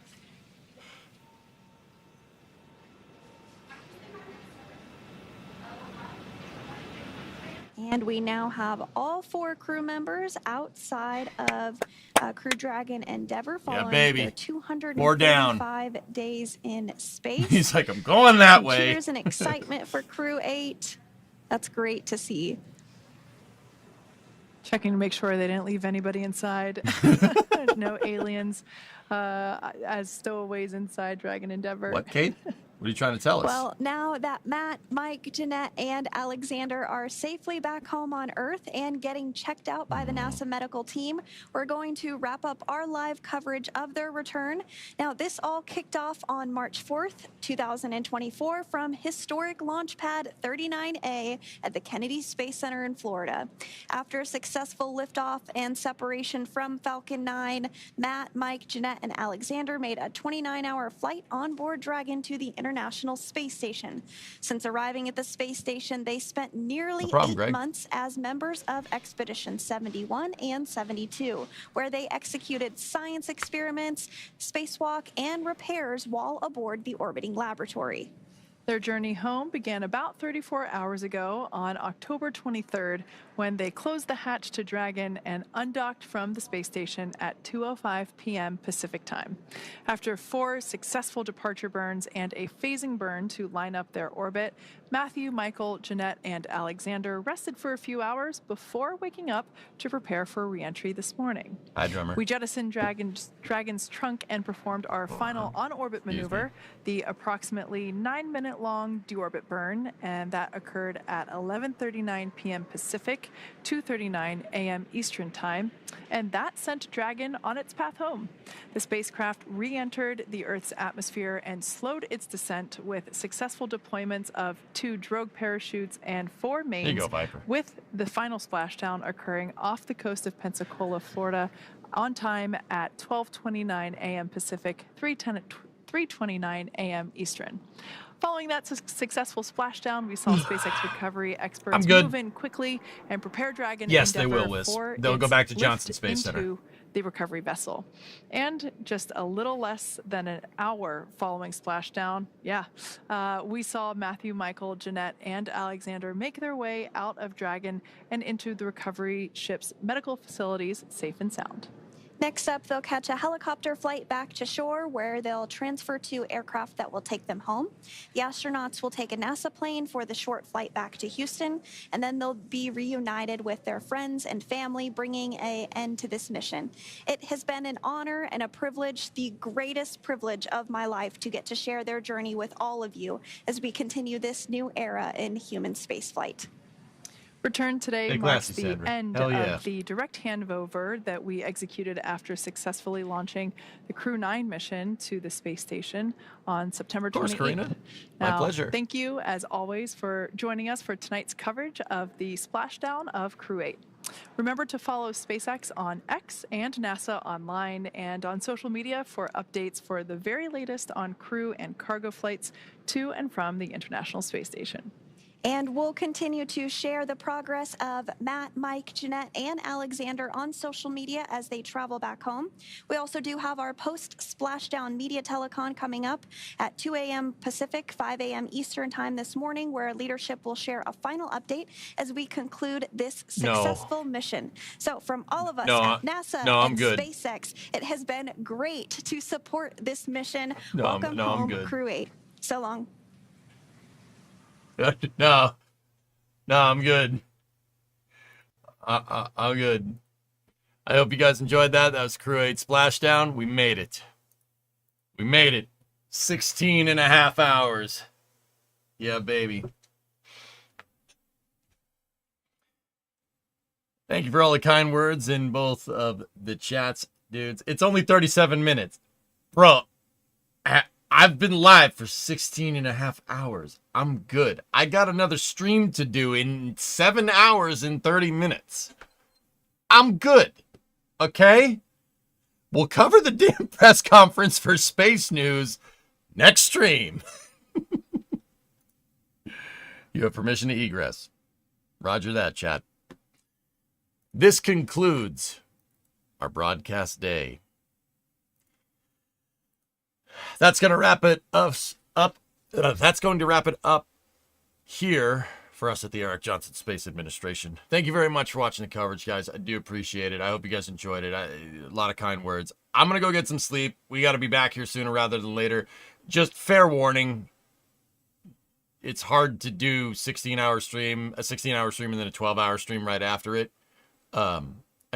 And we now have all 4 crew members outside of Crew Dragon Endeavour following their 235 days in space. He's like, I'm going that way. Cheers and excitement for CREW-8. That's great to see. Checking to make sure they didn't leave anybody inside. No aliens as stowaways inside Dragon Endeavour. What, Kate? What are you trying to tell us? Well, now that Matt, Mike, Jeanette, and Alexander are safely back home on Earth and getting checked out by the NASA medical team, we're going to wrap up our live coverage of their return. Now, this all kicked off on March 4th, 2024 from historic Launch Pad 39A at the Kennedy Space Center in Florida. After a successful liftoff and separation from Falcon 9, Matt, Mike, Jeanette, and Alexander made a 29-hour flight on board Dragon to the International Space Station. Since arriving at the space station, they spent nearly 8 months as members of Expedition 71 and 72, where they executed science experiments, spacewalk, and repairs while aboard the orbiting laboratory. Their journey home began about 34 hours ago on October 23rd when they closed the hatch to Dragon and undocked from the space station at 2:05 p.m. Pacific time. After 4 successful departure burns and a phasing burn to line up their orbit, Matthew, Michael, Jeanette, and Alexander rested for a few hours before waking up to prepare for re-entry this morning. Hi, drummer. We jettisoned Dragon's trunk and performed our final on-orbit maneuver, the approximately 9-minute-long deorbit burn, and that occurred at 11:39 p.m. Pacific, 2:39 a.m. Eastern Time, and that sent Dragon on its path home. The spacecraft re-entered the Earth's atmosphere and slowed its descent with successful deployments of 2 drogue parachutes and 4 mains, with the final splashdown occurring off the coast of Pensacola, Florida, on time at 12:29 a.m. Pacific, 3:29 a.m. Eastern. Following that successful splashdown, we saw SpaceX recovery experts move in quickly and prepare Dragon Yes, they Endeavour will, Liz. for They'll go its back to lift Johnson Space Center. into the recovery vessel. And just a little less than an hour following splashdown, we saw Matthew, Michael, Jeanette, and Alexander make their way out of Dragon and into the recovery ship's medical facilities safe and sound. Next up, they'll catch a helicopter flight back to shore where they'll transfer to aircraft that will take them home. The astronauts will take a NASA plane for the short flight back to Houston, and then they'll be reunited with their friends and family, bringing an end to this mission. It has been an honor and a privilege, the greatest privilege of my life, to get to share their journey with all of you as we continue this new era in human spaceflight. Return today marks the end of the direct handover that we executed after successfully launching the Crew-9 mission to the space station on September 28th. Karina. My pleasure. Thank you, as always, for joining us for tonight's coverage of the splashdown of Crew-8. Remember to follow SpaceX on X and NASA online and on social media for updates for the very latest on crew and cargo flights to and from the International Space Station. And we'll continue to share the progress of Matt, Mike, Jeanette, and Alexander on social media as they travel back home. We also do have our post-splashdown media telecon coming up at 2 a.m. Pacific, 5 a.m. Eastern time this morning, where leadership will share a final update as we conclude this successful mission. So from all of us at NASA and SpaceX, it has been great to support this mission. Welcome home, Crew-8. So long. No, I'm good. I'm good. I hope you guys enjoyed that. That was Crew-8 Splashdown. We made it. 16 and a half hours. Yeah, baby. Thank you for all the kind words in both of the chats, dudes. It's only 37 minutes. Bro, I've been live for 16 and a half hours. I'm good. I got another stream to do in 7 hours and 30 minutes. I'm good. Okay? We'll cover the damn press conference for space news next stream. You have permission to egress. Roger that, chat. This concludes our broadcast day. That's going to wrap it up. That's going to wrap it up here for us at the Eric Johnson Space Administration. Thank you very much for watching the coverage, guys. I do appreciate it. I hope you guys enjoyed it. A lot of kind words. I'm going to go get some sleep. We got to be back here sooner rather than later. Just fair warning. It's hard to do a 16-hour stream, and then a 12-hour stream right after it. I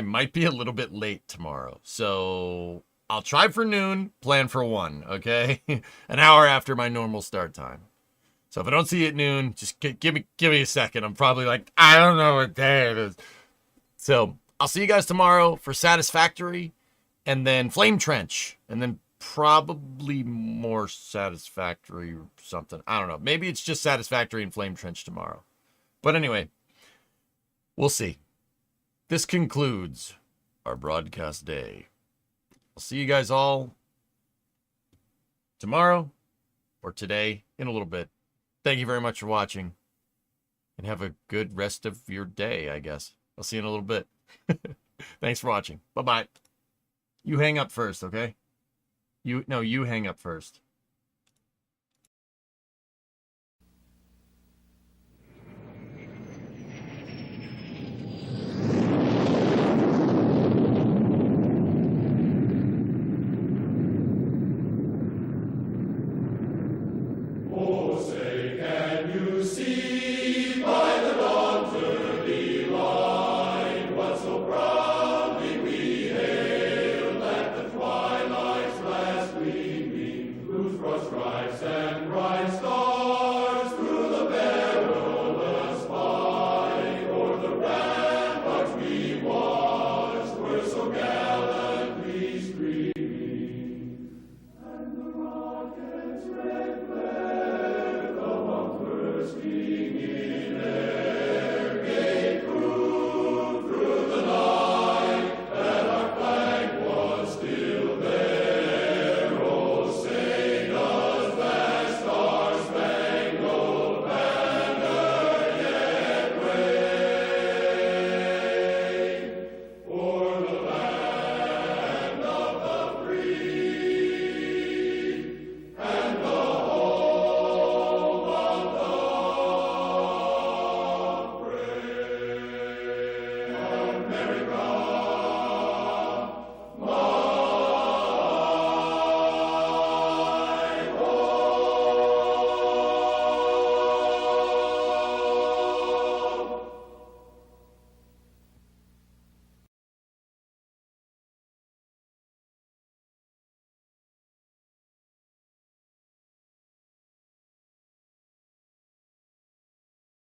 might be a little bit late tomorrow. So I'll try for noon, plan for 1, okay? An hour after my normal start time. So if I don't see you at noon, just give me a second. I'm probably like, I don't know what day it is. So I'll see you guys tomorrow for Satisfactory, and then Flame Trench, and then probably more Satisfactory or something. I don't know. Maybe it's just Satisfactory and Flame Trench tomorrow. But anyway, we'll see. This concludes our broadcast day. I'll see you guys all tomorrow or today in a little bit. Thank you very much for watching, and have a good rest of your day, I guess. I'll see you in a little bit. Thanks for watching. Bye-bye. You hang up first, okay? You hang up first.